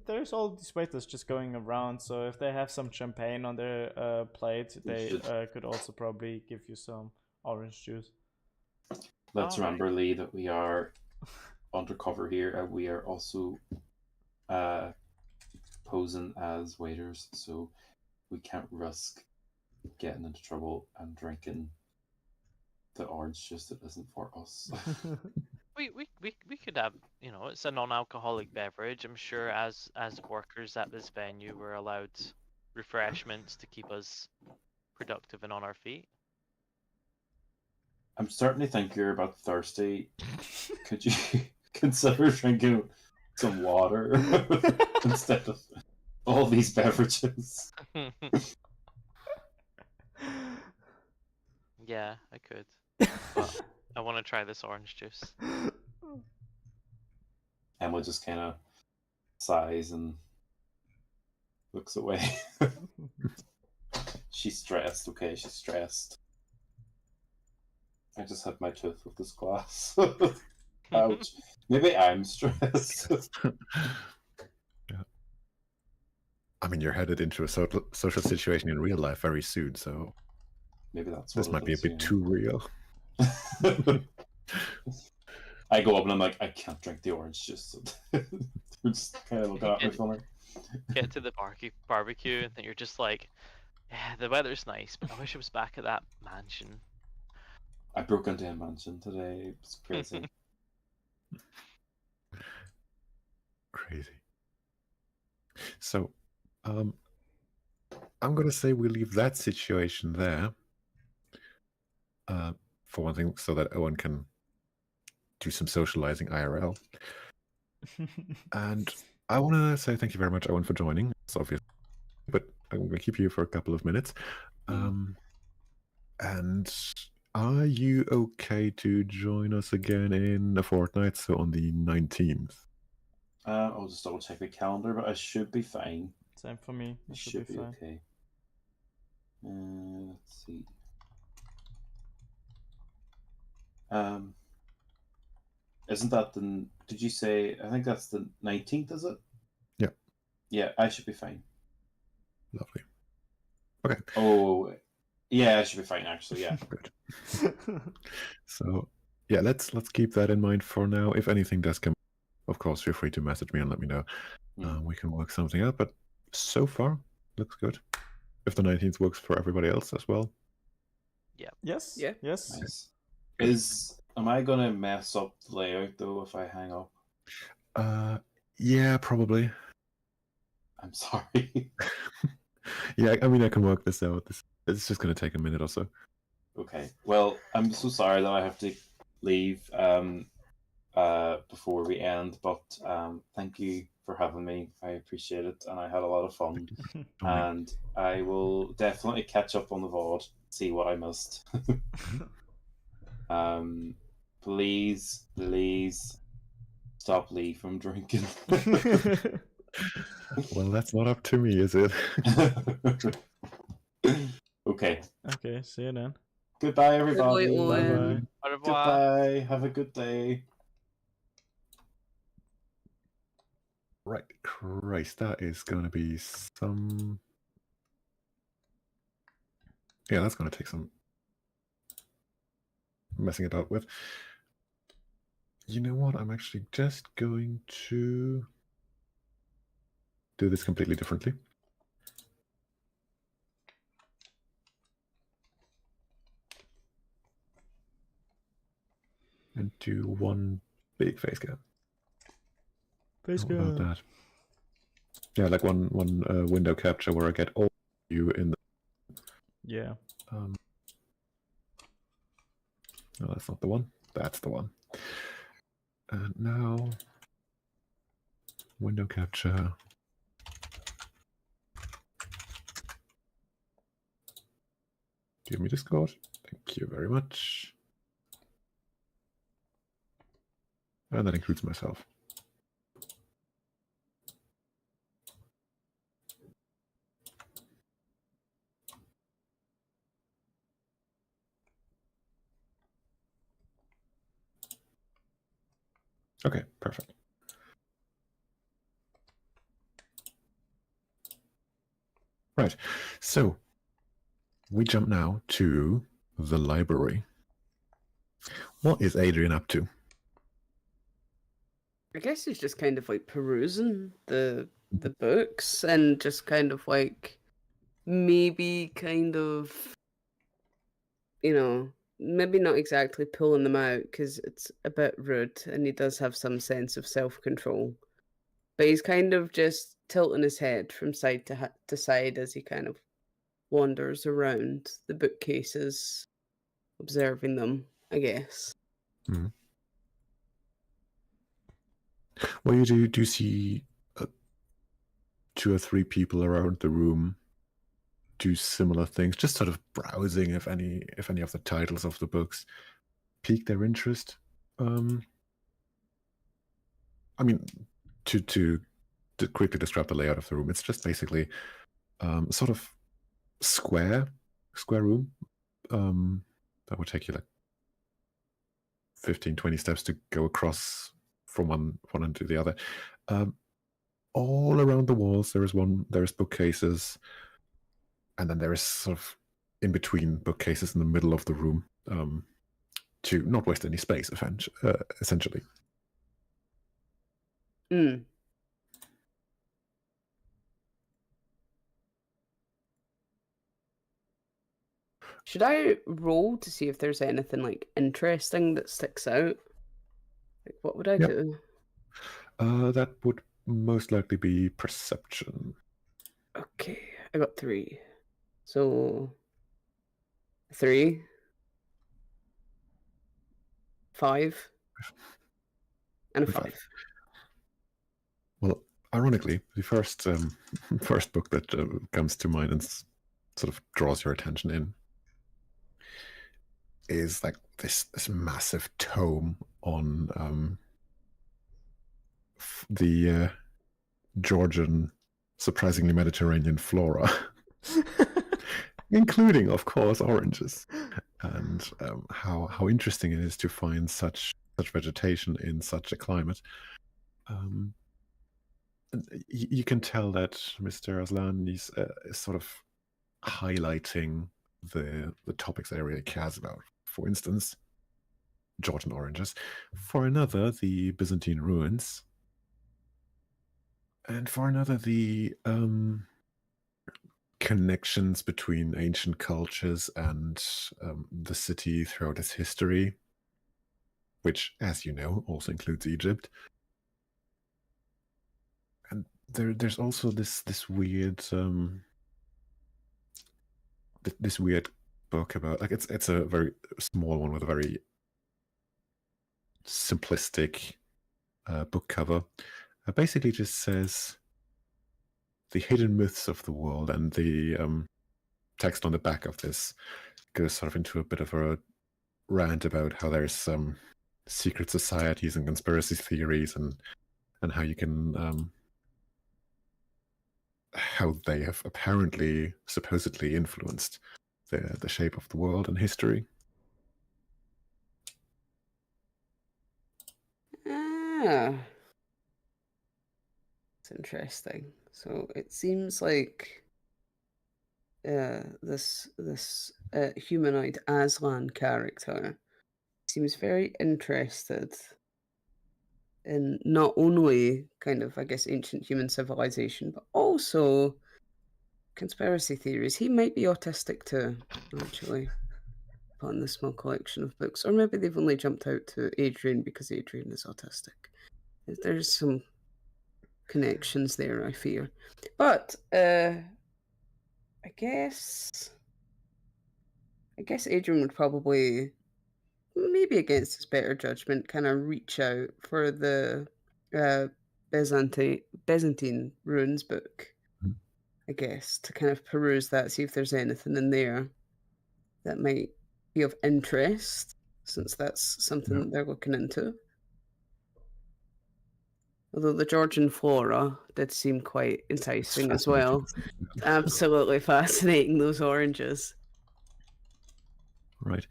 There's all these waiters just going around, so if they have some champagne on their plate, they could also probably give you some orange juice. Let's Alright. remember, Lee, that we are undercover here, and we are also posing as waiters, so we can't risk getting into trouble and drinking the orange juice that isn't for us. We could have, you know, it's a non-alcoholic beverage. I'm sure as workers at this venue, we're allowed refreshments to keep us productive and on our feet. I'm starting to think you're about thirsty. Could you consider drinking some water instead of all these beverages? Yeah, I could. But I want to try this orange juice. Emma just kind of sighs and looks away. She's stressed, okay? She's stressed. I just had my tooth with this glass. Ouch. Maybe I'm stressed. Yeah. I mean, you're headed into a social situation in real life very soon, so Maybe that's this what might it be a is, bit you too real. know? I go up and I'm like, I can't drink the orange juice. They're just kind of looking at me funny. Get to the barbecue, and then you're just like, yeah, the weather's nice, but I wish I was back at that mansion. I broke into a mansion today. It was crazy. Crazy. So, I'm gonna say we leave that situation there. For one thing, so that Owen can do some socializing IRL. And I want to say thank you very much, Owen, for joining. It's obvious, but I'm going to keep you for a couple of minutes. And are you okay to join us again in a fortnight, so on the 19th? I'll just double check the calendar, but I should be fine. Same for me. It It should be fine. okay. Let's see. Isn't that the? Did you say? I think that's the 19th. Is it? Yeah. Yeah, I should be fine. Lovely. Okay. Oh, yeah, I should be fine. Actually, yeah. Good. So, yeah, let's keep that in mind for now. If anything does come, of course, feel free to message me and let me know. We can work something out. But so far, looks good. If the 19th works for everybody else as well. Yes. Yeah. Yes. Nice. Am I gonna mess up the layout though if I hang up? Yeah, probably. I'm sorry. Yeah, I mean, I can work this out. It's just going to take a minute or so. Okay. Well, I'm so sorry that I have to leave before we end, but thank you for having me. I appreciate it, and I had a lot of fun. And I will definitely catch up on the VOD, see what I missed. Please stop Lee from drinking. Well, that's not up to me, is it? Okay. Okay, see you then. Goodbye, everybody. Owen. Bye-bye. revoir. Goodbye. Have a good day. Right, Christ, that is going to be some. Yeah, that's going to take some messing about with. You know what? I'm actually just going to do this completely differently. And do one big face scan. Face How about scan. that? Yeah, like one window capture where I get all of you in the. Yeah. No, that's not the one. That's the one. And now, window capture. Give me Discord. Thank you very much. And that includes myself. Okay, perfect. Right, so we jump now to the library. What is Adrian up to? I guess he's just kind of like perusing the books and just kind of like maybe kind of, you know, maybe not exactly pulling them out because it's a bit rude and he does have some sense of self-control. But he's kind of just tilting his head from side to side as he kind of wanders around the bookcases, observing them, I guess. Hmm. Well, you do see 2 or 3 people around the room do similar things, just sort of browsing if any of the titles of the books pique their interest. I mean, to quickly describe the layout of the room, it's just basically sort of square room. That would take you like 15-20 steps to go across from one end to the other. All around the walls there's bookcases, and then there is sort of in between bookcases in the middle of the room, to not waste any space, essentially. Mm. Should I roll to see if there's anything like interesting that sticks out? Like, what would I Yep. do? That would most likely be perception. Okay, I got 3. So 3, 5, and a 5. Well, ironically, the first first book that comes to mind and sort of draws your attention in is like this massive tome on the Georgian, surprisingly Mediterranean flora, including, of course, oranges, and how interesting it is to find such vegetation in such a climate. You can tell that Mr. Aslan is sort of highlighting the topics that he really cares about. For instance, Georgian oranges. For another, the Byzantine ruins. And for another, the connections between ancient cultures and the city throughout its history, which, as you know, also includes Egypt. And there's also this weird this weird book about, like, it's a very small one with a very simplistic book cover. It basically just says the hidden myths of the world, and the text on the back of this goes sort of into a bit of a rant about how there's some secret societies and conspiracy theories, and how you can how they have apparently, supposedly influenced the shape of the world and history. It's interesting. So it seems like this humanoid Aslan character seems very interested in not only kind of, I guess, ancient human civilization, but also conspiracy theories. He might be autistic too, actually, upon the small collection of books. Or maybe they've only jumped out to Adrian because Adrian is autistic. There's some connections there, I fear. But I guess Adrian would probably, maybe against his better judgment, kind of reach out for the Byzantine runes book, Mhm. I guess, to kind of peruse that, see if there's anything in there that might be of interest, since that's something they're looking into. Although the Georgian flora did seem quite enticing as well. Fascinating. Absolutely fascinating, those oranges. Right.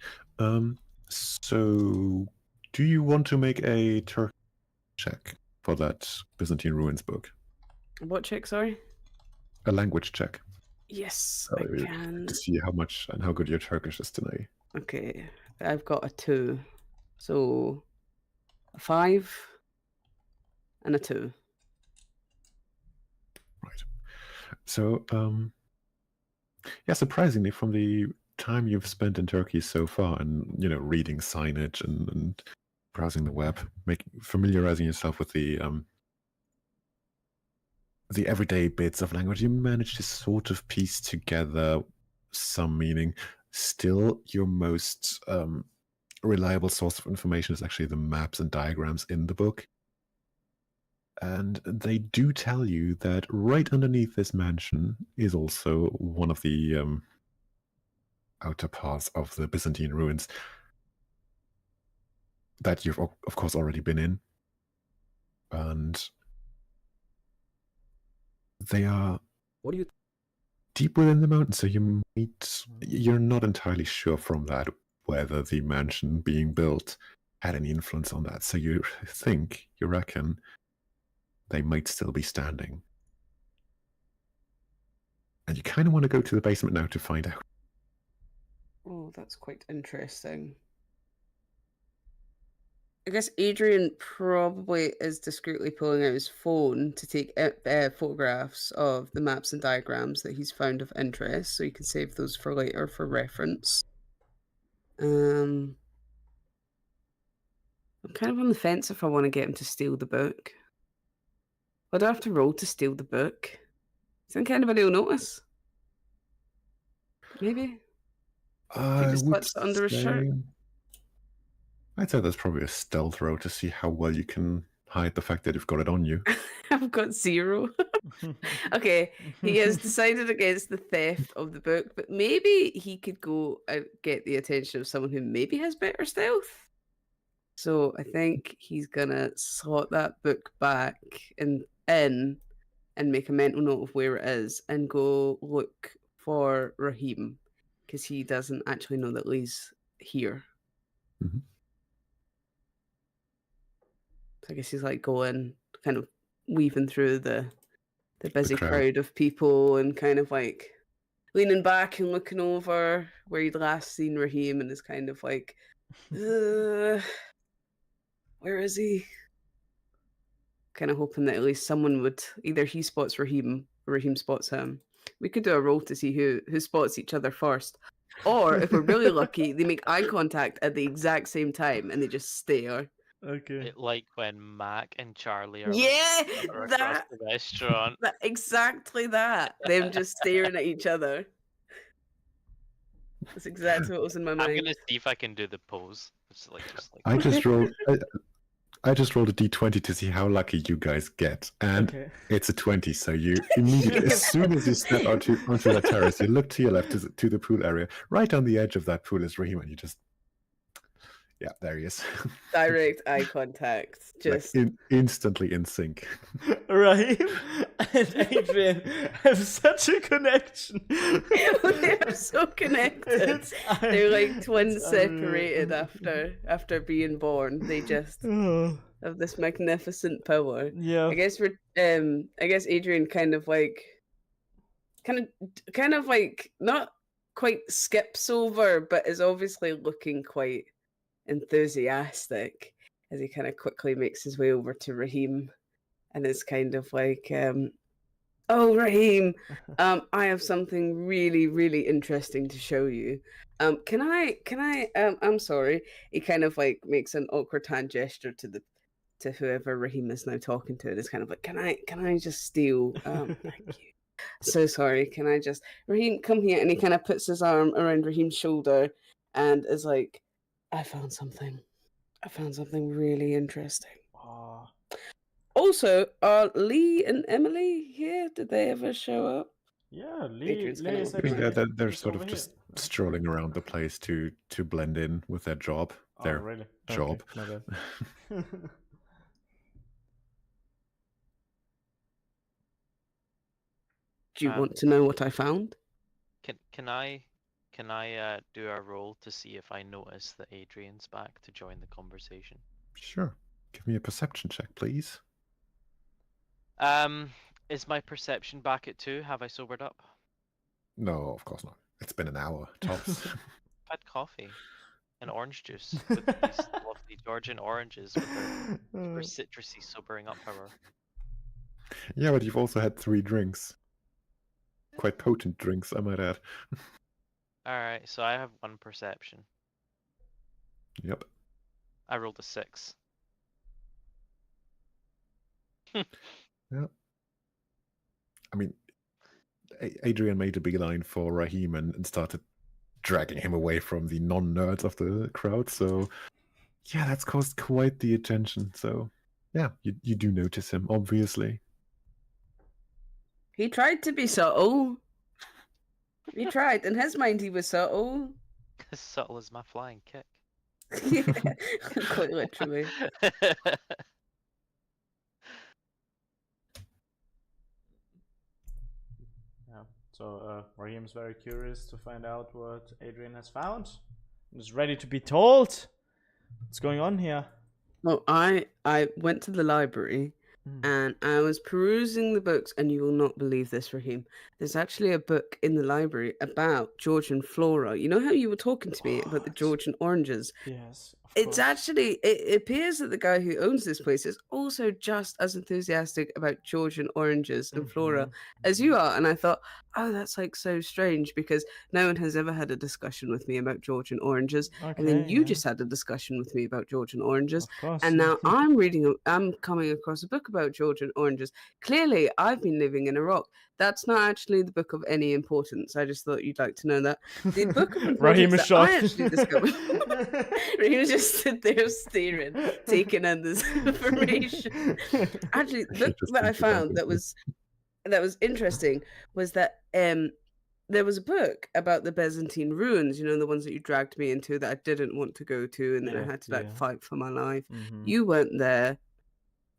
So, do you want to make a Turk check for that Byzantine ruins book? What check, sorry? A language check Yes, I can. to see how much and how good your Turkish is tonight. Okay, I've got a 2. So, a 5 and a 2. Right. So, yeah, surprisingly, from the time you've spent in Turkey so far, and reading signage and browsing the web, familiarizing yourself with the everyday bits of language, you manage to sort of piece together some meaning. Still, your most reliable source of information is actually the maps and diagrams in the book. And they do tell you that right underneath this mansion is also one of the outer parts of the Byzantine ruins that you've, of course, already been in. And they are deep within the mountain, so you're not entirely sure from that whether the mansion being built had any influence on that. So you reckon they might still be standing. And you kind of want to go to the basement now to find out. Oh, that's quite interesting. I guess Adrian probably is discreetly pulling out his phone to take photographs of the maps and diagrams that he's found of interest, so he can save those for later for reference. I'm kind of on the fence if I want to get him to steal the book. What do I have to roll to steal the book? Do you think anybody will notice? Maybe? If he just slips it under his shirt? I'd say that's probably a stealth roll to see how well you can hide the fact that you've got it on you. I've got 0. Okay, he has decided against the theft of the book, but maybe he could go and get the attention of someone who maybe has better stealth. So I think he's gonna slot that book back in and make a mental note of where it is and go look for Raheem, because he doesn't actually know that Lee's here. Mm-hmm. So I guess he's like going, kind of weaving through the busy crowd of people and kind of like leaning back and looking over where you'd last seen Raheem and is kind of like, where is he? Kind of hoping that at least someone would, either he spots Raheem or Raheem spots him. We could do a roll to see who spots each other first. Or if we're really lucky, they make eye contact at the exact same time and they just stare. Okay. Like when Mac and Charlie are Yeah, across the restaurant. Exactly that. Them just staring at each other. That's exactly what was in my mind. I'm gonna see if I can do the pose. Just like I just rolled. I just rolled a d20 to see how lucky you guys get, and it's a 20. So you immediately, as soon as you step onto that terrace, you look to your left to the pool area. Right on the edge of that pool is Raheem, and you just, yeah, there he is. Direct eye contact, just like instantly in sync. Raheem and Adrian have such a connection. They are so connected. They're like twins separated after being born. They just of this magnificent power. Yeah. I guess Adrian kind of like not quite skips over, but is obviously looking quite enthusiastic as he kind of quickly makes his way over to Raheem and is kind of like, oh, Raheem, I have something really, really interesting to show you. Can I, I'm sorry. He kind of like makes an awkward hand gesture to whoever Raheem is now talking to. And it's kind of like, can I just steal? Thank you. So sorry. Can I just, Raheem, come here. And he kind of puts his arm around Raheem's shoulder and is like, I found something really interesting. Oh, Also, are Lee and Emily here? Did they ever show up? yeah, Lee Adrian's kinda is looking Yeah, actually they're he's sort of over just here. strolling around the place to blend in with their job. Oh, Their really? job. Okay, my bad. Do you Um, want to know what I found? Can I do a roll to see if I notice that Adrian's back to join the conversation? Sure. Give me a perception check, please. Is my perception back at 2? Have I sobered up? No, of course not. It's been an hour, tops. I've had coffee and orange juice with these lovely Georgian oranges with their super citrusy sobering up power. Yeah, but you've also had 3 drinks. Quite potent drinks, I might add. Alright, so I have 1 perception. Yep. I rolled a 6. Yep. I mean, Adrian made a beeline for Raheem and started dragging him away from the non-nerds of the crowd. So, yeah, that's caused quite the attention. So, yeah, you do notice him, obviously. He tried to be subtle. He tried. In his mind, he was subtle. As subtle as my flying kick. Yeah, quite literally. Yeah. So Raheem's very curious to find out what Adrian has found. And is ready to be told. What's going on here? Well, I went to the library and I was perusing the books, and you will not believe this, Raheem. There's actually a book in the library about Georgian flora. You know how you were talking to me about the What? Georgian oranges? Yes. Of It's course. actually, it appears that the guy who owns this place is also just as enthusiastic about Georgian oranges and flora as you are. And I thought, oh, that's like so strange because no one has ever had a discussion with me about Georgian oranges. And then you just had a discussion with me about Georgian oranges. Of course. And now I'm coming across a book about Georgian oranges. Clearly, I've been living in Iraq. That's not actually the book of any importance. I just thought you'd like to know that. The book of Raheem importance is that I shocked. actually discovered. Raheem just stood there staring, taking in this information. Actually, the book that I found that was interesting was that there was a book about the Byzantine ruins, you know, the ones that you dragged me into that I didn't want to go to, and then I Yeah, had to like yeah. fight for my life. Mhm. You weren't there.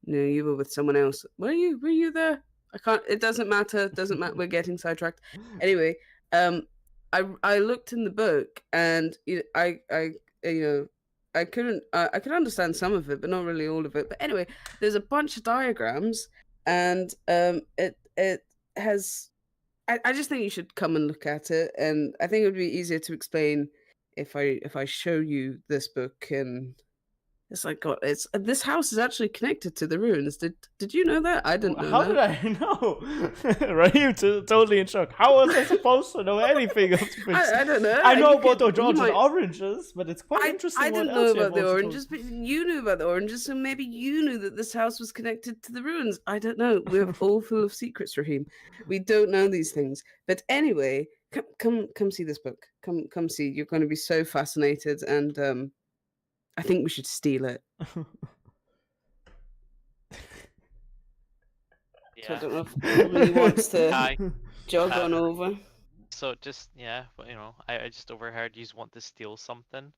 No, you were with someone else. Were you? Were you there? I can't. It doesn't matter. Doesn't matter. We're getting sidetracked. Anyway, I looked in the book, and I couldn't. I could understand some of it, but not really all of it. But anyway, there's a bunch of diagrams, and it has. I just think you should come and look at it, and I think it would be easier to explain if I show you this book. And it's like, God, this house is actually connected to the ruins. Did you know that? I didn't know How that. did I know? Raheem totally in shock. How was I supposed to know anything of this? I don't know. I know You about the could- you Georgian might- oranges, but it's quite interesting. I what didn't else know you about have the also told oranges, me. but you knew about the oranges, so maybe you knew that this house was connected to the ruins. I don't know. We're all full of secrets, Raheem. We don't know these things. But anyway, come see this book. Come see. You're going to be so fascinated, and I think we should steal it. So I Yeah. don't know if Emily wants to Hi. jog on over. So just but, I just overheard you want to steal something.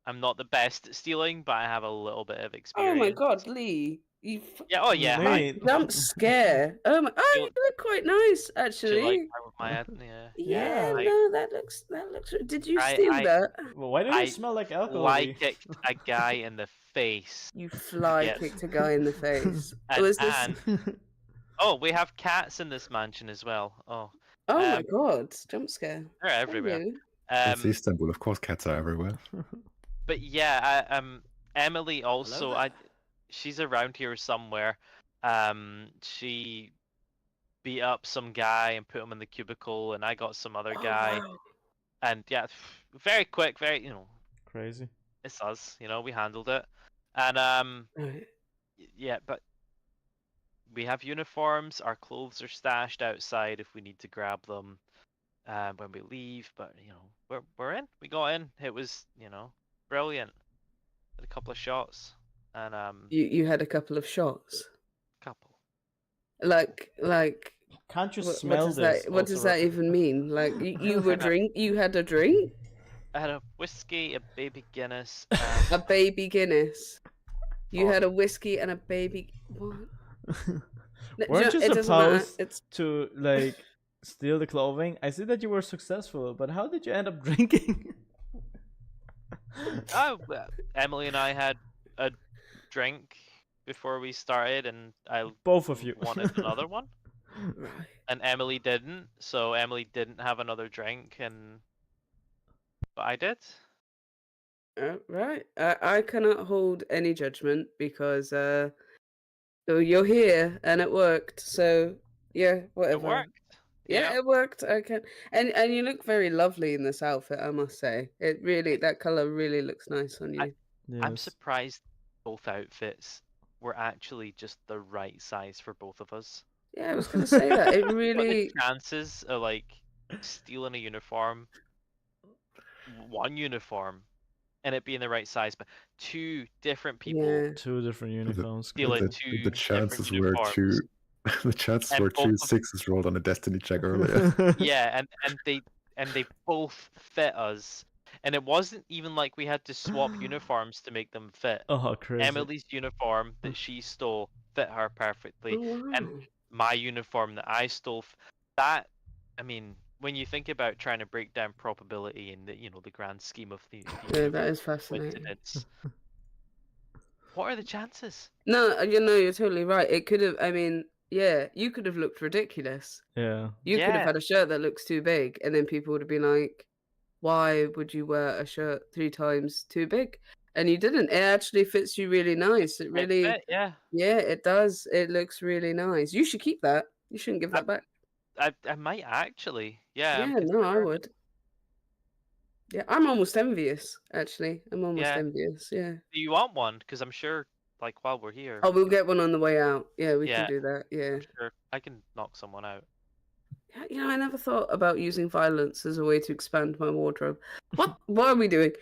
I'm not the best at stealing, but I have a little bit of Oh experience. my God, Lee! You Yeah. Oh yeah. Hi. Mate. jump scare. Oh my! Oh, you look quite nice, Do actually. you like my head? Yeah. Yeah, Yeah. no, that looks. Did you I- steal I- that? Well, why do I you smell like alcohol? Why Lee? kicked a guy in the face. You fly Yes. kicked a guy in the face. And, Was this? and oh, we have cats in this mansion as well. Oh, Oh my um, god! Jump scare. they're everywhere. Hello. It's Istanbul, of course cats are everywhere. But yeah, Emily also, she's around here somewhere. She beat up some guy and put him in the cubicle, and I got some other Oh, guy, wow. and yeah, very quick, very Crazy. it's us, we handled it, and Right. yeah, but we have uniforms. Our clothes are stashed outside if we need to grab them when we leave. But we're in. We got in. It was brilliant. Had a couple of shots, and You had a couple of shots. couple. Like Can't you what smell does this? that? What does that even mean? Like you were You had a drink. I had a whiskey, a baby Guinness, A baby Guinness. You Oh. had a whiskey and a baby. What? No, Weren't you it doesn't matter. supposed It's to like steal the clothing? I see that you were successful, but how did you end up drinking? Emily and I had a drink before we started, and I Both of you wanted another one, right. and Emily didn't. So Emily didn't have another drink, but I did. Right. I cannot hold any judgment because you're here and it worked. So yeah, whatever. It worked. Yeah, it worked. I can. And you look very lovely in this outfit, I must say. It really, that color really looks nice on you. I'm Yes. surprised both outfits were actually just the right size for both of us. Yeah, I was gonna say that. It What are really. the chances of like stealing a uniform, one uniform, and it being the right size, but two different people Yeah. Two different uniforms. steal it good. two The chances different were uniforms. the chances And were both two of- sixes rolled on a destiny check earlier. Yeah, and they both fit us, and it wasn't even like we had to swap uniforms to make them fit. Oh, crazy. Emily's uniform that she stole fit her perfectly. Oh, and wow. My uniform that I stole, that, I mean, when you think about trying to break down probability in the grand scheme of the Yeah, that is fascinating. coincidence, what are the chances? No, you're totally right. It could have. I mean, yeah, you could have looked ridiculous. Yeah. You could have Yeah. had a shirt that looks too big, and then people would have been like, "Why would you wear a shirt 3 times too big?" And you didn't. It actually fits you really nice. It really, It fit, yeah. yeah, it does. It looks really nice. You should keep that. You shouldn't give that back. I might actually. Yeah. I'm Yeah, no, I considering- would. Yeah, I'm almost envious. Actually, I'm almost Yeah. envious. Yeah. Do you want one? Because I'm sure, like, while we're here, Oh, we'll get one on the way out. Yeah, we Yeah. can do that. Yeah. I'm sure I can knock someone out. Yeah, you know, I never thought about using violence as a way to expand my wardrobe. What are we doing?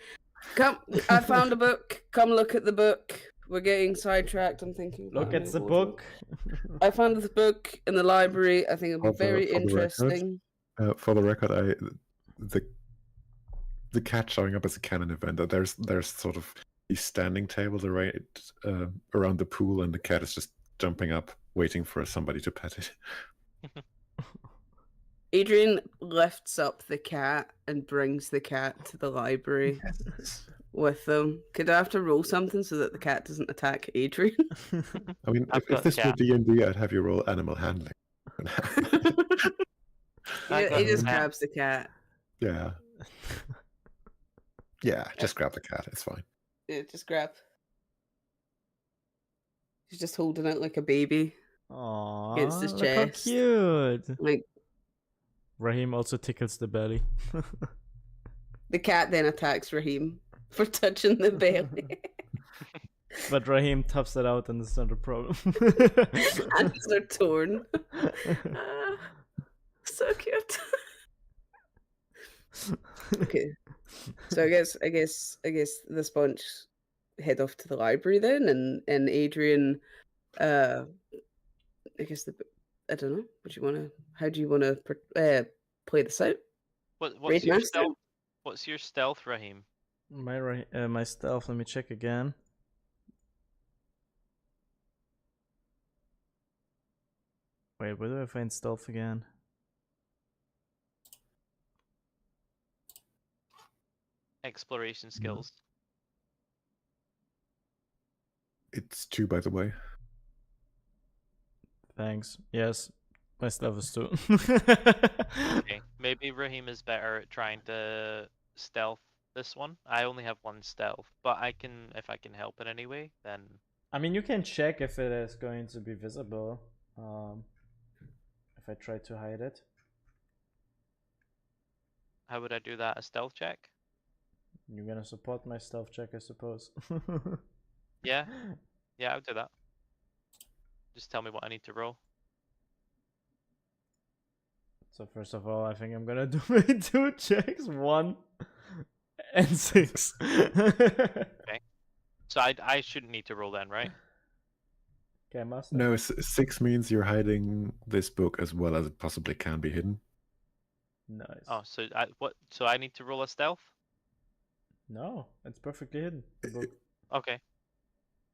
Come, I found a book. Come look at the book. We're getting sidetracked. I'm thinking. Look about at my the wardrobe. book. I found the book in the library. I think it'll be For the- very for the record, interesting. For the record, the cat showing up as a canon event. There's sort of these standing tables around the pool, and the cat is just jumping up, waiting for somebody to pet it. Adrian lifts up the cat and brings the cat to the library with them. Could I have to roll something so that the cat doesn't attack Adrian? I mean, I've if got this were cat. D&D, I'd have you roll animal handling. I he got just cat. grabs the cat. Yeah. Yeah, just grab the cat. It's fine. Yeah, just grab. He's just holding it like a baby. Aww, Against his look chest. how cute. Like Raheem also tickles the belly. the cat then attacks Raheem for touching the belly. But Raheem toughs it out and it's not a problem. Hands are torn. Ah, so cute. Okay. So I guess the bunch head off to the library then, and Adrian, I guess I don't know. How do you want to play this out? What's Raid your master? stealth? What's your stealth, Raheem? My stealth, let me check again. Wait, where do I find stealth again? Exploration skills. It's 2, by the way. Thanks. Yes, my stealth is 2. Okay, maybe Raheem is better at trying to stealth this one. I only have 1 stealth, but if I can help in any way, then I mean, you can check if it is going to be visible. If I try to hide it. how would I do that? A stealth check? You're gonna support my stealth check, I suppose. Yeah, yeah, I'll do that. Just tell me what I need to roll. So first of all, I think I'm gonna do my 2 checks, 1 and 6. So I shouldn't need to roll then, right? Okay, must. No, 6 means you're hiding this book as well as it possibly can be hidden. Nice. Oh, so So I need to roll a stealth? No, it's perfectly hidden. The book, Okay.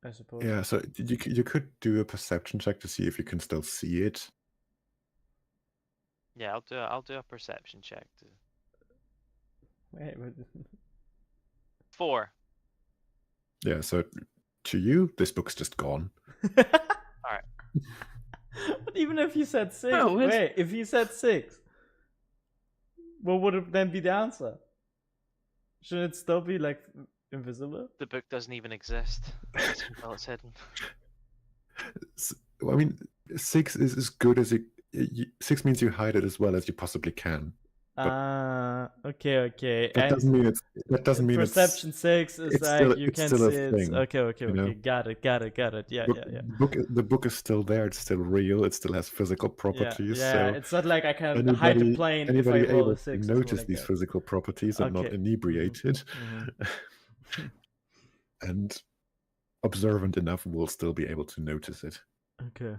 I suppose. Yeah, so you could do a perception check to see if you can still see it. Yeah, I'll do a perception check. Wait, but 4. Yeah, so to you, this book's just gone. But even if you said 6, Oh, it's- wait, if you said 6, what would it then be the answer? Shouldn't it still be like invisible? The book doesn't even exist. Well, it's hidden. I mean, 6 is as good as 6 means you hide it as well as you possibly can. Okay. That doesn't mean perception 6 is it's like still- you it's can still a see it. thing, Okay. you know? Got it. Yeah. The book is still there. It's still real. It still has physical properties. Yeah, so it's not like I can hide the plane if I anybody roll able a to 6. notice these physical properties and not Okay. inebriated Mhm. and observant enough will still be able to notice it. Okay,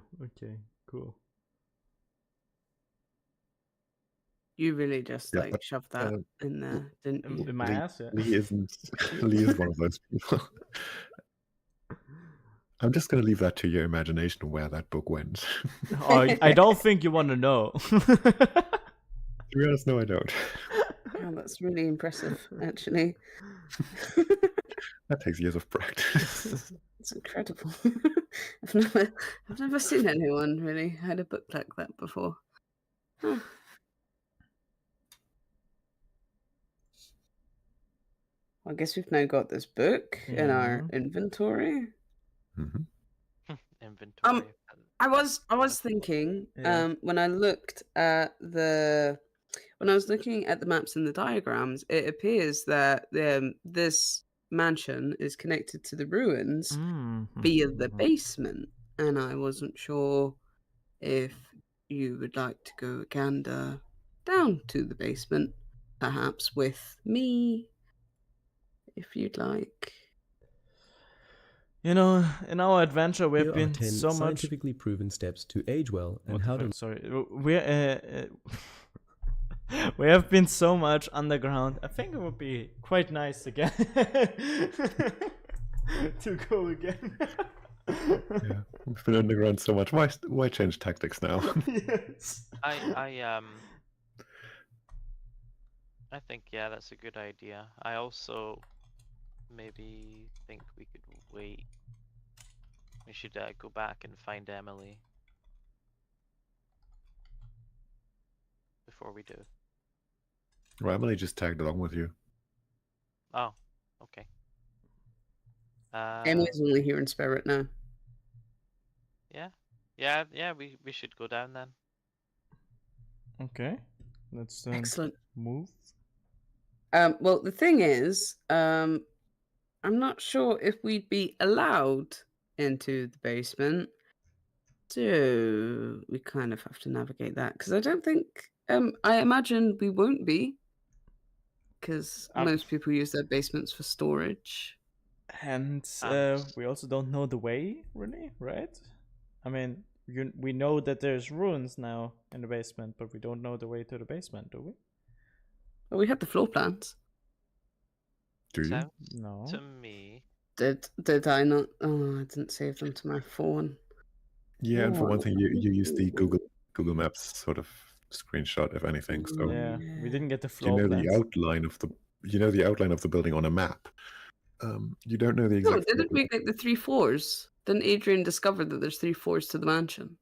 cool. You really just Yeah, like but, shoved that in there, didn't you? In my ass, yeah. Lee is one of those people. I'm just going to leave that to your imagination where that book went. Oh, I don't think you want to know. To be honest, no, I don't. Oh, that's really impressive, actually. That takes years of practice. It's incredible. I've never seen anyone really had a book like that before. Huh. I guess we've now got this book in our inventory. Mhm. Inventory. I was thinking Yeah. when I looked at when I was looking at the maps and the diagrams, it appears that this mansion is connected to the ruins via the basement, and I wasn't sure if you would like to go gander down to the basement, perhaps with me, if you'd like. You know, in our adventure, we Here have are been 10 so much. scientifically proven steps to age well and how to Sorry, we have been so much underground. I think it would be quite nice again to go again. Yeah, we've been underground so much. Why change tactics now? Yes. I think that's a good idea. I also maybe think we could wait. We should go back and find Emily before we do. Well, Emily just tagged along with you. Oh, okay. Emily's only here in spirit now. Yeah. We should go down then. Okay, let's Excellent. move. Well, the thing is, I'm not sure if we'd be allowed into the basement. So we kind of have to navigate that because I don't think. I imagine we won't be because most people use their basements for storage. And we also don't know the way, really, right? I mean, we know that there's ruins now in the basement, but we don't know the way to the basement, do we? Well, we had the floor plans. Do you? Sounds No. to me. Did I not? Oh, I didn't save them to my phone. Yeah, and for one thing, you use the Google Maps sort of screenshot, if anything. So Yeah, we didn't get the you floor know plans. the outline of the building on a map. You don't know the No, exact. didn't we get the 3 floors? Didn't Adrian discover that there's 3 floors to the mansion?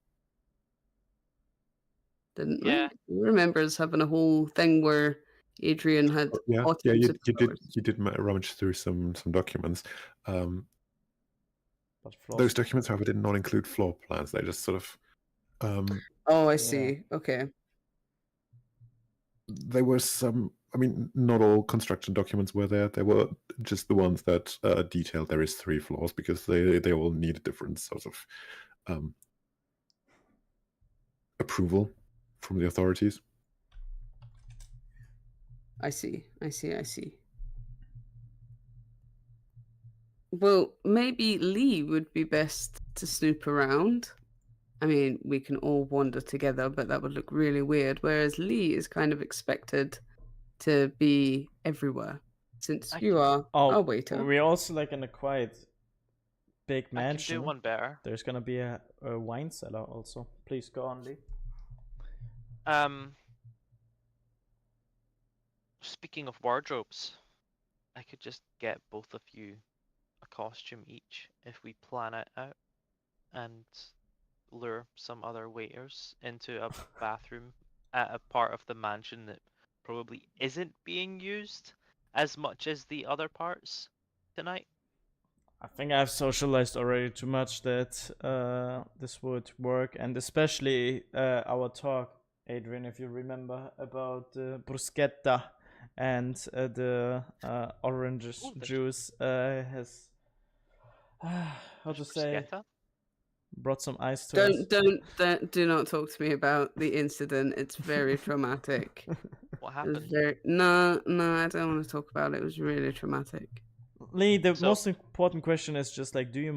Didn't Yeah. we? You remember us having a whole thing where Adrian had Yeah, all yeah, types you, of you did. floors. You did rummage through some documents. But Those documents, however, did not include floor plans. They just sort of. Oh, I Yeah. see. Okay. There were some. I mean, not all construction documents were there. There were just the ones that detailed there is 3 floors because they all need different sorts of approval from the authorities. I see. I see. I see. Well, maybe Lee would be best to snoop around. I mean, we can all wander together, but that would look really weird. Whereas Lee is kind of expected to be everywhere, since I you can- are Oh, a waiter. we're also like in a quite big I can mansion. do one better. There's gonna be a wine cellar also. Please go on, Lee. Speaking of wardrobes, I could just get both of you a costume each if we plan it out and lure some other waiters into a bathroom at a part of the mansion that probably isn't being used as much as the other parts tonight. I think I've socialized already too much that this would work, and especially our talk, Adrian, if you remember, about bruschetta and the orange Oh, there's- juice has how to There's say bruschetta? brought some ice to us. Do not talk to me about the incident. It's very traumatic. What It was happened? very no, I don't want to talk about it. It was really traumatic. Lee, the So- most important question is just like, do you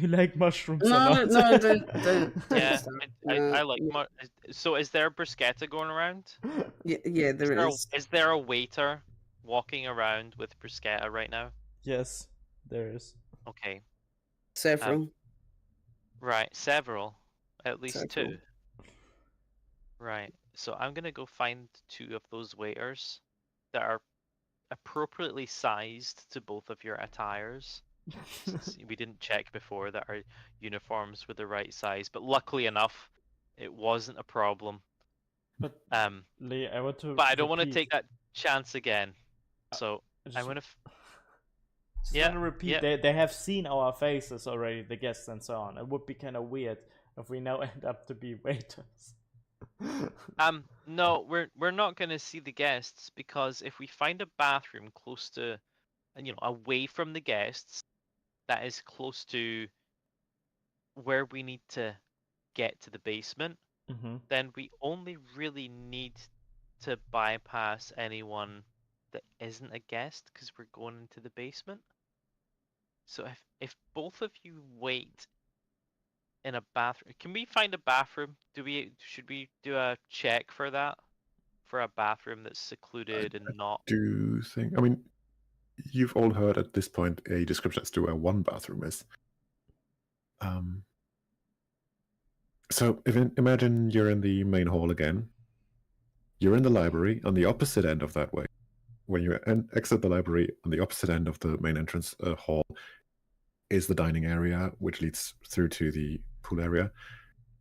like mushrooms or No, not? no, don't Yeah, stop. I like. Yeah, So, is there bruschetta going around? yeah, there is. Is there a waiter walking around with bruschetta right now? Yes, there is. Okay, Several. right, several, at least Several. 2. Right, so I'm gonna go find 2 of those waiters that are appropriately sized to both of your attires. Since we didn't check before that our uniforms were the right size, but luckily enough, it wasn't a problem. But Lee, I want to. But I don't want to repeat. take that chance again. So I I'm just, gonna. just yeah, want to repeat. yeah. They have seen our faces already, the guests and so on. It would be kind of weird if we now end up to be waiters. No, we're not gonna see the guests because if we find a bathroom close to, away from the guests, that is close to where we need to get to the basement, Mm-hmm. then we only really need to bypass anyone that isn't a guest because we're going into the basement. So if both of you wait in a bathroom, can we find a bathroom? Should we do a check for that? For a bathroom that's secluded and not. Do you think? I mean, you've all heard at this point a description as to where one bathroom is. So imagine you're in the main hall again. You're in the library on the opposite end of that way. When you exit the library, on the opposite end of the main entrance hall is the dining area, which leads through to the pool area.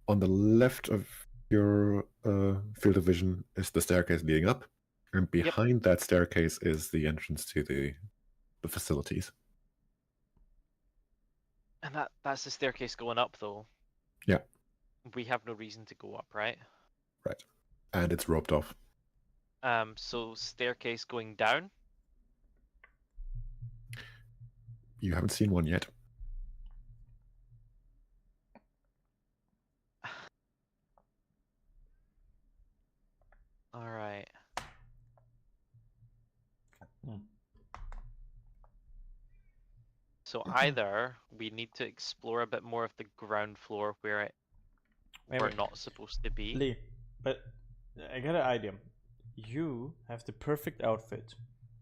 On the left of your field of vision is the staircase leading up, and behind that staircase is the entrance to the facilities. And that's the staircase going up, though. Yeah. We have no reason to go up, right? Right. And it's roped off. So staircase going down? You haven't seen one yet. All right. So either we need to explore a bit more of the ground floor where we're not supposed to be. Lee, but I got an idea. You have the perfect outfit.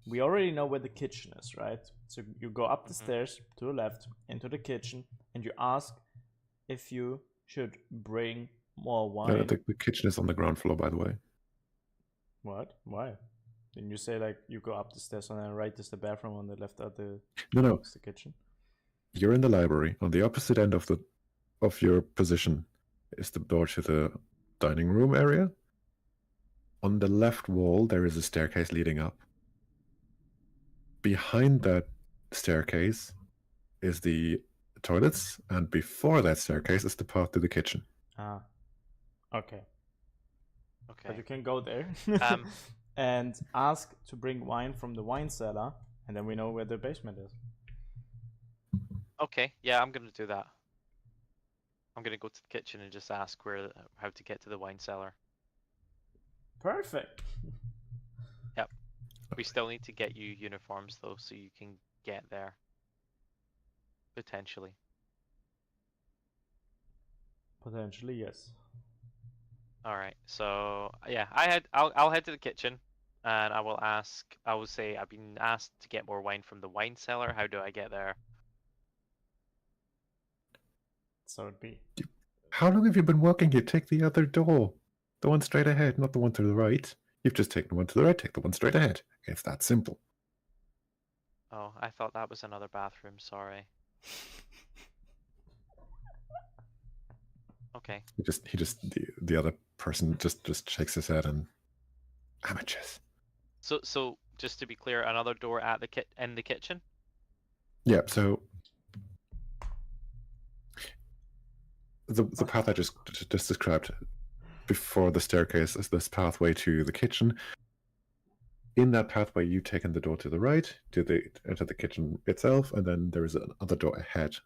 We already know where the kitchen is, right? So you go up the stairs to the left into the kitchen and you ask if you should bring more wine. The kitchen is on the ground floor, by the way. What? Why? Then you say like you go up the stairs and then right is the bathroom, on the left are the No. is the kitchen. You're in the library. On the opposite end of your position is the door to the dining room area. On the left wall, there is a staircase leading up. Behind that staircase is the toilets, and before that staircase is the path to the kitchen. Ah, okay. But Okay. you can go there Um, and ask to bring wine from the wine cellar, and then we know where the basement is. Okay, yeah, I'm gonna do that. I'm gonna go to the kitchen and just ask how to get to the wine cellar. Perfect. We still need to get you uniforms though, so you can get there. Potentially. Potentially, yes. All right. So yeah, I'll head to the kitchen, and I will say I've been asked to get more wine from the wine cellar. How do I get there? So it'd be. How long have you been working here? Take the other door. The one straight ahead, not the one to the right. You've just taken the one to the right, take the one straight ahead. It's that simple. Oh, I thought that was another bathroom. Sorry. Okay. The other person just shakes his head and amateurs. So just to be clear, another door at in the kitchen. Yeah, so the path I just described before the staircase is this pathway to the kitchen. In that pathway, you've taken the door to the right to enter the kitchen itself, and then there is another door ahead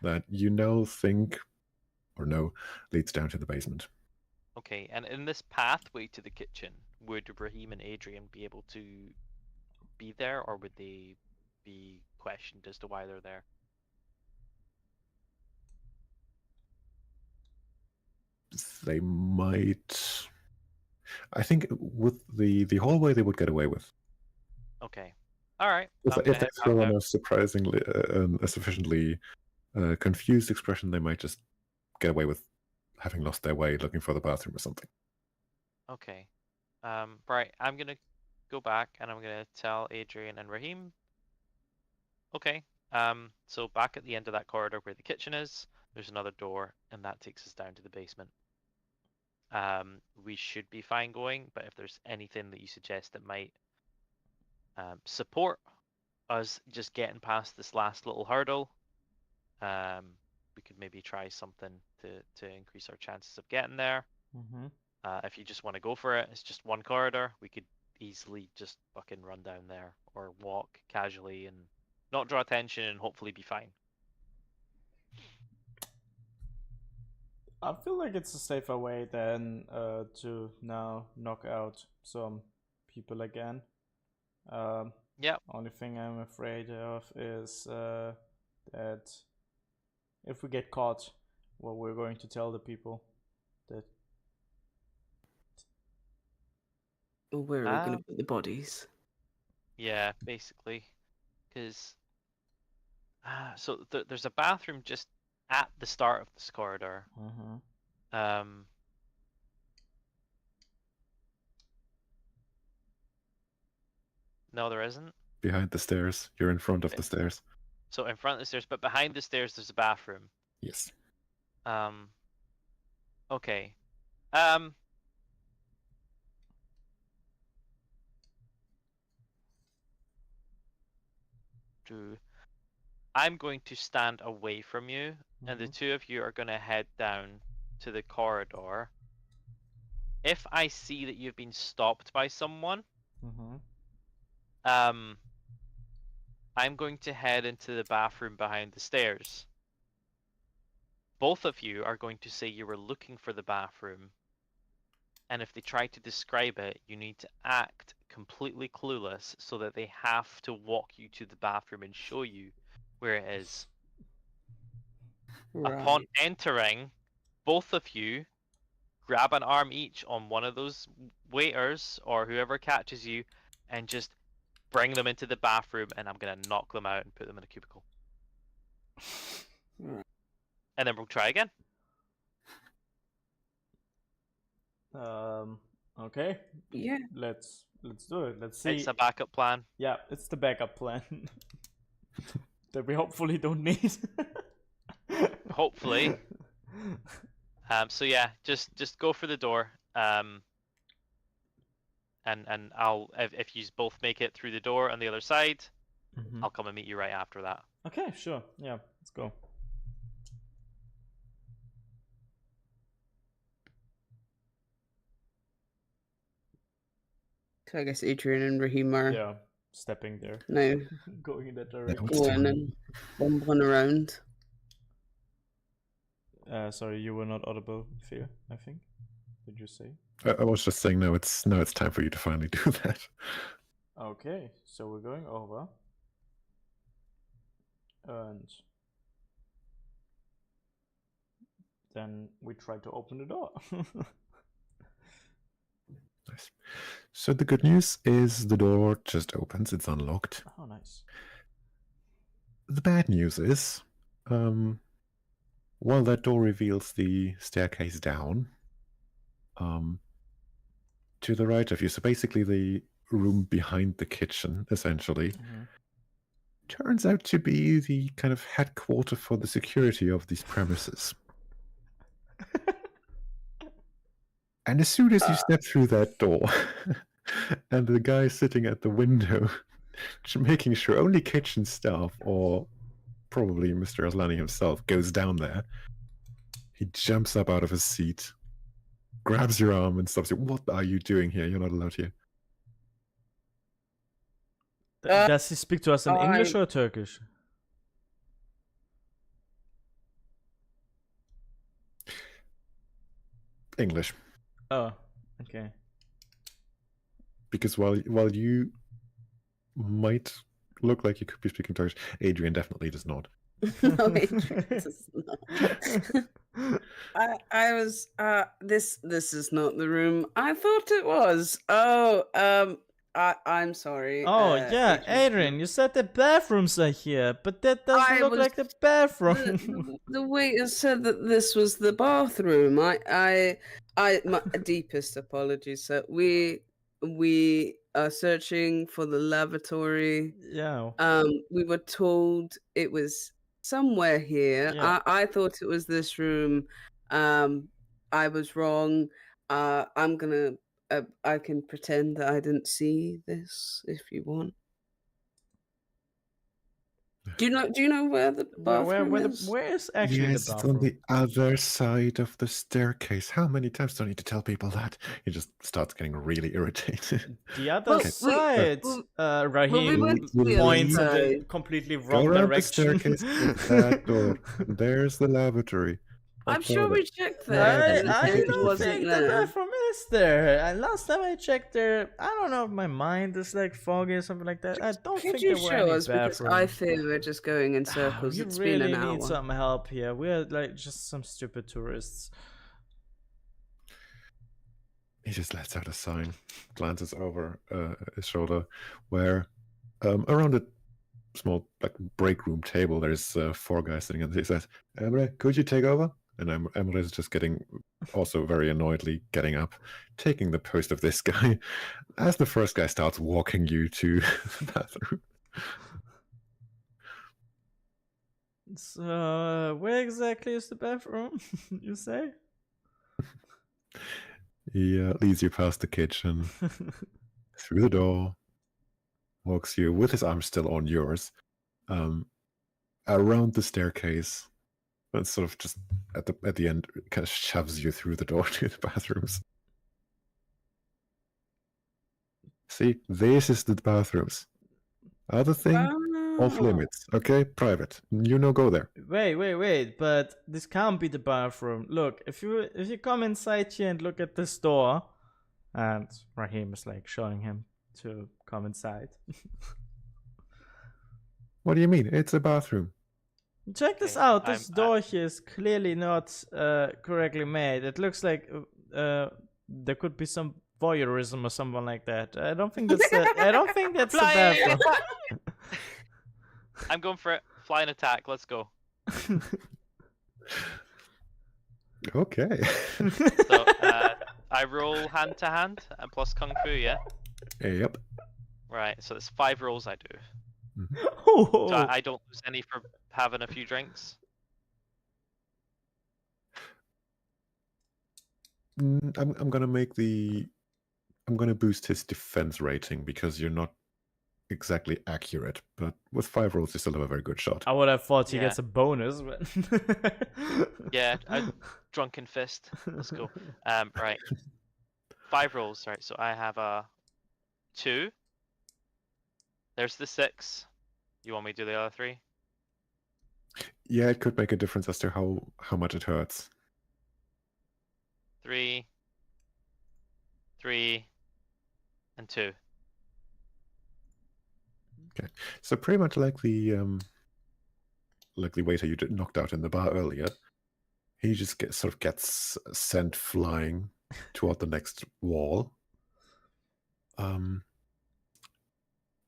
that leads down to the basement. Okay, and in this pathway to the kitchen, would Raheem and Adrian be able to be there, or would they be questioned as to why they're there? They might. I think with the hallway, they would get away with. Okay. All right. If they throw on a surprisingly, a sufficiently confused expression, they might just get away with having lost their way, looking for the bathroom or something. Okay. Right. I'm gonna go back and I'm gonna tell Adrian and Raheem. Okay. So back at the end of that corridor where the kitchen is, there's another door, and that takes us down to the basement. We should be fine going, but if there's anything that you suggest that might support us just getting past this last little hurdle, we could maybe try something to increase our chances of getting there. Mm-hmm. If you just want to go for it, it's just one corridor. We could easily just fucking run down there or walk casually and not draw attention and hopefully be fine. I feel like it's a safer way than to now knock out some people again. Yeah. Only thing I'm afraid of is that if we get caught, well, we're going to tell the people that. Where are we going to put the bodies? Yeah, basically, because so there's a bathroom just at the start of this corridor. Mm-hmm. No, there isn't. Behind the stairs. You're in front of the stairs. So in front of the stairs, but behind the stairs, there's a bathroom. Yes. Okay. I'm going to stand away from you, and the two of you are going to head down to the corridor. If I see that you've been stopped by someone, I'm going to head into the bathroom behind the stairs. Both of you are going to say you were looking for the bathroom, and if they try to describe it, you need to act completely clueless so that they have to walk you to the bathroom and show you where it is. Right. Upon entering, both of you grab an arm each on one of those waiters or whoever catches you and just bring them into the bathroom, and I'm going to knock them out and put them in a cubicle. Right. And then we'll try again. Okay, Yeah. let's do it. Let's see. It's a backup plan. Yeah, it's the backup plan that we hopefully don't need. Hopefully. So yeah, just go for the door. And I'll if you both make it through the door on the other side, Mhm. I'll come and meet you right after that. Okay, sure. Yeah, let's go. So I guess Adrian and Raheem are Yeah, stepping there, now going in that Now direction. it's going time. and bumbling around. Sorry, you were not audible, Fear, I think. Did you say? I was just saying, no, it's time for you to finally do that. Okay, so we're going over. And then we try to open the door. Nice. So the good news is the door just opens. It's unlocked. Oh, nice. The bad news is, while that door reveals the staircase down, to the right of you, so basically the room behind the kitchen, essentially, Mhm. turns out to be the kind of headquarter for the security of these premises. And as soon as you step through that door, and the guy sitting at the window, making sure only kitchen staff, or probably Mr. Aslani himself, goes down there, he jumps up out of his seat, grabs your arm, and stops you. What are you doing here? You're not allowed here. Does he speak to us in English I- or Turkish? English. Oh, okay. Because while you might look like you could be speaking Turkish, Adrian definitely does not. No, Adrian does not. I was this is not the room I thought it was. Oh, I'm sorry. Oh, yeah, Adrian, you said the bathrooms are here, but that doesn't I look was- like the bathroom. The waiter said that this was the bathroom. My deepest apologies, sir. We are searching for the lavatory. Yeah. We were told it was somewhere here. Yeah. I thought it was this room. I was wrong. I'm gonna. I can pretend that I didn't see this if you want. Do you know where the bathroom is? Where is actually Yes, the it's on bathroom? the other side of the staircase. How many times do I need to tell people that? He just starts getting really irritated. The other Well, side. Raheem went to the other points in the side. completely Go wrong around the direction. staircase to that door. There's the lavatory. I'm sure we checked I, there. and I it don't wasn't think the there. bathroom is there. And last time I checked there, I don't know if my mind is like foggy or something like that. I don't Could think you there were show any us? Because I bathrooms. fear we're just going in circles. We It's really been an hour. need some help here. We're like just some stupid tourists. He just lets out a sign, glances over his shoulder, where around a small break room table, there's 4 guys sitting, and he says, "Emre, could you take over?" And Emre is just getting, also very annoyedly getting up, taking the post of this guy, as the first guy starts walking you to the bathroom. So, where exactly is the bathroom? You say? He leads you past the kitchen, through the door, walks you with his arm still on yours, around the staircase, and sort of just at the end kind of shoves you through the door to the bathrooms. See, this is the bathrooms. Other thing, off Oh. limits. Okay, private. You no go there. Wait, but this can't be the bathroom. Look, if you come inside here and look at this door, and Raheem is like showing him to come inside. What do you mean? It's a bathroom. Check this Okay, out. This I'm- door here is clearly not correctly made. It looks like there could be some voyeurism or something like that. I don't think that's I don't think that's the Fly! bathroom. I'm going for it. Fly and attack. Let's go. Okay. So I roll hand to hand and plus kung fu, yeah? Yep. Right, so it's 5 rolls I do. Oh, So I don't lose any for having a few drinks. I'm gonna make I'm gonna boost his defense rating because you're not exactly accurate, but with 5 rolls you still have a very good shot. I would have thought he Yeah. gets a bonus, but Yeah, I drunken fist. Let's go. Right. 5 rolls, right? So I have a 2. There's the 6. You want me to do the other 3? Yeah, it could make a difference as to how much it hurts. 3, 3, and 2. So pretty much like the waiter you knocked out in the bar earlier, he just gets sent flying toward the next wall. And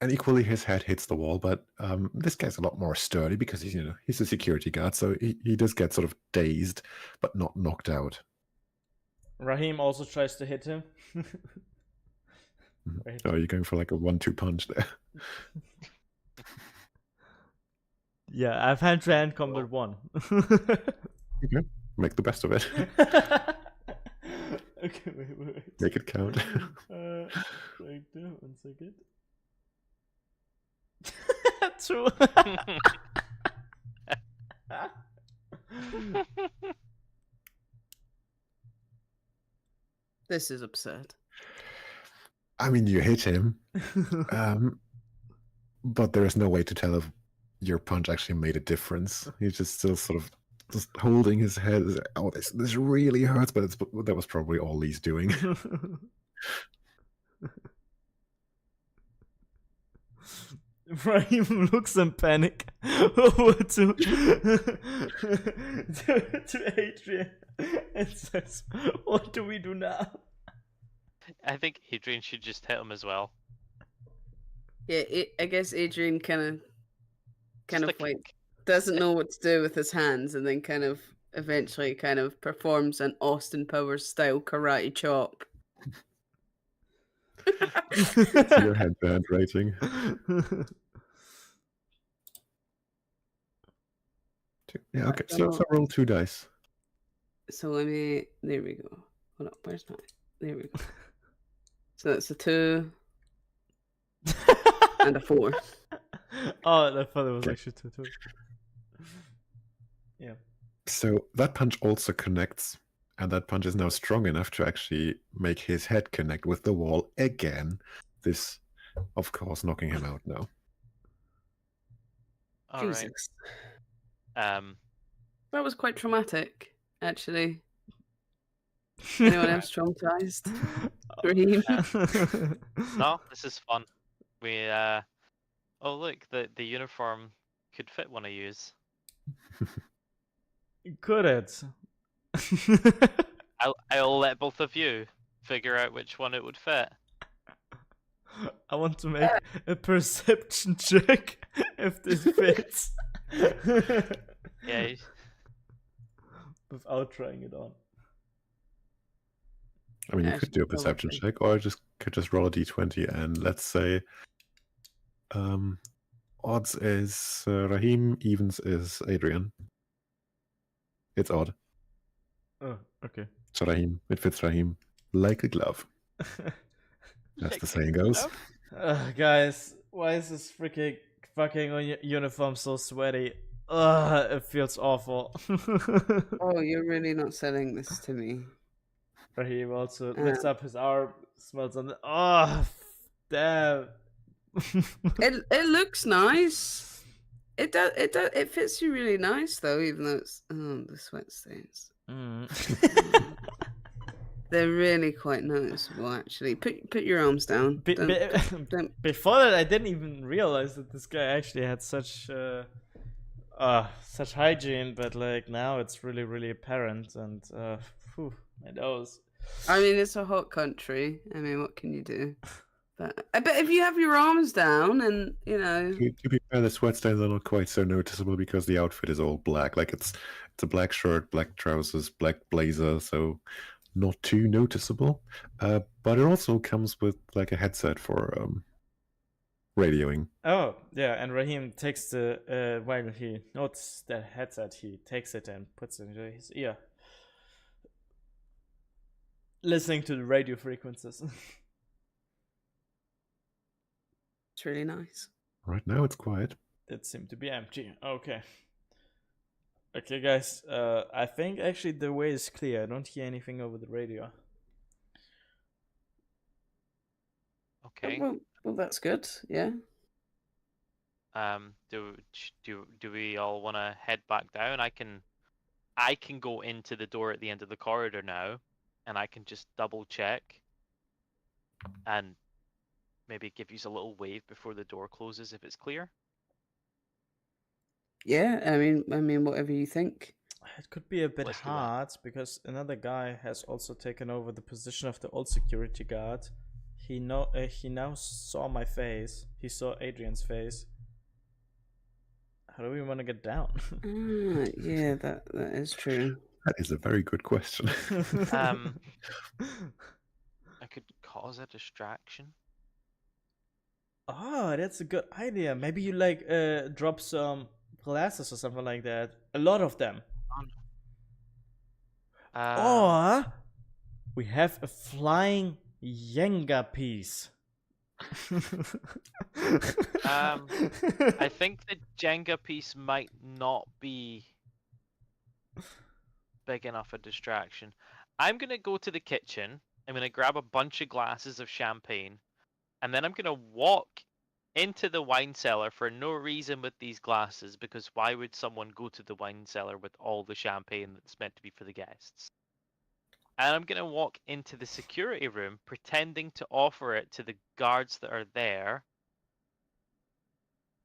equally his head hits the wall, but this guy's a lot more sturdy because he's a security guard, so he does get sort of dazed, but not knocked out. Raheem also tries to hit him. Mhm. Right. Oh, you're going for like a 1-2 punch there. Yeah, I've hand-to-hand combat 1. Okay, make the best of it. Okay, wait. Make it count. Right there, 1 second. 2. This is absurd. I mean, you hit him, but there is no way to tell if your punch actually made a difference. He's just still sort of just holding his head. Oh, this really hurts, but that was probably all he's doing. Raheem looks in panic over to Adrian and says, "What do we do now?" I think Adrian should just hit him as well. Yeah, I guess Adrian kind of Just a like kick. doesn't know what to do with his hands, and then kind of eventually kind of performs an Austin Powers style karate chop. It's your hand-to-hand rating. Yeah, okay. So roll 2 dice. So let me. There we go. Hold up. Where's mine? There we go. So that's a 2 and a 4. Oh, I thought it was Okay. actually 2. Yeah. So that punch also connects, and that punch is now strong enough to actually make his head connect with the wall again. This, of course, knocking him out now. All right. Jesus. That was quite traumatic, actually. Anyone else traumatized? Raheem? No, this is fun. We oh look, the uniform could fit one of yous. Could it? I'll let both of you figure out which one it would fit. I want to make a perception check if this fits. Yeah. Without trying it on. I mean, you Yeah, could do a perception probably. check, or could just roll a d20, and let's say odds is Raheem, evens is Adrian. It's odd. Oh, okay. So Raheem, it fits Raheem like a glove, as the saying goes. Guys, why is this freaking fucking uniform so sweaty? It feels awful. Oh, you're really not selling this to me. Raheem also lifts up his arm, smells on the. Oh, damn. It looks nice. It does. It fits you really nice though, even though it's the sweat stains. Mm. They're really quite noticeable, actually. Put your arms down. Don't- Before that, I didn't even realize that this guy actually had such hygiene, but like now it's really, really apparent. And my nose. I mean, it's a hot country. I mean, what can you do? But I bet if you have your arms down and To be fair, the sweat stains are not quite so noticeable because the outfit is all black. Like it's a black shirt, black trousers, black blazer. So not too noticeable. But it also comes with like a headset for radioing. Oh, yeah, and Raheem takes the while he notes the headset, he takes it and puts it into his ear. Listening to the radio frequencies. It's really nice. Right now it's quiet. It seemed to be empty. Okay. Okay, guys, I think actually the way is clear. I don't hear anything over the radio. Okay. Well, that's good. Yeah. Do we all want to head back down? I can go into the door at the end of the corridor now, and I can just double check, and maybe give you a little wave before the door closes if it's clear. Yeah. I mean, whatever you think. It could be a bit Let's do that. hard because another guy has also taken over the position of the old security guard. He now saw my face. He saw Adrian's face. How do we want to get down? Yeah, that is true. That is a very good question. I could cause a distraction. Oh, that's a good idea. Maybe you like drop some glasses or something like that. A lot of them. Or we have a flying Jenga piece. I think the Jenga piece might not be big enough a distraction. I'm gonna go to the kitchen. I'm gonna grab a bunch of glasses of champagne, and then I'm gonna walk into the wine cellar for no reason with these glasses, because why would someone go to the wine cellar with all the champagne that's meant to be for the guests? And I'm gonna walk into the security room pretending to offer it to the guards that are there.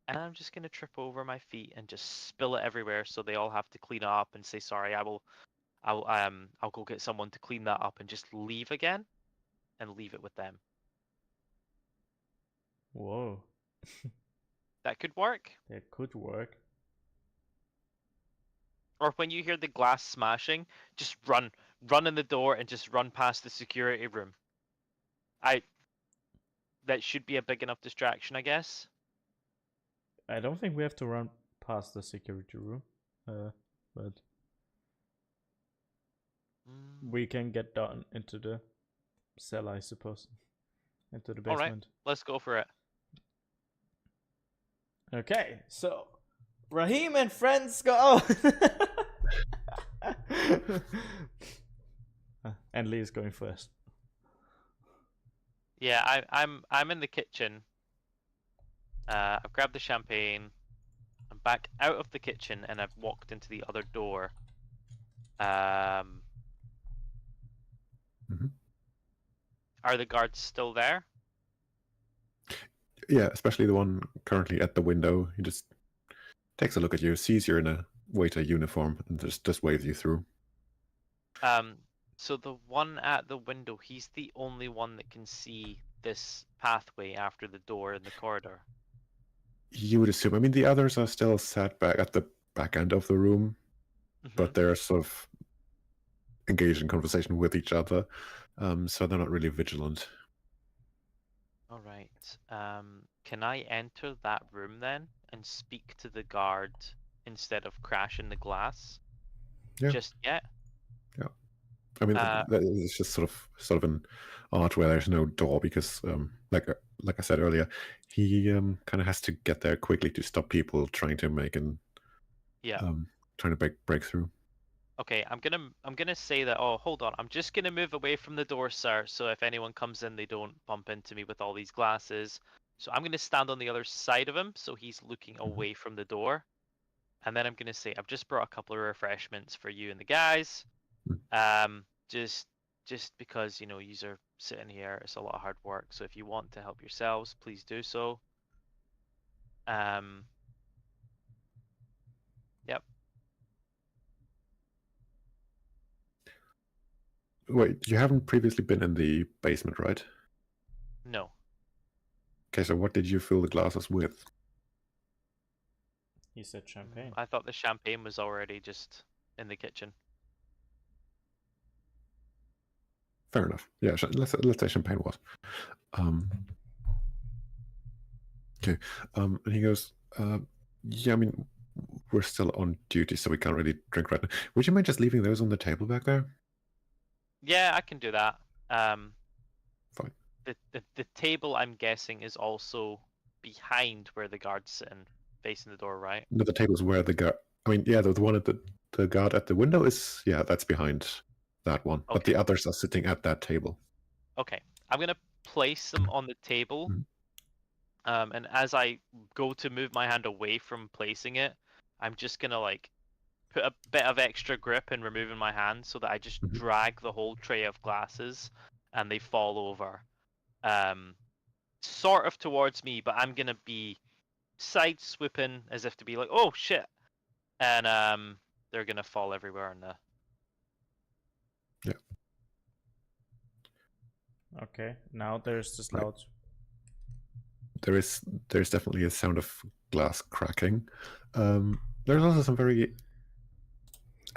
And I'm just gonna trip over my feet and just spill it everywhere, so they all have to clean up and say sorry. I'll go get someone to clean that up and just leave again, and leave it with them. Whoa, That could work. that could work. Or when you hear the glass smashing, just run in the door and just run past the security room. That should be a big enough distraction, I guess. I don't think we have to run past the security room, but we can get down into the cell, I suppose, into the All basement. right, let's go for it. Okay, so Raheem and friends go. And Lee is going first. Yeah, I'm in the kitchen. I've grabbed the champagne. I'm back out of the kitchen and I've walked into the other door. Mhm. Are the guards still there? Yeah, especially the one currently at the window. He just takes a look at you, sees you're in a waiter uniform, and just waves you through. So the one at the window, he's the only one that can see this pathway after the door in the corridor. You would assume. I mean, the others are still sat back at the back end of the room, but they're sort of engaged in conversation with each other, so they're not really vigilant. All right. Can I enter that room then and speak to the guard instead of crashing the glass? Yeah. Just yet? I mean, it's just sort of an art where there's no door because, like I said earlier, he kind of has to get there quickly to stop people trying to make an trying to break through. Okay, I'm gonna say that. Oh, hold on. I'm just gonna move away from the door, sir. So if anyone comes in, they don't bump into me with all these glasses. So I'm gonna stand on the other side of him, so he's looking away from the door. And then I'm gonna say, I've just brought a couple of refreshments for you and the guys. Just because yous are sitting here, it's a lot of hard work. So if you want to help yourselves, please do so. Yep. Wait, you haven't previously been in the basement, right? No. Okay, so what did you fill the glasses with? He said champagne. I thought the champagne was already just in the kitchen. fair enough. Yeah, let's say champagne was. Okay. And he goes, yeah, I mean, we're still on duty, so we can't really drink right now. Would you mind just leaving those on the table back there? Yeah, I can do that. Fine. The table, I'm guessing, is also behind where the guard's sitting, facing the door, right? No, the table's where the guard. I mean, yeah, the one at the guard at the window is, yeah, that's behind that one. But the Okay. others are sitting at that table. Okay, I'm gonna place them on the table. Mhm. And as I go to move my hand away from placing it, I'm just gonna like put a bit of extra grip in removing my hand so that I just Mhm. drag the whole tray of glasses and they fall over. Sort of towards me, but I'm gonna be side swooping as if to be like, oh shit. And they're gonna fall everywhere in the Okay, now there's this Right. loud. There's definitely a sound of glass cracking. There's also some very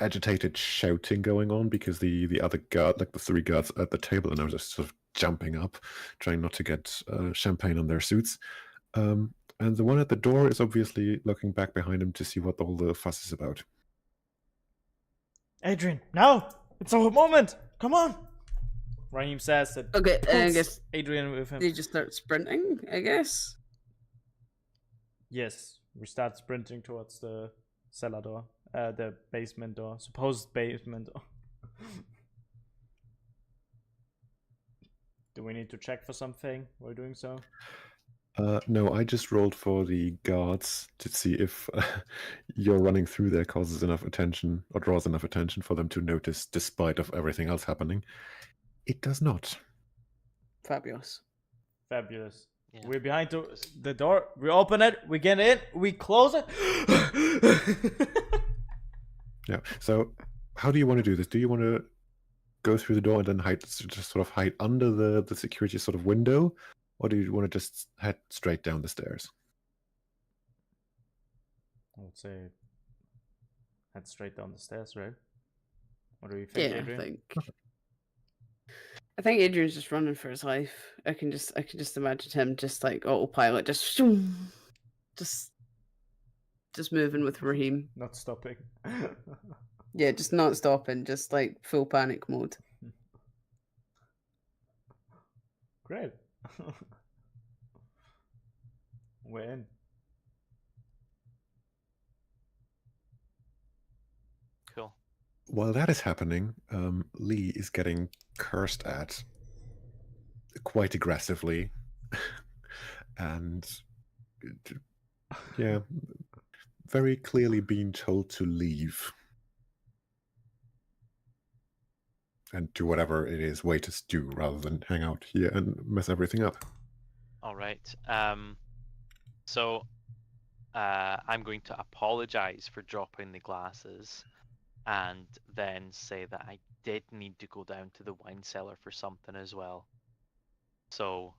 agitated shouting going on because the other guard, like the 3 guards at the table, are now just sort of jumping up, trying not to get champagne on their suits. And the one at the door is obviously looking back behind him to see what all the fuss is about. Adrian, now! It's our moment! Come on! Raheem says that Okay, I pulls guess Adrian with him. they just start sprinting, I guess. Yes, we start sprinting towards the cellar door. The basement door. Supposed basement door. Do we need to check for something while doing so? No, I just rolled for the guards to see if your running through there causes enough attention or draws enough attention for them to notice despite of everything else happening. It does not. Fabulous. Fabulous. Yeah. We're behind the door. We open it. We get in. We close it. Yeah. So, how do you want to do this? Do you want to go through the door and then hide, just sort of hide under the security sort of window, or do you want to just head straight down the stairs? I would say head straight down the stairs, right? What do you think, Yeah, Adrian? I think Adrian's just running for his life. I can just imagine him just like autopilot, just moving with Raheem. Not stopping. Yeah, just not stopping, just like full panic mode. Great. We're in. cool. While that is happening, Lee is getting cursed at quite aggressively, and yeah, very clearly being told to leave and do whatever it is waiters do rather than hang out here and mess everything up. All right. So I'm going to apologize for dropping the glasses and then say that I did need to go down to the wine cellar for something as well. So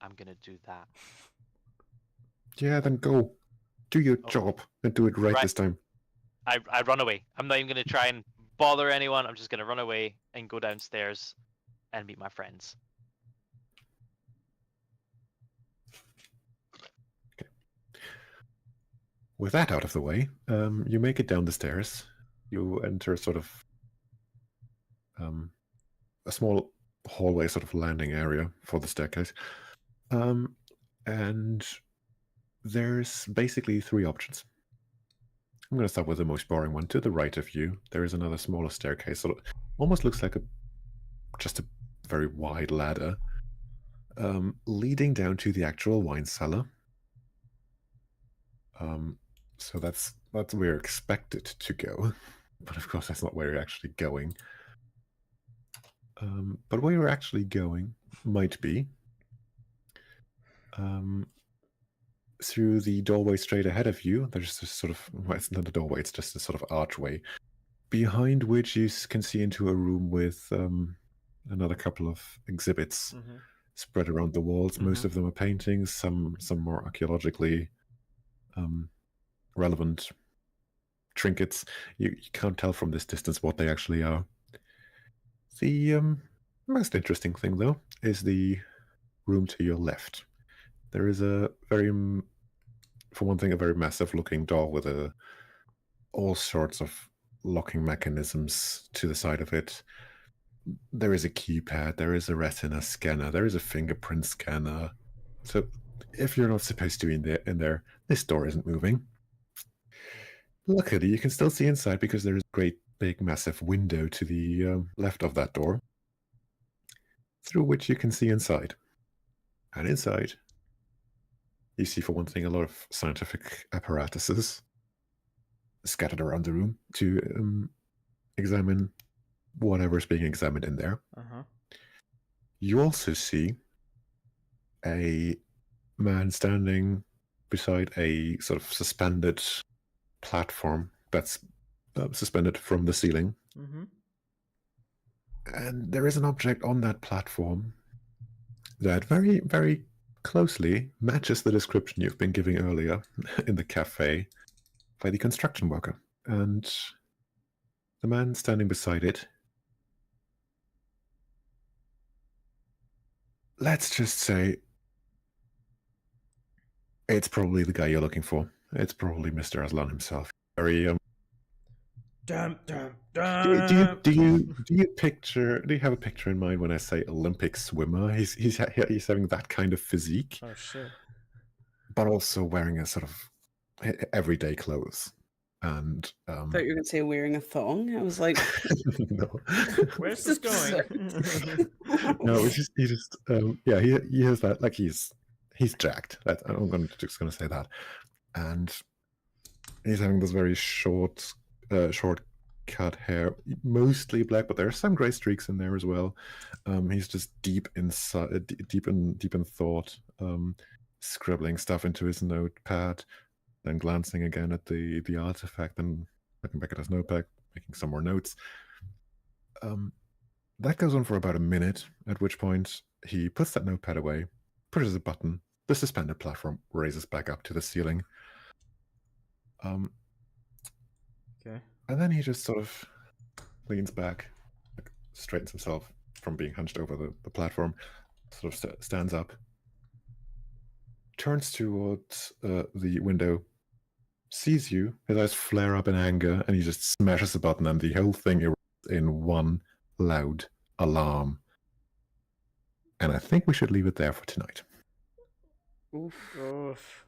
I'm going to do that. Yeah, then go. Do your Oh. job and do it right Right. this time. I run away. I'm not even going to try and bother anyone. I'm just going to run away and go downstairs and meet my friends. With that out of the way, you make it down the stairs. You enter sort of a small hallway, sort of landing area for the staircase. And there's basically 3 options. I'm going to start with the most boring one. To the right of you, there is another smaller staircase. So it almost looks like just a very wide ladder leading down to the actual wine cellar. So that's where you're expected to go, but of course that's not where you're actually going. But where you're actually going might be through the doorway straight ahead of you. There's this sort of, well, it's not a doorway, it's just a sort of archway, behind which you can see into a room with another couple of exhibits spread around the walls. Most of them are paintings, some more archaeologically relevant trinkets. You can't tell from this distance what they actually are. The most interesting thing, though, is the room to your left. There is a for one thing, a very massive-looking door with all sorts of locking mechanisms to the side of it. There is a keypad, there is a retina scanner, there is a fingerprint scanner. So if you're not supposed to be in there, this door isn't moving. Luckily, you can still see inside because there is a great big massive window to the left of that door, through which you can see inside. And inside, you see, for one thing, a lot of scientific apparatuses scattered around the room to examine whatever's being examined in there. Uh-huh. You also see a man standing beside a sort of suspended platform that's suspended from the ceiling. Mm-hmm. And there is an object on that platform that very, very closely matches the description you've been giving earlier in the cafe by the construction worker. And the man standing beside it, let's just say it's probably the guy you're looking for. It's probably Mr. Aslan himself. Very Dum, dum, do you picture? Do you have a picture in mind when I say Olympic swimmer? He's having that kind of physique, Oh shit. but also wearing a sort of everyday clothes. And I thought you were going to say wearing a thong. I was like, no, Where's this going? no, he has that, like he's jacked. Just gonna say that, and he's having this very short cut hair, mostly black, but there are some gray streaks in there as well. He's just deep in thought, scribbling stuff into his notepad, then glancing again at the artifact, and looking back at his notepad, making some more notes. That goes on for about a minute, at which point he puts that notepad away, pushes a button, the suspended platform raises back up to the ceiling. Okay. And then he just sort of leans back, like, straightens himself from being hunched over the platform, sort of stands up, turns towards the window, sees you, his eyes flare up in anger, and he just smashes the button, and the whole thing erupts in one loud alarm. And I think we should leave it there for tonight. oof. Oof.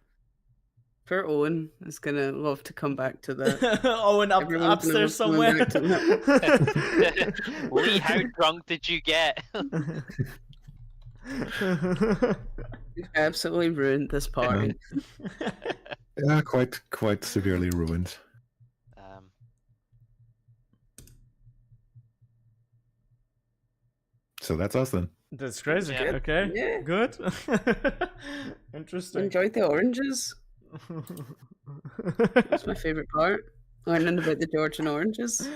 Poor Owen is going to love to come back to that. Owen Everyone's gonna upstairs love coming somewhere. back to Lee, how drunk did you get? You've absolutely ruined this party. Yeah, quite severely ruined. So that's us then. That's crazy. Yeah. Okay. Yeah. Good. Interesting. Enjoyed the oranges. That's my favorite part. Learning about the Georgian oranges.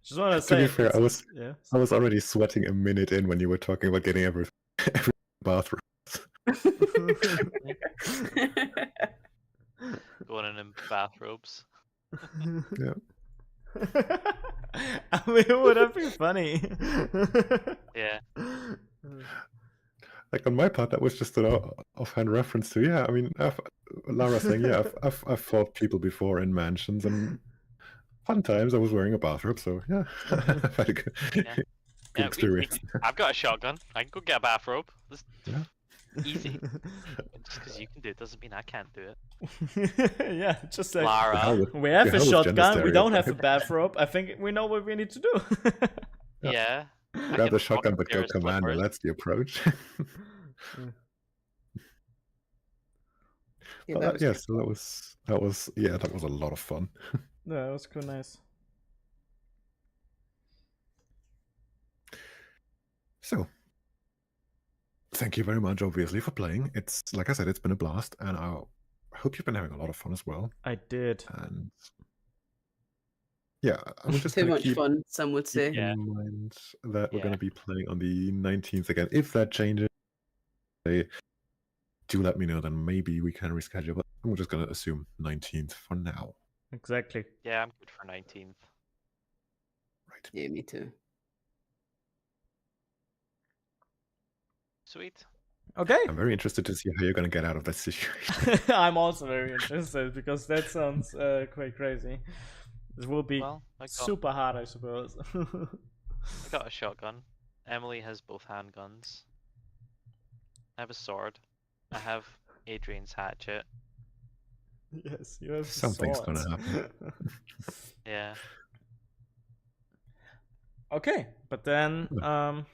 Just want to To say. be fair, I was Yeah. already sweating a minute in when you were talking about getting every bathroom. Going in bathrobes. Yeah. I mean, would that be funny? Yeah. Like on my part, that was just an offhand reference to, yeah. I mean, Lara saying, yeah, I've fought people before in mansions, and fun times. I was wearing a bathrobe, so yeah, I've had a good, Yeah. good experience. I've got a shotgun. I can go get a bathrobe. This Yeah. easy. Just because you can do it doesn't mean I can't do it. Yeah, just like Lara. we have the a hell is shotgun. gender We don't have a stereotype? bathrobe. I think we know what we need to do. Yeah. I Grab can the shotgun, fuck but go your commander. slippers. That's the approach. Yeah, But that was yeah, so that was a lot of fun. No, that was cool. Nice. So, thank you very much, obviously, for playing. It's, like I said, it's been a blast, and I hope you've been having a lot of fun as well. I did. And yeah, I'm just too gonna much keep fun, some would say. Yeah. in mind that we're Yeah. going to be playing on the 19th again. If that changes, do let me know, then maybe we can reschedule. But I'm just going to assume 19th for now. Exactly. Yeah, I'm good for 19th. Right. Yeah, me too. Sweet. Okay. I'm very interested to see how you're going to get out of this situation. I'm also very interested because that sounds quite crazy. This will be Well, I super hard, I suppose. got a shotgun. Emily has both handguns. I have a sword. I have Adrian's hatchet. Yes, you have Something's gonna swords. happen. Yeah. Okay, but then I'm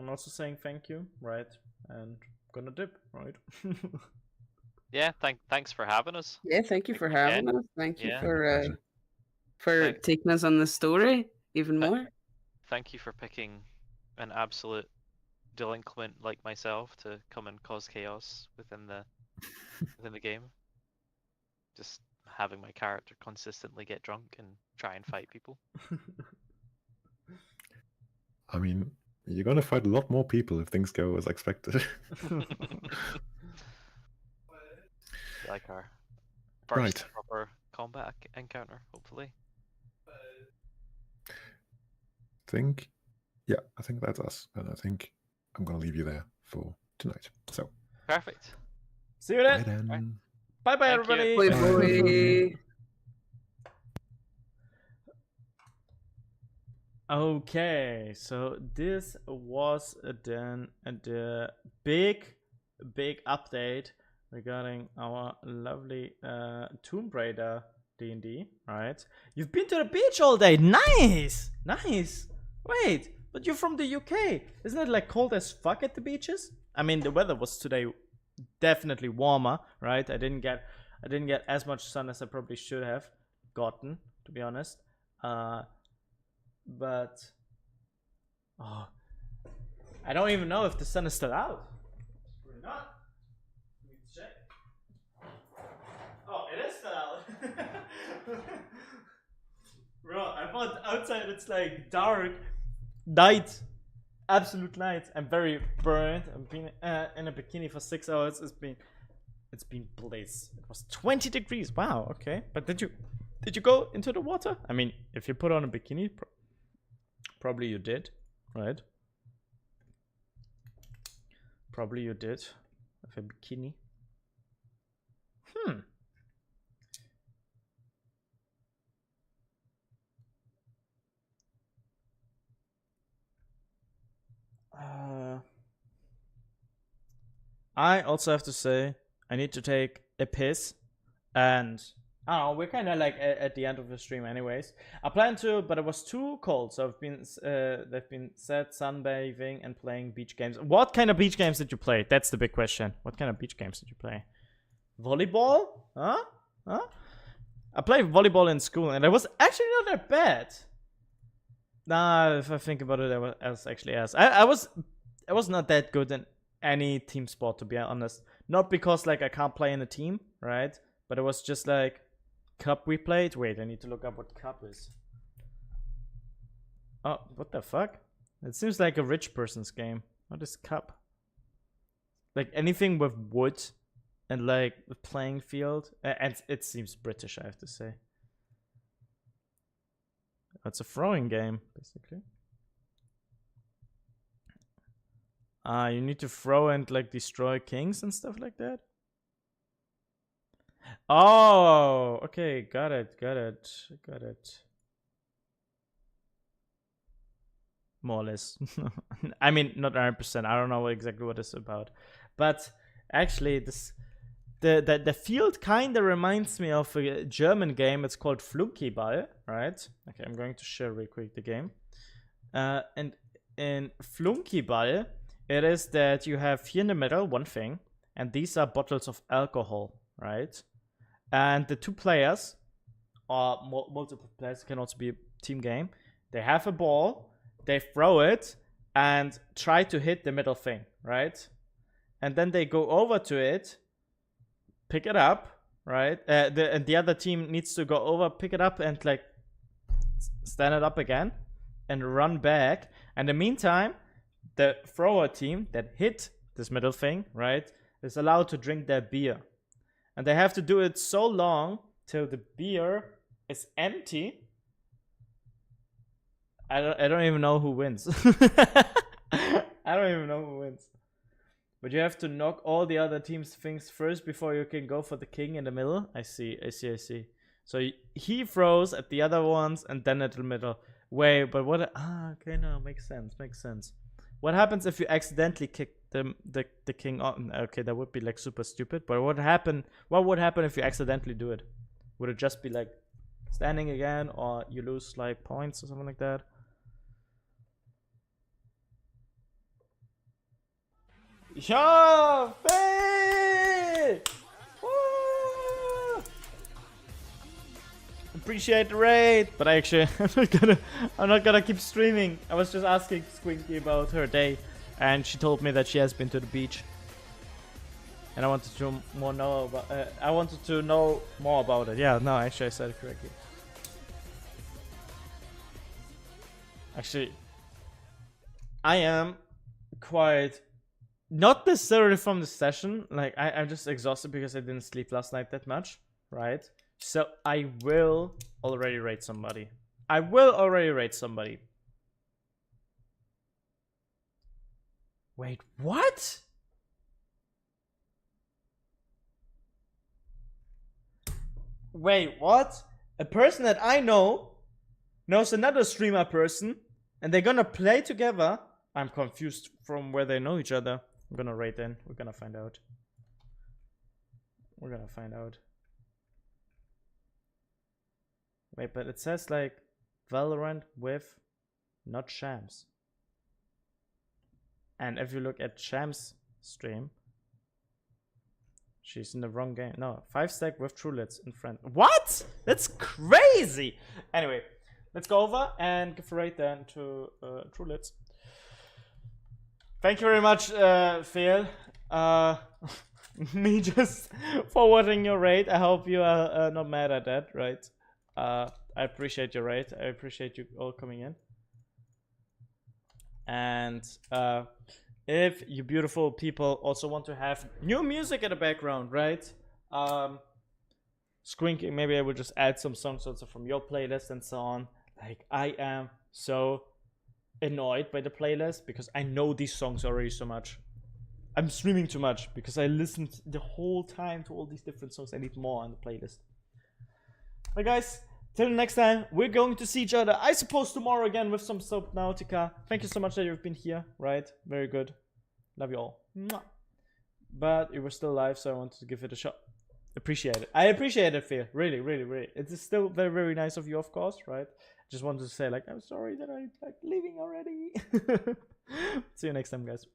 also saying thank you, right? And gonna dip, right? Yeah, thanks for having us. Yeah, thank you for Yeah. having us. Thank you Yeah. Pleasure. for Thank- taking us on the story even Thank- more. Thank you for picking an absolute delinquent like myself to come and cause chaos within the game. Just having my character consistently get drunk and try and fight people. I mean, you're going to fight a lot more people if things go as expected. Like our first Right. proper combat encounter, hopefully. I think that's us. And I think I'm going to leave you there for tonight. So, Perfect. See you bye then. then. Bye bye, Thank you. everybody. Bye, boy. Okay, so this was then the big update regarding our lovely Tomb Raider D&D, right? You've been to the beach all day. Nice. Wait, but you're from the UK. Isn't it like cold as fuck at the beaches? I mean, the weather was today definitely warmer, right? I didn't get as much sun as I probably should have gotten, to be honest. But I don't even know if the sun is still out. Probably not. Let me check. Oh, it is still out. Bro, I thought outside it's like dark night, absolute night. I'm very burned. I've been in a bikini for 6 hours. It's been bliss. It was 20 degrees. Wow. Okay, but did you go into the water? I mean, if you put on a bikini, probably you did, right? Probably you did with a bikini. I also have to say I need to take a piss, and I don't know, we're kind of like at the end of the stream anyways. I plan to, but it was too cold, so they've been set sunbathing and playing beach games. What kind of beach games did you play? That's the big question. What kind of beach games did you play? Volleyball? Huh? I played volleyball in school, and it was actually not that bad. Nah, if I think about it, I was actually ass. I was not that good in any team sport, to be honest. Not because like I can't play in a team, right? But it was just like cup we played. Wait, I need to look up what cup is. Oh, what the fuck? It seems like a rich person's game. What is cup? Like anything with wood and like the playing field. And it seems British, I have to say. It's a throwing game, basically. You need to throw and like destroy kings and stuff like that. Oh, okay, got it. More or less. I mean, not 100%. I don't know exactly what it's about, but actually, the field kind of reminds me of a German game. It's called Flunkyball, right? Okay, I'm going to share real quick the game. And in Flunkyball, it is that you have here in the middle one thing, and these are bottles of alcohol, right? And the two players, or multiple players, can also be a team game. They have a ball, they throw it, and try to hit the middle thing, right? And then they go over to it, pick it up, right? And the other team needs to go over, pick it up, and like stand it up again, and run back. And in the meantime, the thrower team that hit this middle thing, right, is allowed to drink their beer. And they have to do it so long till the beer is empty. I don't even know who wins. I don't even know who wins. But you have to knock all the other team's things first before you can go for the king in the middle. I see. So he throws at the other ones and then at the middle. Wait, but what? Okay, no, makes sense. What happens if you accidentally kick the king on? Okay, that would be like super stupid. But what would happen if you accidentally do it? Would it just be like standing again, or you lose like points or something like that? Yo, Faye! Woo! Appreciate the raid, but actually I'm not gonna keep streaming. I was just asking Squinky about her day, and she told me that she has been to the beach, and I wanted to know more about it. Yeah, no, actually I said it correctly. Actually, I am quite. Not necessarily from the session, like I'm just exhausted because I didn't sleep last night that much, right? So I will already raid somebody. Wait, what? Wait, what? A person that I know knows another streamer person, and they're gonna play together? I'm confused from where they know each other. I'm gonna raid then. We're gonna find out. Wait, but it says like Valorant with not Shams. And if you look at Shams' stream, she's in the wrong game. No, 5-stack with Trulets in front. What? That's crazy! Anyway, let's go over and give a raid then to Trulets. Thank you very much, Phil. Me just forwarding your raid. I hope you are not mad at that, right? I appreciate your raid. I appreciate you all coming in. And if you beautiful people also want to have new music in the background, right? Squinky, maybe I will just add some songs also from your playlist and so on. Like, I am so annoyed by the playlist because I know these songs already so much. I'm streaming too much because I listened the whole time to all these different songs. I need more on the playlist. But guys, till next time, we're going to see each other, I suppose, tomorrow again with some Subnautica. Thank you so much that you've been here, right? Very good. Love you all. Mwah. But you were still alive, so I wanted to give it a shot. Appreciate it. I appreciate it, Phil. Really. It is still very, very nice of you, of course, right? Just wanted to say, like, I'm sorry that I'm like leaving already. See you next time, guys.